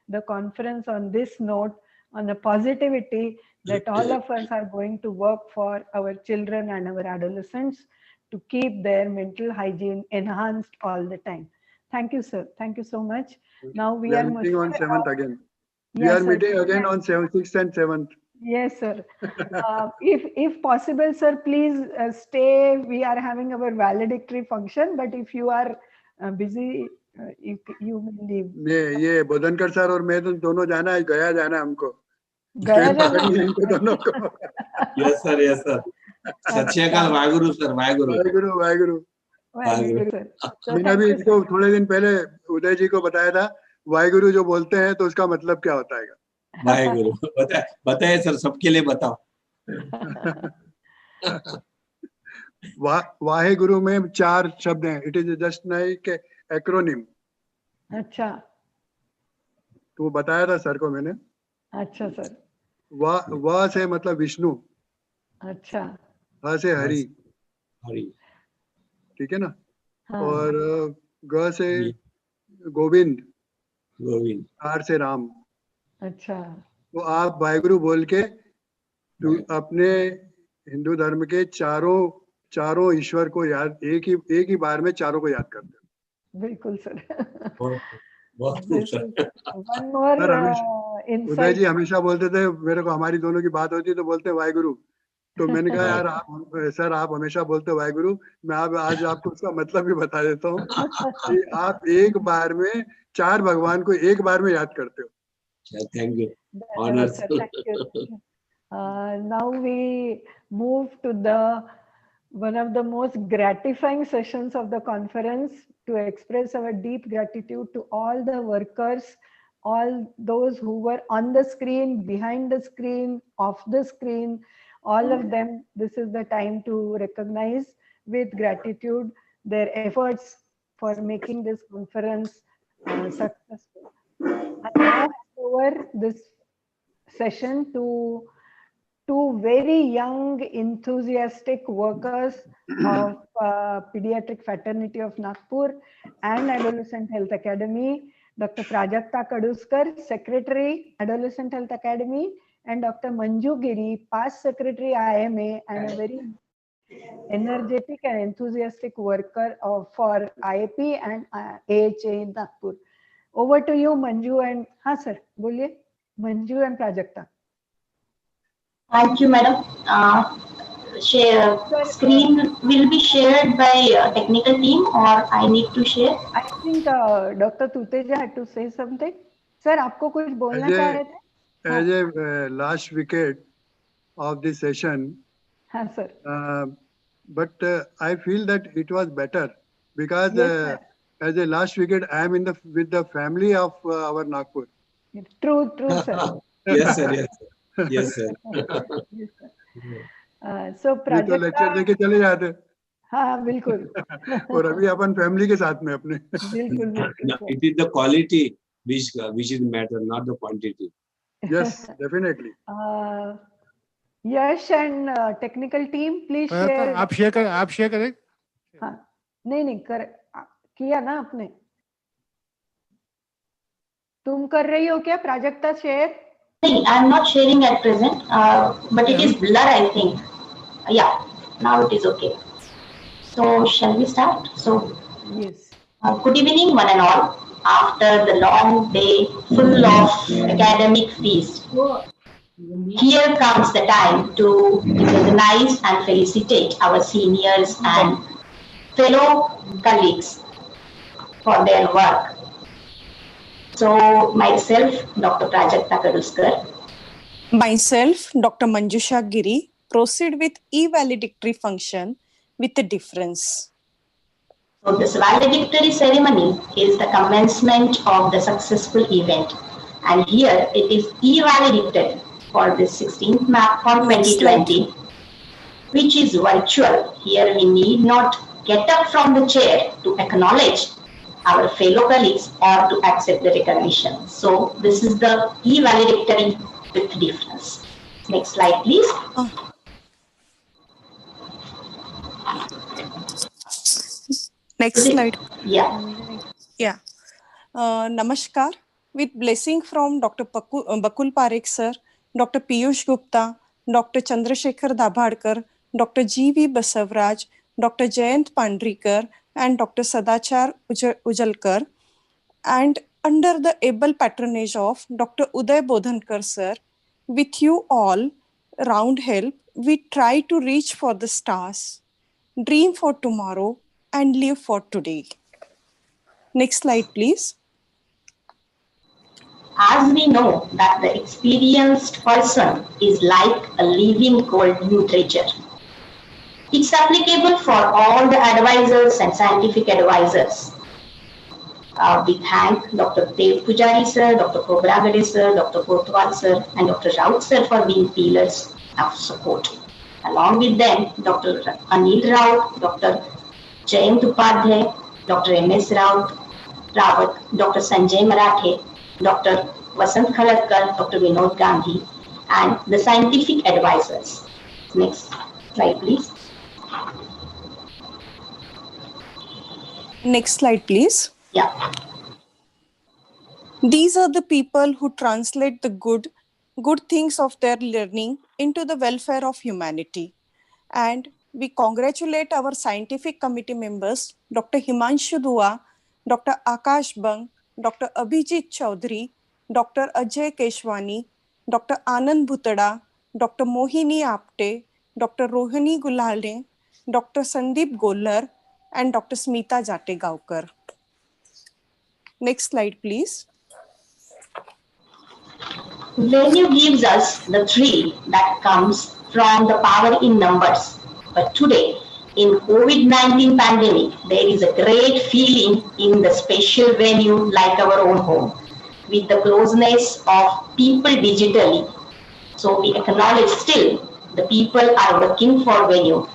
the conference on this note, on a positivity that all of us are going to work for our children and our adolescents to keep their mental hygiene enhanced all the time. Thank you, sir. Thank you so much. Now we are meeting on 7th again. We yes, are meeting again on 6th and 7th. Yes, sir. If possible, sir, please stay. We are having our valedictory function, but if you are busy, you will leave. ये Bodhankar sir और मैं तो दोनों जाना है, गया जाना है हमको। गया जाना है इनको दोनों को। Yes sir, yes sir. सत श्री अकाल, वाहेगुरु सर, वाहेगुरु। वाहेगुरु वाहेगुरु। मैंने भी इनको थोड़े दिन पहले उदय जी को बताया था, वाहेगुरु जो बोलते हैं तो उसका मतलब क्या होता है। वाहेगुरु बताए सर, सबके लिए बताओ। वाहेगुरु में 4 शब्द हैं। It is just like acronym. अच्छा, तो बताया था सर को मैंने। अच्छा सर। वा से मतलब विष्णु। अच्छा। ह से हरि। हरि, ठीक है ना। हाँ। और ग से गोविंद। गोविंद। आर से राम। अच्छा। तो आप वाहेगुरु बोल के अपने हिंदू धर्म के चारों ईश्वर को याद, एक ही बार में चारों को याद करते हो। बिल्कुल सर। बहुत खूब सर। One more insight. उदय जी हमेशा बोलते थे, मेरे को हमारी दोनों की बात होती तो बोलते वाहेगुरु। तो मैंने कहा यार सर आप हमेशा बोलते वाहेगुरु, मैं आज आपको उसका मतलब भी बता देता हूँ कि आप एक बार में 4 भगवान को एक बार में याद करते हो। Thank you. Honor. Thank you. Now we move to one of the most gratifying sessions of the conference, to express our deep gratitude to all the workers, all those who were on the screen, behind the screen, off the screen, all of them. This is the time to recognize with gratitude their efforts for making this conference successful. I now hand over this session to 2 very young, enthusiastic workers of Pediatric Fraternity of Nagpur and Adolescent Health Academy, Dr. Prajakta Kaduskar, Secretary, Adolescent Health Academy, and Dr. Manju Giri, past Secretary IMA and a very energetic and enthusiastic worker for IAP and AHA in Nagpur. Over to you, Manju and sir, boliye. Manju and Prajakta. Thank you, madam. Screen will be shared by technical team, or I need to share? I think Dr. Tuteja had to say something. Sir, आपको कुछ बोलना चाह रहे थे? As a last wicket of this session, हाँ sir. But I feel that it was better because as a last wicket, I am with the family of our Nagpur. True, sir. Yes, sir. Yes, sir. Yes, sir. Yes, sir. So ये तो lecture देके चले जाते। हाँ बिल्कुल। और अभी अपन family के साथ में अपने। बिल्कुल। It is the quality which is matter, not the quantity. Yes, definitely. Yash and technical team, please share. आप शेयर करें। हाँ, नहीं किया ना आपने। तुम कर रही हो क्या Prajakta share? I am not sharing at present, but it is blur, I think. Yeah, now it is okay. So shall we start? So yes. Good evening, one and all. after the long day full of academic feast. Here comes the time to recognize and felicitate our seniors and fellow colleagues for their work. So myself, Dr. Prajakta Kaduskar. Myself, Dr. Manjusha Giri, proceed with e-valedictory function with a difference. So this valedictory ceremony is the commencement of the successful event. And here it is e-valedictory for the 16th NAPCON 2020, which is virtual. Here we need not get up from the chair to acknowledge our fellow colleagues or to accept the recognition. So this is the e-valedictory with difference. Next slide, please. Next slide. Yeah. Yeah. Namaskar. With blessing from Dr. Bakul Parekh sir, Dr. Piyush Gupta, Dr. Chandrasekhar Dabhadkar, Dr. G.V. Basavraj, Dr. Jayant Pandrikar, and Dr. Sadachar Ujalkar, and under the able patronage of Dr. Uday Bodhankar sir, with you all round help, we try to reach for the stars, dream for tomorrow, and live for today. Next slide, please. As we know that the experienced person is like a living golden treasure. It's applicable for all the advisors and scientific advisors. We thank Dr. Dev Pujari sir, Dr. Kobragade sir, Dr. Kotwal sir, and Dr. Raut sir for being pillars of support. Along with them, Dr. Anil Raut, Dr. Jayant Upadhyay, Dr. M.S. Rawat, Dr. Sanjay Marathe, Dr. Vasant Khalatkar, Dr. Vinod Gandhi, and the scientific advisors. Next slide, please. Next slide, please. Yeah. These are the people who translate the good things of their learning into the welfare of humanity. And we congratulate our scientific committee members, Dr. Himanshu Dua, Dr. Akash Bang, Dr. Abhijit Chaudhary, Dr. Ajay Keshwani, Dr. Anand Bhutada, Dr. Mohini Apte, Dr. Rohini Gulale, Dr. Sandeep Gollar, and Dr. Smita Jategaonkar. Next slide, please. Venue gives us the thrill that comes from the power in numbers. But today, in COVID-19 pandemic, there is a great feeling in the special venue like our own home, with the closeness of people digitally. So we acknowledge still the people are working for venue.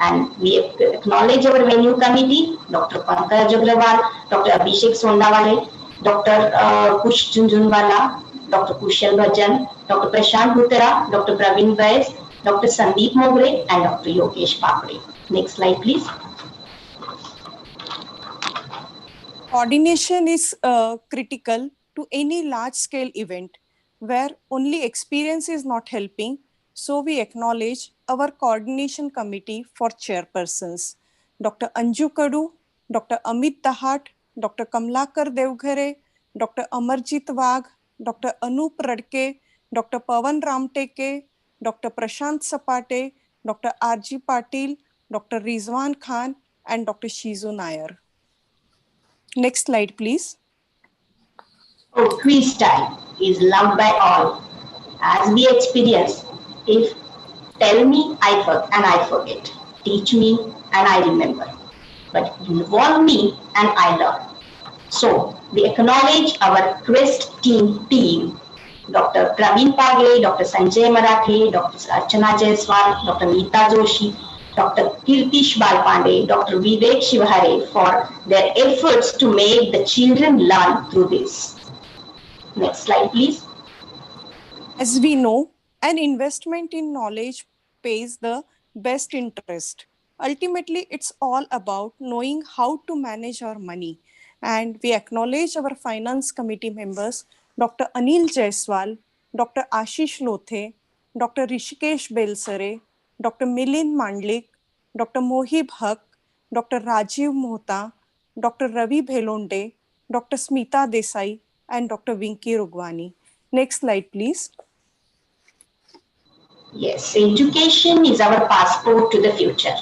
And we acknowledge our venue committee, Dr. Pankaj Agrawal, Dr. Abhishek Sondawale, Dr. Kush Junjunwala, Dr. Kushal Bhajan, Dr. Prashant Bhutera, Dr. Praveen Vaid, Dr. Sandeep Mogre, and Dr. Yogesh Papre. Next slide, please. Coordination is critical to any large-scale event where only experience is not helping. So we acknowledge our coordination committee for chairpersons, Dr. Anju Kadu, Dr. Amit Dahat, Dr. Kamlakar Devghare, Dr. Amarjit Wagh, Dr. Anup Radke, Dr. Pawan Ramteke, Dr. Prashant Sapate, Dr. R.G. Patil, Dr. Rizwan Khan, and Dr. Shizu Nair. Next slide, please. Oh, quiz time is loved by all. As we experience, if tell me I forget, teach me and I remember, but involve me and I learn. So we acknowledge our quest team, Dr. Praveen Pagle, Dr. Sanjay Marathe, Dr. Archana Jaiswal, Dr. Neeta Joshi, Dr. Kirtish Balpande, Dr. Vivek Shivhare for their efforts to make the children learn through this. Next slide, please. As we know, an investment in knowledge pays the best interest. Ultimately, it's all about knowing how to manage our money. And we acknowledge our finance committee members, Dr. Anil Jaiswal, Dr. Ashish Lothe, Dr. Rishikesh Belsare, Dr. Milind Mandlik, Dr. Mohib Haq, Dr. Rajiv Mohta, Dr. Ravi Bhelonde, Dr. Smita Desai, and Dr. Vinky Rugwani. Next slide, please. Yes, education is our passport to the future.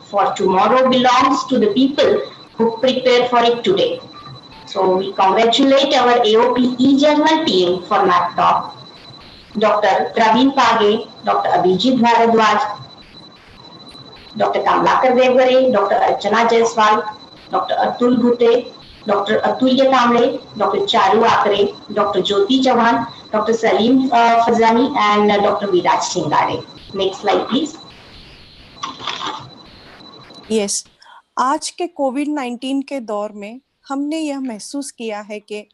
For tomorrow belongs to the people who prepare for it today. So we congratulate our AOP e-journal team for laptop, Dr. Praveen Page, Dr. Abhijit Bharadwaj, Dr. Kamlakar Devgare, Dr. Archana Jaiswal, Dr. Atul Bhute, Dr. Atulya Kamble, Dr. Charu Akre, Dr. Jyoti Chauhan, Dr. Salim Fazani, and Dr. Viraj Singare. Next slide, please. Yes, आज के कोविड-19 के दौर में हमने यह महसूस किया है कि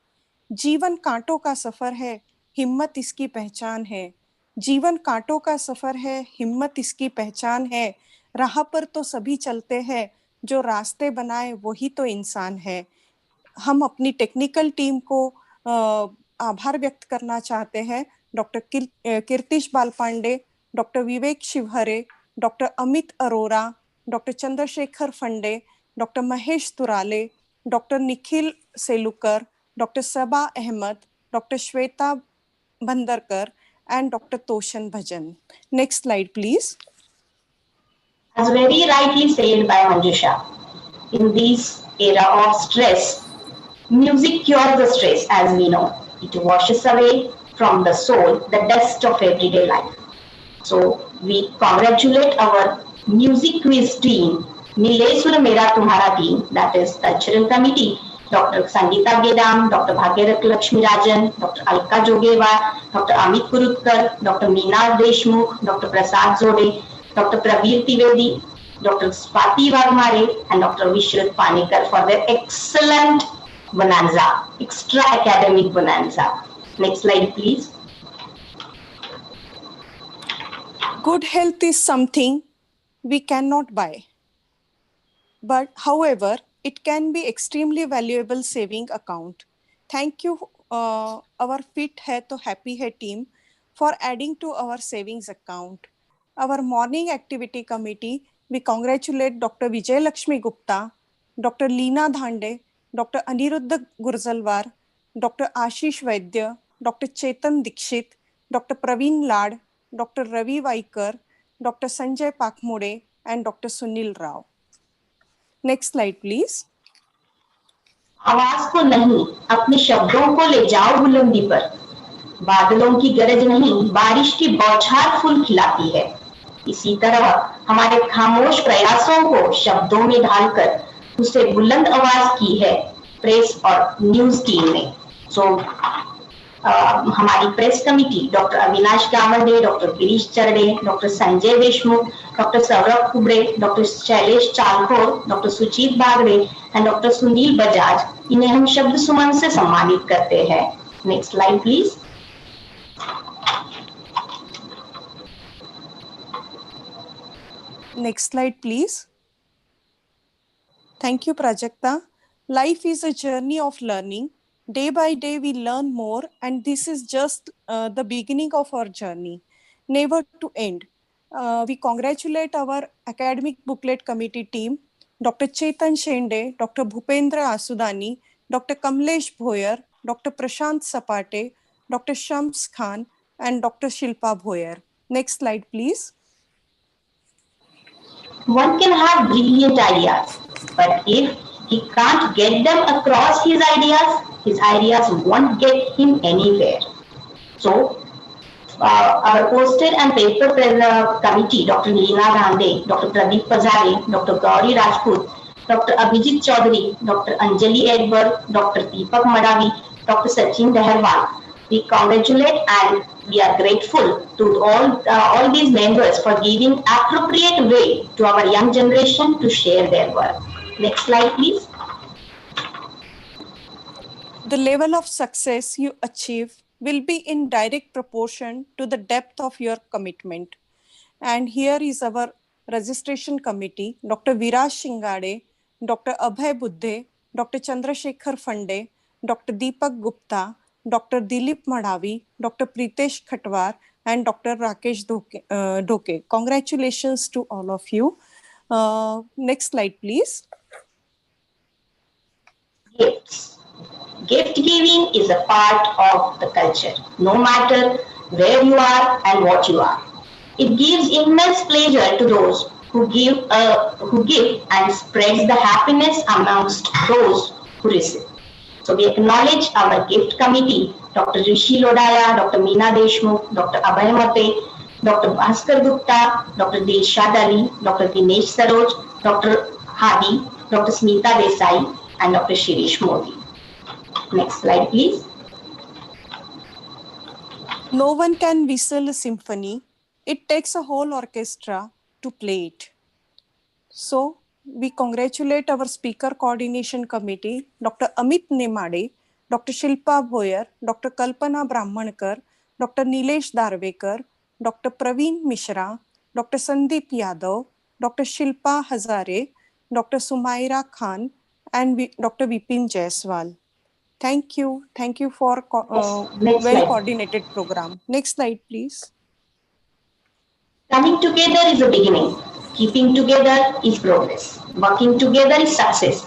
जीवन कांटों का सफर है, हिम्मत इसकी पहचान है। जीवन कांटों का सफर है, हिम्मत इसकी पहचान है। राह पर तो सभी चलते हैं, जो रास्ते बनाए वही तो इंसान है। हम अपनी टेक्निकल टीम को आभार व्यक्त करना चाहते हैं। Doctor Kirtish Balpande, doctor Vivek Shivhare, doctor Amit Arora, doctor Chandrashekhar Phande, doctor Mahesh Turale, doctor Nikhil Selukar, doctor Saba Ahmad, doctor Shweta Bhandarkar, and Dr. Toshan Bhajan. Next slide, please. As very rightly said by Manjusha, in this era of stress, music cures the stress, as we know. It washes away from the soul the dust of everyday life. So we congratulate our music quiz team, Mile Sur Mera Tumhara team, that is cultural committee, Dr. Sangeeta Gedam, Dr. Bhagirath Lakshmi Rajan, Dr. Alka Jogewar, Dr. Amit Kurutkar, Dr. Meena Deshmukh, Dr. Prasad Zode, Dr. Prabir Trivedi, Dr. Swati Vagmare, and Dr. Vishruth Panikar for their excellent bonanza, extra academic bonanza. Next slide, please. Good health is something we cannot buy. But however, it can be extremely valuable saving account. Thank you, our Fit Hai to Happy Hai team for adding to our savings account. Our morning activity committee, we congratulate Dr. Vijay Lakshmi Gupta, Dr. Leena Dhande, Dr. Aniruddha Gurzalwar, Dr. Ashish Vaidya, Dr. Chetan Dikshit, Dr. Praveen Lad, Dr. Ravi Vaikar, Dr. Sanjay Pakmude, and Dr. Sunil Rao. Next slide, please. आवाज को नहीं, अपने शब्दों को ले जाओ बुलंदी पर। बादलों की गरज नहीं, बारिश की बौछार फूल खिलाती है। इसी तरह हमारे खामोश प्रयासों को शब्दों में ढालकर उसे बुलंद आवाज की है प्रेस और न्यूज टीम ने। हमारी press committee doctor Avinash Gawande, doctor Girish Charde, doctor Sanjay Deshmukh, doctor Saurabh Kubade, doctor Shailesh Chalkhor, doctor Sujit Bagade and doctor Sunil Bajaj, इन्हें हम शब्द सुमन से सम्मानित करते हैं। Next slide please. Next slide, please. Thank you, Prajakta. Life is a journey of learning. Day by day, we learn more, and this is just the beginning of our journey, never to end. We congratulate our academic booklet committee team, Dr. Chetan Shende, Dr. Bhupendra Asudani, Dr. Kamlesh Bhoyer, Dr. Prashant Sapate, Dr. Shams Khan, and Dr. Shilpa Bhoyer. Next slide, please. One can have brilliant ideas, but if he can't get them across his ideas won't get him anywhere. So, our poster and paper committee, Dr. Leena Dhande, Dr. Pradeep Pazare, Dr. Gauri Rajput, Dr. Abhijit Chaudhary, Dr. Anjali Edward, Dr. Deepak Madavi, Dr. Sachin Daharwal, we congratulate and we are grateful to all these members for giving appropriate way to our young generation to share their work. Next slide, please. The level of success you achieve will be in direct proportion to the depth of your commitment. And here is our registration committee, Dr. Viraj Singade, Dr. Abhay Buddhe, Dr. Chandrasekhar Fande, Dr. Deepak Gupta, Dr. Dilip Madhavi, Dr. Pritesh Khatwar, and Dr. Rakesh Doke. Congratulations to all of you. Next slide, please. Yes. Gift giving is a part of the culture, no matter where you are and what you are. It gives immense pleasure to those who give and spreads the happiness amongst those who receive. So we acknowledge our gift committee, Dr. Rishi Lodaya, Dr. Meena Deshmukh, Dr. Abhay Mate, Dr. Bhaskar Gupta, Dr. Dilshad Ali, Dr. Dinesh Saroj, Dr. Hadi, Dr. Smita Desai, and Dr. Shirish Modi. Next slide, please. No one can whistle a symphony. It takes a whole orchestra to play it. So we congratulate our speaker coordination committee, Dr. Amit Nemade, Dr. Shilpa Bhoyer, Dr. Kalpana Brahmankar, Dr. Nilesh Darvekar, Dr. Praveen Mishra, Dr. Sandeep Yadav, Dr. Shilpa Hazare, Dr. Sumaira Khan, and Dr. Vipin Jaiswal. Thank you. Thank you for well-coordinated program. Next slide, please. Coming together is a beginning. Keeping together is progress. Working together is success.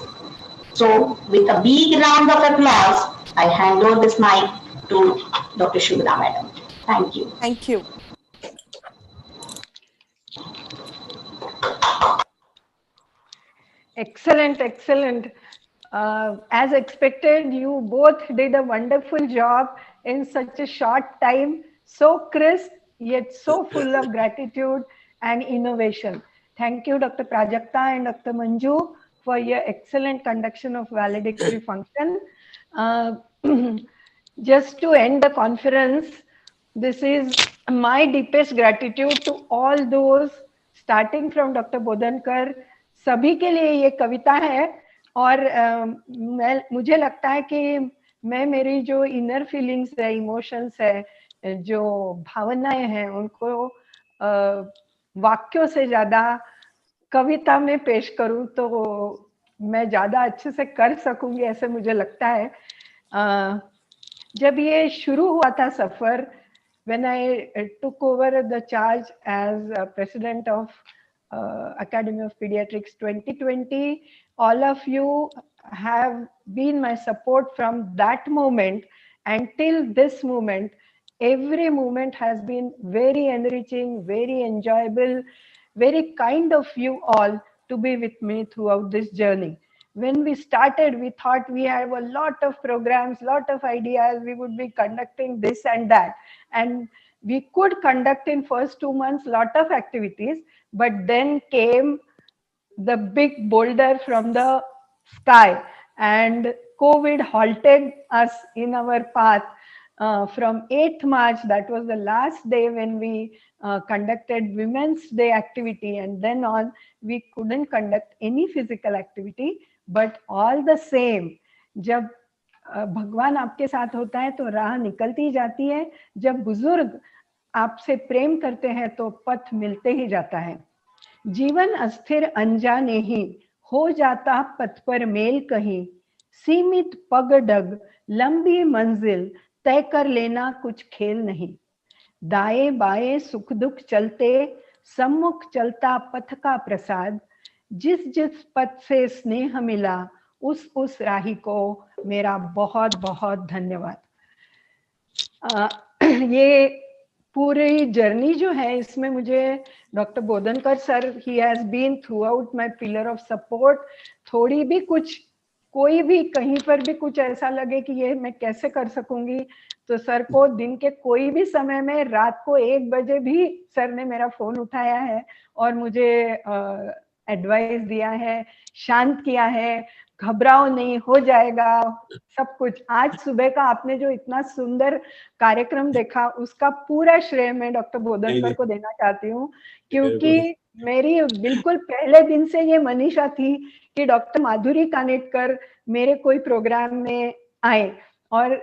So, with a big round of applause, I hand over this mic to Dr. Shubhra Madam. Thank you. Thank you. Excellent, excellent. As expected, you both did a wonderful job in such a short time, so crisp, yet so full of gratitude and innovation. Thank you, Dr. Prajakta and Dr. Manju, for your excellent conduction of valedictory function. Just to end the conference, this is my deepest gratitude to all those, starting from Dr. Bodhankar. सभी के लिए ये कविता है और मुझे लगता है कि मैं मेरी जो इनर फीलिंग्स है, इमोशंस है, जो भावनाएं हैं, उनको वाक्यों से ज्यादा कविता में पेश करूं तो मैं ज्यादा अच्छे से कर सकूंगी, ऐसे मुझे लगता है. जब ये शुरू हुआ था सफर, when I took over the charge as president of Academy of Pediatrics 2020, all of you have been my support from that moment until this moment. Every moment has been very enriching, very enjoyable, very kind of you all to be with me throughout this journey. When we started, we thought we have a lot of programs, lot of ideas, we would be conducting this and that. And we could conduct in first 2 months lot of activities, but then came the big boulder from the sky and COVID halted us in our path. From 8th March, that was the last day when we conducted Women's Day activity, and then on we couldn't conduct any physical activity. But all the same, जब भगवान आपके साथ होता है तो राह निकलती जाती है, जब बुजुर्ग आपसे प्रेम करते हैं तो पथ मिलते ही जाता है. जीवन अस्थिर अनजाने ही हो जाता पथ पर मेल कहीं, सीमित पग डग लंबी मंजिल तय कर लेना कुछ खेल नहीं. दाएं बाएं सुख दुख चलते सम्मुख चलता पथ का प्रसाद, जिस जिस पथ से स्नेह मिला उस राही को मेरा बहुत बहुत धन्यवाद. ये पूरी जर्नी जो है इसमें मुझे doctor Bodhankar sir, he has been throughout my pillar of support. थोड़ी भी कुछ, कोई भी कहीं पर भी कुछ ऐसा लगे कि ये मैं कैसे कर सकूंगी, तो सर को दिन के कोई भी समय में, रात को 1 बजे भी सर ने मेरा फोन उठाया है और मुझे एडवाइस दिया है, शांत किया है, घबराओ नहीं, हो जाएगा सब कुछ. आज सुबह का आपने जो इतना सुंदर कार्यक्रम देखा, उसका पूरा श्रेय मैं डॉक्टर बोधनकर को देना चाहती हूँ, क्योंकि मेरी बिल्कुल पहले दिन से ये मनीषा थी कि डॉक्टर माधुरी कानेटकर मेरे कोई प्रोग्राम में आए, और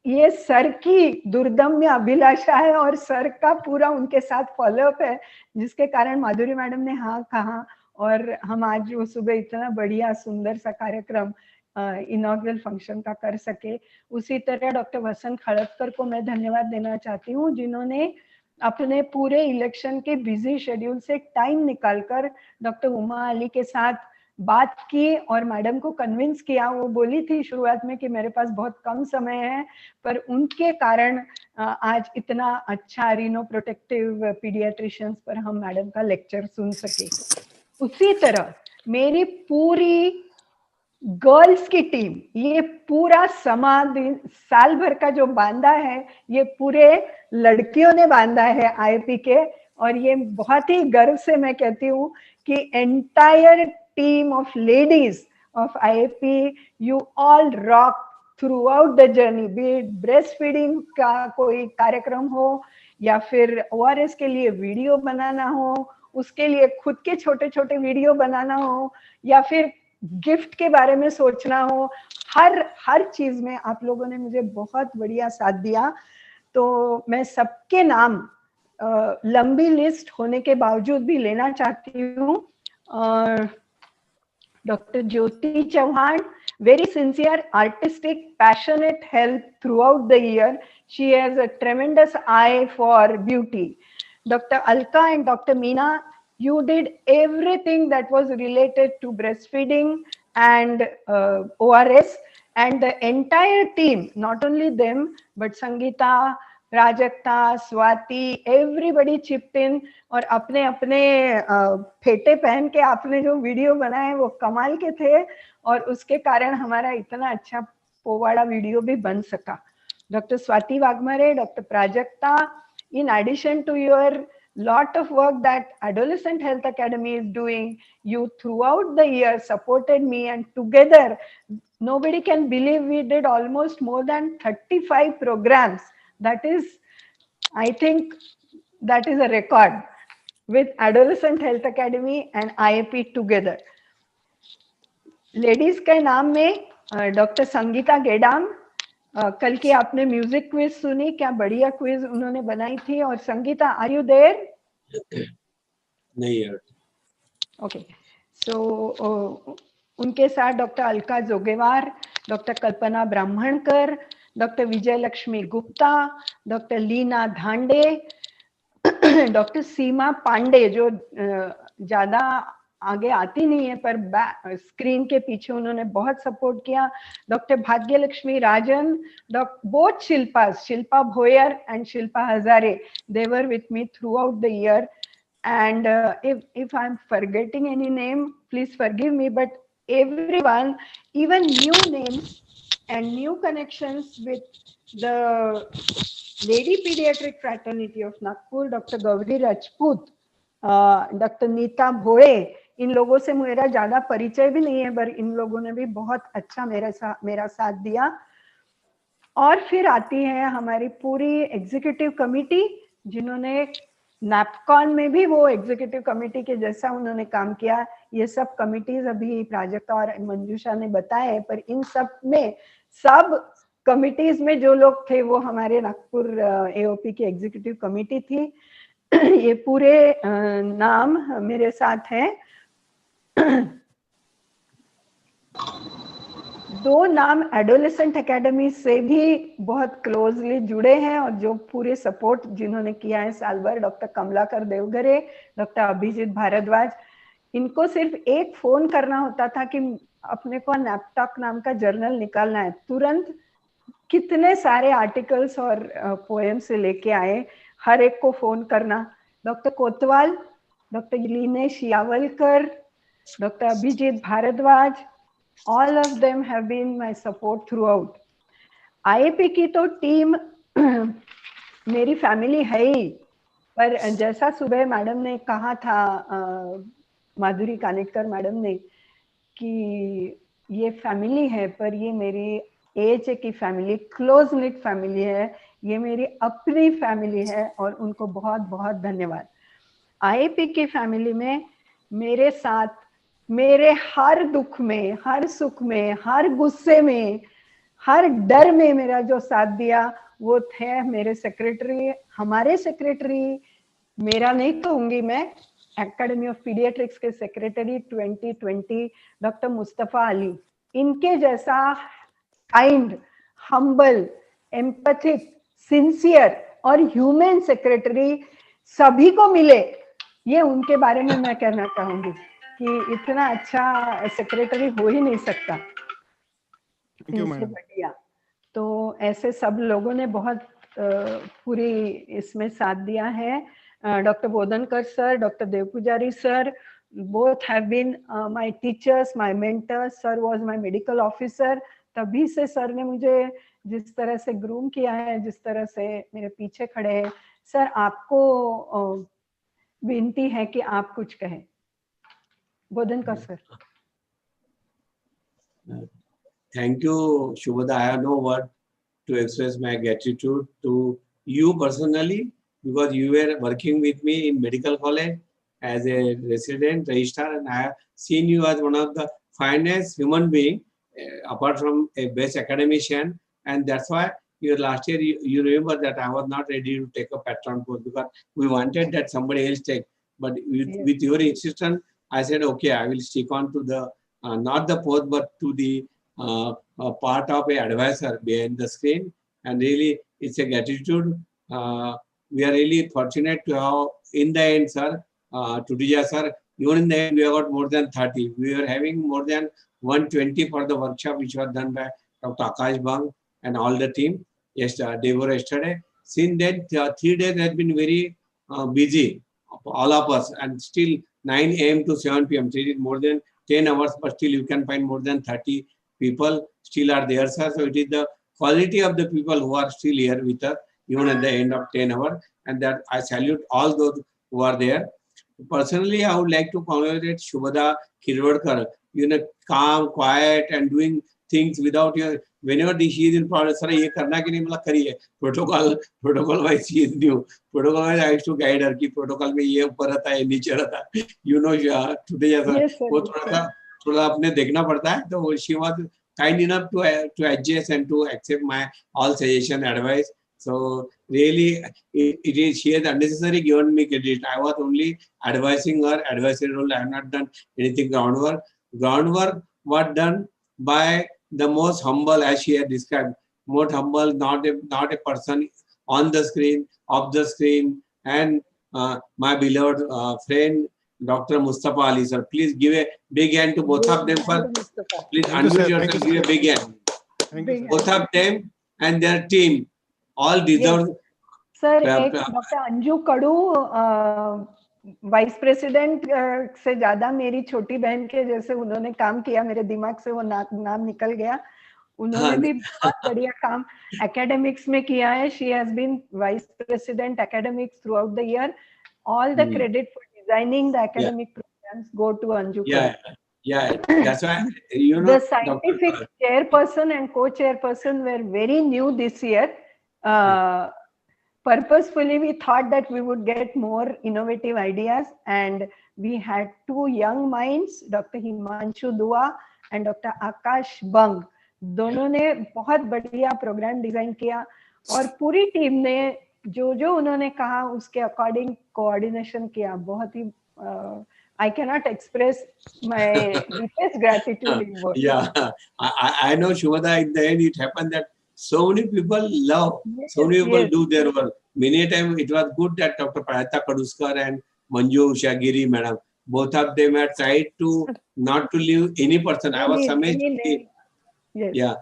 ये सर की दुर्दम्य अभिलाषा है और सर का पूरा उनके साथ फॉलोअप है, जिसके कारण माधुरी मैडम ने हाँ कहा और हम आज वो सुबह इतना बढ़िया सुंदर सा कार्यक्रम इनॉग्रल फंक्शन का कर सके. उसी तरह डॉक्टर वसंत खड़गकर को मैं धन्यवाद देना चाहती हूँ, जिन्होंने अपने पूरे इलेक्शन के बिजी शेड्यूल से टाइम निकालकर डॉक्टर उमा अली के साथ बात की और मैडम को कन्विंस किया। वो बोली थी शुरुआत में कि मेरे पास बहुत कम समय है, पर उनके कारण आज इतना अच्छा रीनो प्रोटेक्टिव पीडियाट्रिशियंस पर हम मैडम का लेक्चर सुन सके। उसी तरह मेरी पूरी गर्ल्स की टीम, ये पूरा साल भर का जो बांधा है ये पूरे लड़कियों ने बांधा है आईपी के, और ये बहुत ही गर्व से मैं कहती हूँ कि entire team of ladies of IP, you all rock through out the journey, B it breast feeding का कोई कार्यक्रम हो या फिर ओआरएस के लिए वीडियो बनाना हो, उसके लिए खुद के छोटे छोटे वीडियो बनाना हो, या फिर गिफ्ट के बारे में सोचना हो, हर चीज में आप लोगों ने मुझे बहुत बढ़िया साथ दिया। तो मैं सबके नाम लंबी लिस्ट होने के बावजूद भी लेना चाहती हूँ। Doctor Jyoti Chauhan, very sincere, artistic, passionate help throughout the year. She has a tremendous eye for beauty. Dr. Alka and Dr. Meena, you did everything that was related to breastfeeding and ORS, and the entire team, not only them, but Sangeeta, Prajakta, Swati, everybody chipped in, और अपने अपने फेटे पहन के आपने जो video बनाए वो कमाल के थे, और उसके कारण हमारा इतना अच्छा पोवाड़ा वीडियो भी बन सका। Doctor Swati Waghmare, doctor Prajakta, in addition to your lot of work that Adolescent Health Academy is doing, you throughout the year supported me, and together nobody can believe we did almost more than 35 programs. That is, I think that is a record with Adolescent Health Academy and IAP together. Ladies के नाम में doctor Sangeeta Gedam, कल की आपने music quiz सुनी, क्या बढ़िया quiz उन्होंने बनाई थी। और संगीता, आर यू देयर? नहीं यार। ओके, सो उनके साथ डॉक्टर अलका जोगेवार, डॉक्टर कल्पना ब्राह्मणकर, डॉक्टर विजय लक्ष्मी गुप्ता, डॉक्टर लीना धांडे, डॉक्टर सीमा पांडे जो ज्यादा आगे आती नहीं है पर स्क्रीन के पीछे उन्होंने बहुत सपोर्ट किया, doctor Bhagyalakshmi Rajan, both Shilpa Bhoyar and Shilpa Hazare, they were with me throughout the year, and if I'm forgetting any name, please forgive me, but everyone, even new names and new connections with the Lady Pediatric Fraternity of Nagpur, Dr. Gauri Rajput, doctor Neeta Bhoye, इन लोगों से मेरा ज्यादा परिचय भी नहीं है, पर इन लोगों ने भी बहुत अच्छा मेरा साथ दिया। और फिर आती है हमारी पूरी एग्जीक्यूटिव कमेटी, जिन्होंने नैपकॉन में भी वो एग्जीक्यूटिव कमेटी के जैसा उन्होंने काम किया। ये सब कमिटीज अभी प्राजक्ता और मंजूषा ने बताए, पर इन सब में सब कमिटीज में जो लोग थे वो हमारे नागपुर एओपी की एग्जीक्यूटिव कमेटी थी। ये पूरे नाम मेरे साथ हैं। दो नाम एडोलेसेंट एकेडमी से भी बहुत क्लोजली जुड़े हैं और जो पूरे सपोर्ट जिन्होंने किया है साल भर, डॉक्टर कमलाकर देवघरे, डॉक्टर अभिजीत भारद्वाज। इनको सिर्फ एक फोन करना होता था कि अपने को नैपटॉक नाम का जर्नल निकालना है, तुरंत कितने सारे आर्टिकल्स और पोएम से लेके आए, हर एक को फोन करना। Doctor Kotwal, doctor Linesh Yawalkar, doctor Abhijit Bhardwaj, all of them have been my support throughout. IAP की तो टीम मेरी फैमिली है ही, पर जैसा सुबह मैडम ने कहा था, माधुरी कानेटकर मैडम ने, कि ये फैमिली है पर ये मेरी AHA की फैमिली, क्लोज निट फैमिली है, ये मेरी अपनी फैमिली है और उनको बहुत बहुत धन्यवाद। IAP की फैमिली में मेरे साथ, मेरे हर दुख में, हर सुख में, हर गुस्से में, हर डर में मेरा जो साथ दिया वो थे मेरे सेक्रेटरी, हमारे सेक्रेटरी, मेरा नहीं कहूंगी मैं, एकेडमी ऑफ पीडियाट्रिक्स के सेक्रेटरी 2020 डॉक्टर मुस्तफा अली। इनके जैसा काइंड, हम्बल, एम्पैथिक, सिंसियर और ह्यूमन सेक्रेटरी सभी को मिले, ये उनके बारे में मैं कहना चाहूंगी। कि इतना अच्छा सेक्रेटरी हो ही नहीं सकता इनसे बढ़िया। तो ऐसे सब लोगों ने बहुत पूरी इसमें साथ दिया है। Doctor Bodhankar sir, doctor Deopujari sir, both have been my teachers, my mentors. Sir was my medical officer. तभी से सर ने मुझे जिस तरह से ग्रूम किया है, जिस तरह से मेरे पीछे खड़े हैं। सर आपको विनती है कि आप कुछ कहें। Bodhankar sir. Thank you, Shubhada. I have no word to express my gratitude to you personally, because you were working with me in medical college as a resident registrar, and I have seen you as one of the finest human being, apart from a best academician. And that's why last year you remember that I was not ready to take a patron post because we wanted that somebody else take. But with your insistence, I said, okay, I will stick on to the not the post, but to the part of an advisor behind the screen. And really, it's a gratitude. We are really fortunate to have, in the end, sir, Tudija sir, even in the end, we have got more than 30. We are having more than 120 for the workshop, which was done by Dr. Akash Bang and all the team. Yes, they were yesterday. Since then, 3 days has been very busy, all of us, and still 9 a.m. to 7 p.m. So it is more than 10 hours, but still you can find more than 30 people still are there, sir. So it is the quality of the people who are still here with us, even at the end of 10 hours. And that I salute all those who are there. Personally, I would like to congratulate Shubhada Khirwadkar, calm, quiet, and doing things without your, whenever she is in problem, sir, ye karna ki nahi, mala kariye. Protocol wise, she is new. Protocol wise, I used to guide her ki protocol mein ye upar rehta hai, niche rehta. Today, sir, wo थोड़ा अपने देखना पड़ता है, तो she was kind enough to adjust and to accept my all suggestion advice. So really, it is, she has unnecessarily given me credit. I was only advising her, advisory role. I have not done anything groundwork. Groundwork was done by the most humble, as she had described, most humble, not a person on the screen, off the screen, and my beloved friend, Dr. Mustafa Ali, sir. Please give a big hand to both of them, sir. Please unmute yourself, give a big hand. Both of them and their team all deserve. Sir, एक doctor Anju कड़ू vice president से ज्यादा मेरी छोटी बहन के जैसे उन्होंने काम किया, मेरे दिमाग से वो नाम निकल गया। उन्होंने भी बहुत बढ़िया काम एकेडमिक्स में किया है। She has been vice president academics throughout the year. All the credit for designing the academic programs go to Anju. Yeah, that's why the scientific chairperson and co-chairperson were very new this year. Purposefully, we thought that we would get more innovative ideas, and we had two young minds, Dr. Himanshu Dua and Dr. Akash Bang. दोनों ने बहुत बढ़िया programme design किया और पूरी team ने जो उन्होंने कहा उसके अकॉर्डिंग कोऑर्डिनेशन किया। बहुत ही I cannot express my deepest gratitude in words. Yeah, I know, Shubhada, in the end it happened that so many people love, so many people do their work. Many times it was good that Dr. Prayata Kaduskar and Manju Ushagiri, madam, both of them had tried to not to leave any person. I was amazed. Yeah,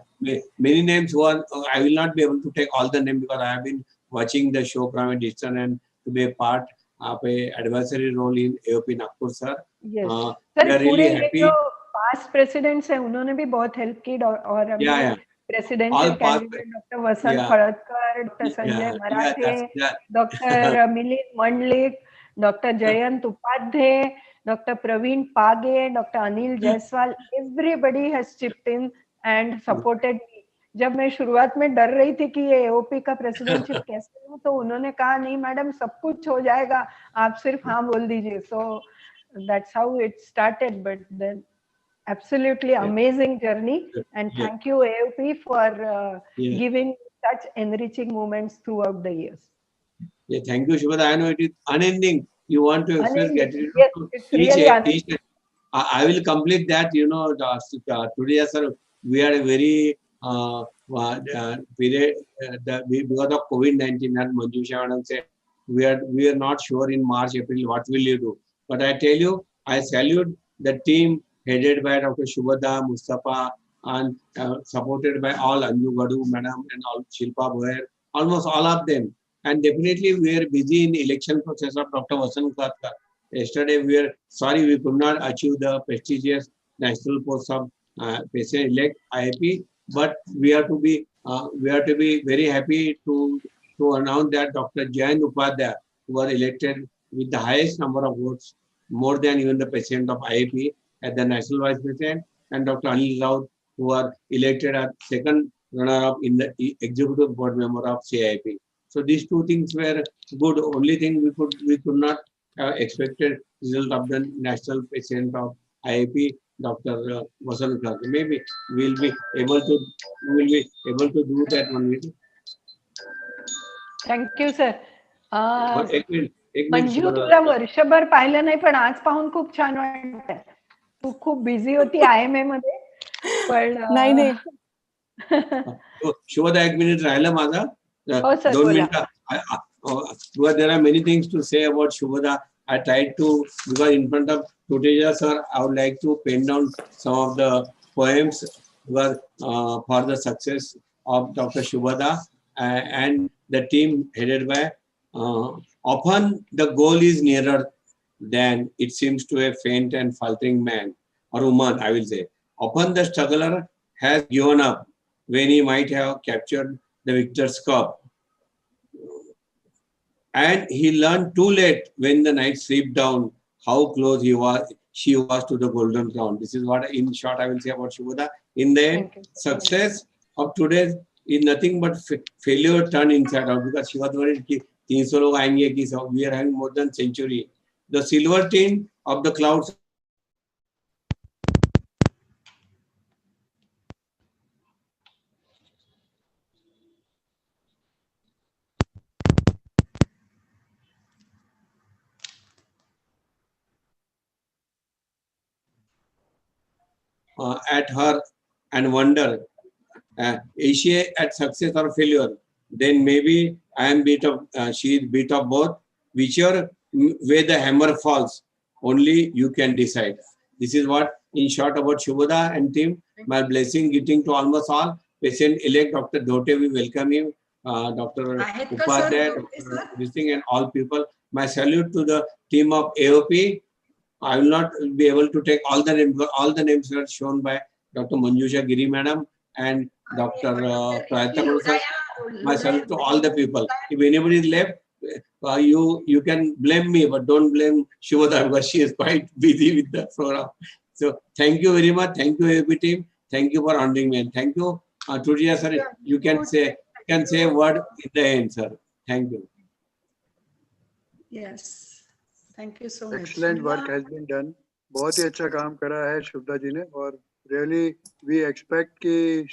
many names who are, I will not be able to take all the names because I have been watching the show from a distance and to be a part of a advisory role in AOP Nagpur, sir. Yes. We are really happy. जो past presidents है उन्होंने भी बहुत help की और presidential candidate doctor Vasant Khadadkar, doctor Sanjay Marathe, doctor Milind Mandlik, doctor Jayant Upadhyay, doctor Praveen Page, doctor Anil Jaiswal, everybody has chipped in and supported me. जब मैं शुरुआत में डर रही थी कि ये एओपी का प्रेसिडेंटशिप कैसे हो, तो उन्होंने कहा नहीं मैडम सब कुछ हो जाएगा, आप सिर्फ हाँ बोल दीजिए. So that's how it started, but then absolutely amazing journey, and thank you AOP for giving such enriching moments throughout the years. Yeah, thank you, Shubhada. I know it is unending. You want to express gratitude to each. I will complete that. Today, sir, we are a very period because of COVID-19, and Manjusha madam said we are not sure in March, April what will you do. But I tell you, I salute the team headed by Dr. Shubhada, Mustafa, and supported by all Anju Gadu, Madam, and all Shilpa Boyer, almost all of them. And definitely we are busy in election process of Dr. Vasan Katkar. Yesterday we were sorry we could not achieve the prestigious national post of President-elect IIP, but we are to be very happy to announce that Dr. Jayan Upadhyay was elected with the highest number of votes, more than even the president of IIP as the national vice president, and Dr. Anil Raut, who are elected as second runner-up in the executive board member of CIP. So these two things were good. Only thing we could not have expected result of the national president of IIP, Dr. Vasan Katkar. Maybe we will be able to do that one meeting. Thank you, sir. एक minute Manju तुला वर्षभर पाहिलं नाही पण आज पाहून खूप छान वाटतंय. तू खूप बिझी होती IMA मध्ये पण नाही शुभदा एक मिनिट राहिलं माझा. हो सर बोला. Because there are many things to say about Shubhada. I tried to, because in front of Tuteja sir, I would like to pen down some of the poems for the success of Dr. Shubhada and the team headed by. Often the goal is nearer than it seems to a faint and faltering man or woman, I will say. Often the struggler has given up when he might have captured the victor's cup. And he learned too late when the night slipped down how close she was to the golden crown. This is what, in short, I will say about Shubhada. In the end, success of today is nothing but failure turned inside out, because she was worried that 300 log aayenge ki we are having more than century. The silver tint of the clouds at her and wonder, is she at success or failure? Then maybe I am she is bit of both. Whichever way the hammer falls, only you can decide. This is what, in short, about Shubhada and team. My blessing getting to almost all. Patient-elect Dr. Dhote, we welcome him. Dr. Upadhyay, Dr. Visting, and all people. My salute to the team of AOP. I will not be able to take all the names. All the names were shown by Dr. Manjusha Giri Madam and Dr. Prayata sir. My salute to all the people. If anybody is left, you can blame me, but don't blame Shubhada, because she is quite busy with the program. So thank you very much. Thank you, AOP team. Thank you for honoring me, and thank you, Turia sir. You can say a word in the end, sir. Thank you. Yes. Thank you so much. Excellent work has been done. बहुत ही अच्छा काम करा है शुभदा जी ने, और really we expect कि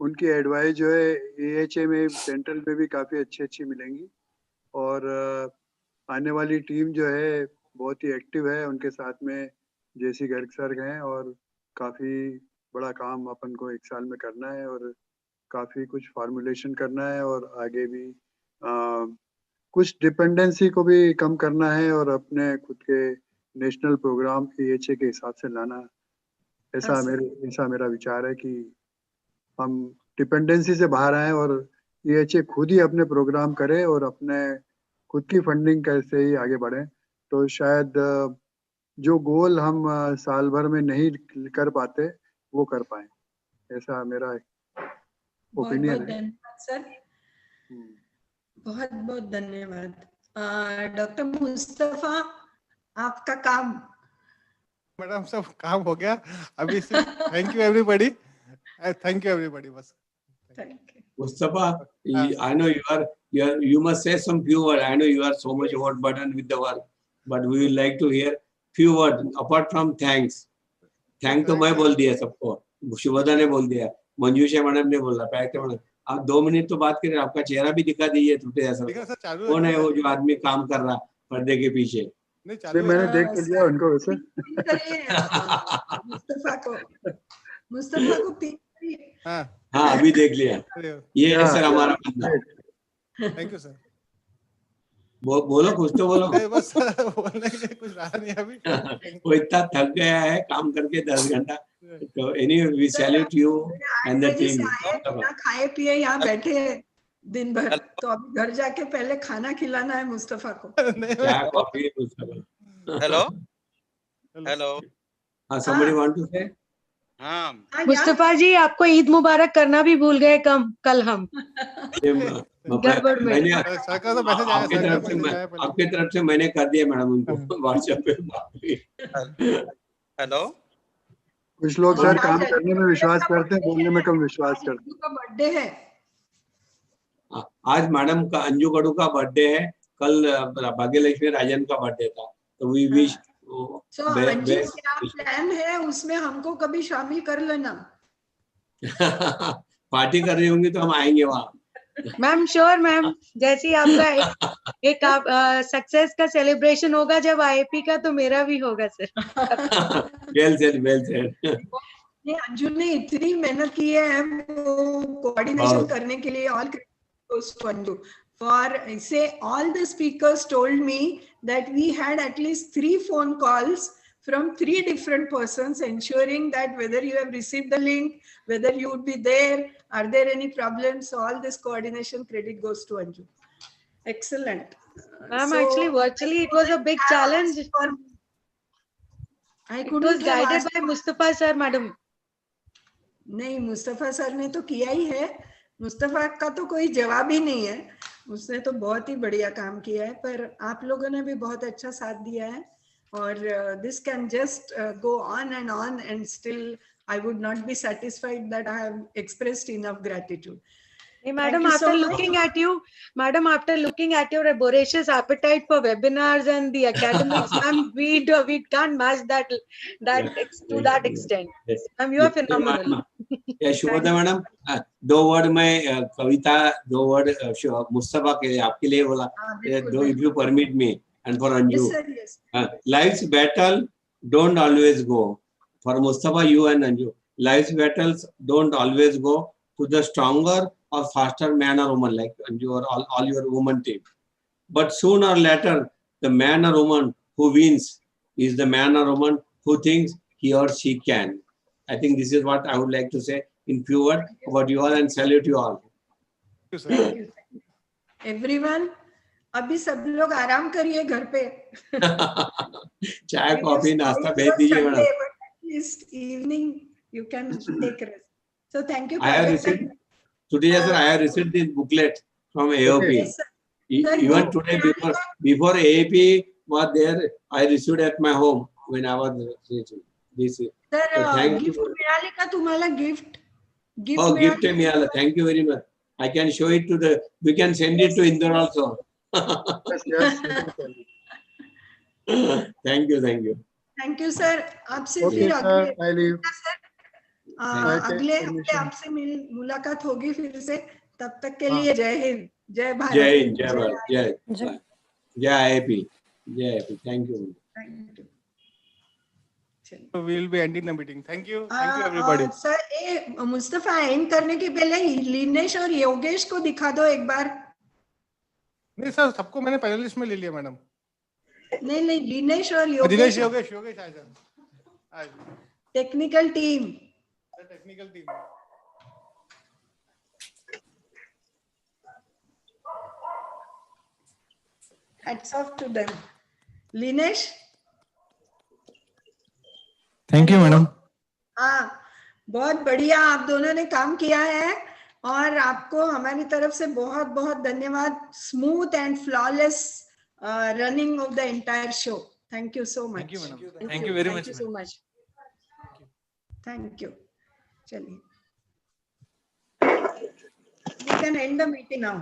उनकी advice जो है AHA में सेंट्रल में भी काफ़ी अच्छी मिलेंगी, और आने वाली टीम जो है बहुत ही एक्टिव है. उनके साथ में JC गर्ग सर हैं, और काफ़ी बड़ा काम अपन को 1 साल में करना है, और काफ़ी कुछ फार्मूलेशन करना है, और आगे भी कुछ डिपेंडेंसी को भी कम करना है, और अपने खुद के नेशनल प्रोग्राम AHA के हिसाब से लाना. ऐसा मेरा विचार है कि हम डिपेंडेंसी से बाहर आए और AHA खुद ही अपने प्रोग्राम करे और अपने खुद की फंडिंग कैसे ही आगे बढ़े. तो शायद जो गोल हम साल भर में नहीं कर पाते वो कर पाए. ऐसा मेरा ओपिनियन है. सर बहुत बहुत धन्यवाद. डॉक्टर मुस्तफा, आपका काम. मैडम सब काम हो गया अभी से. Thank you everybody. Thank you everybody. बस Mustafa, I know you must say some few words. I know you are so much overburdened with the work, but we would like to hear few words apart from thanks. Thank तो मैं बोल दिया सबको, शुभदा ने बोल दिया, मंजूषा madam ने बोला, पैक्ट मैडम. आप 2 मिनट तो बात करें. आपका चेहरा भी दिखा दीजिए. टूटे ऐसा कौन है वो जो आदमी काम कर रहा पर्दे के पीछे? नहीं, मैंने देख के लिया उनको वैसे. मुस्तफा को हाँ अभी देख लिया. ये है सर हमारा बंदा. Thank you sir. बोलो कुछ तो बोलो। बस बोलने के लिए कुछ रहा नहीं अभी। वो इतना थक गया है काम करके 10 घंटा। तो anyway, we salute you and the team. बिना खाए पिए यहाँ बैठे हैं दिन भर, तो अभी घर जाके पहले खाना खिलाना है मुस्तफा को। चाय coffee Mustafa. Hello hello. somebody want to say? हाँ मुस्तफा जी, आपको ईद मुबारक करना भी भूल गए कल हम गड़बड़ में। मैंने आपके तरफ से मैंने कर दिया मैडम उनको व्हाट्सएप पे। हेलो। कुछ लोग सर काम करने में विश्वास करते हैं, बोलने में कम विश्वास करते हैं। का बर्थडे है आज मैडम का अंजू गडू का बर्थडे है, कल भाग्यलक्ष्मी राजन का बर्थडे था, तो वी विश। अंजू क्या प्लान है उसमें, हमको कभी शामिल कर लेना। पार्टी कर रही होंगी तो हम आएंगे वहाँ। मैम श्योर मैम, जैसे ही आपका एक सक्सेस का सेलिब्रेशन होगा जब आईपी का, तो मेरा भी होगा sir. Well said well said. Anju ने इतनी मेहनत की है कोऑर्डिनेशन करने के लिए। All credit to Anju for say all the speakers told me that we had at least 3 phone calls from 3 different persons ensuring that whether you have received the link, whether you would be there, are there any problems. So all this coordination credit goes to Anju. Excellent. Ma'am, so, actually virtually it was a big challenge. It was guided by Mustafa sir, madam. नहीं, Mustafa sir ने तो किया ही है, मुस्तफा का तो कोई जवाब ही नहीं है, उसने तो बहुत ही बढ़िया काम किया है, पर आप लोगों ने भी बहुत अच्छा साथ दिया है। और this can just go on and still I would not be satisfied that I have expressed enough gratitude. Hey, madam, after looking at you, madam, after looking at your voracious appetite for webinars and the academics, ma'am, we can't match that to that extent. Ma'am, you are phenomenal. Yeah, Shubhada madam, 2 word मैं कविता 2 word Mustafa के आपके लिए बोला, if you permit me, and for Anju. Yes, sir, yes. Life's battle don't always go for Mustafa, you and Anju. Life's battles don't always go to the stronger or faster man or woman like Anju or all your woman team. But sooner or later, the man or woman who wins is the man or woman who thinks he or she can. I think this is what I would like to say in few words about you all, and salute you all. Thank you. Everyone, अभी सब लोग आराम करिए घर पे। चाय coffee नाश्ता भेज दीजिए madam. At least evening you can take rest. So thank you. I have received today, sir. I have received this booklet from AOP. Yes, sir. Even today, before AOP was there, I received at my home when I was this. Sir, thank gift you. मिळाली का तुम्हाला gift? Oh, gift मिळालं. Thank you very much. I can show it to the. We can send it to Indore also. Yes. Thank you, thank you. Thank you, sir. आपसे Okay, फिर sir, I leave. अगले हफ्ते आपसे मुलाकात होगी फिर से। तब तक के लिए जय हिंद, जय भारत, जय हिंद, जय भारत, जय आईपी, जय IP. Thank you. Thank you. So we will be ending the meeting. Thank you everybody. Sir, ये मुस्तफा एंड करने के पहले लिनेश और योगेश को दिखा दो एक बार। नहीं सर, सबको मैंने पहले लिस्ट में ले लिया मैडम। नहीं, लिनेश और योगेश आज technical team. Hats off to them. Linesh. Thank you madam. हाँ, बहुत बढ़िया आप दोनों ने काम किया है और आपको हमारी तरफ से बहुत बहुत धन्यवाद। Smooth and flawless running of the entire show. Thank you so much. Thank you madam. Thank you very much. Thank you so much. Thank you. चलिए, we can end the meeting now.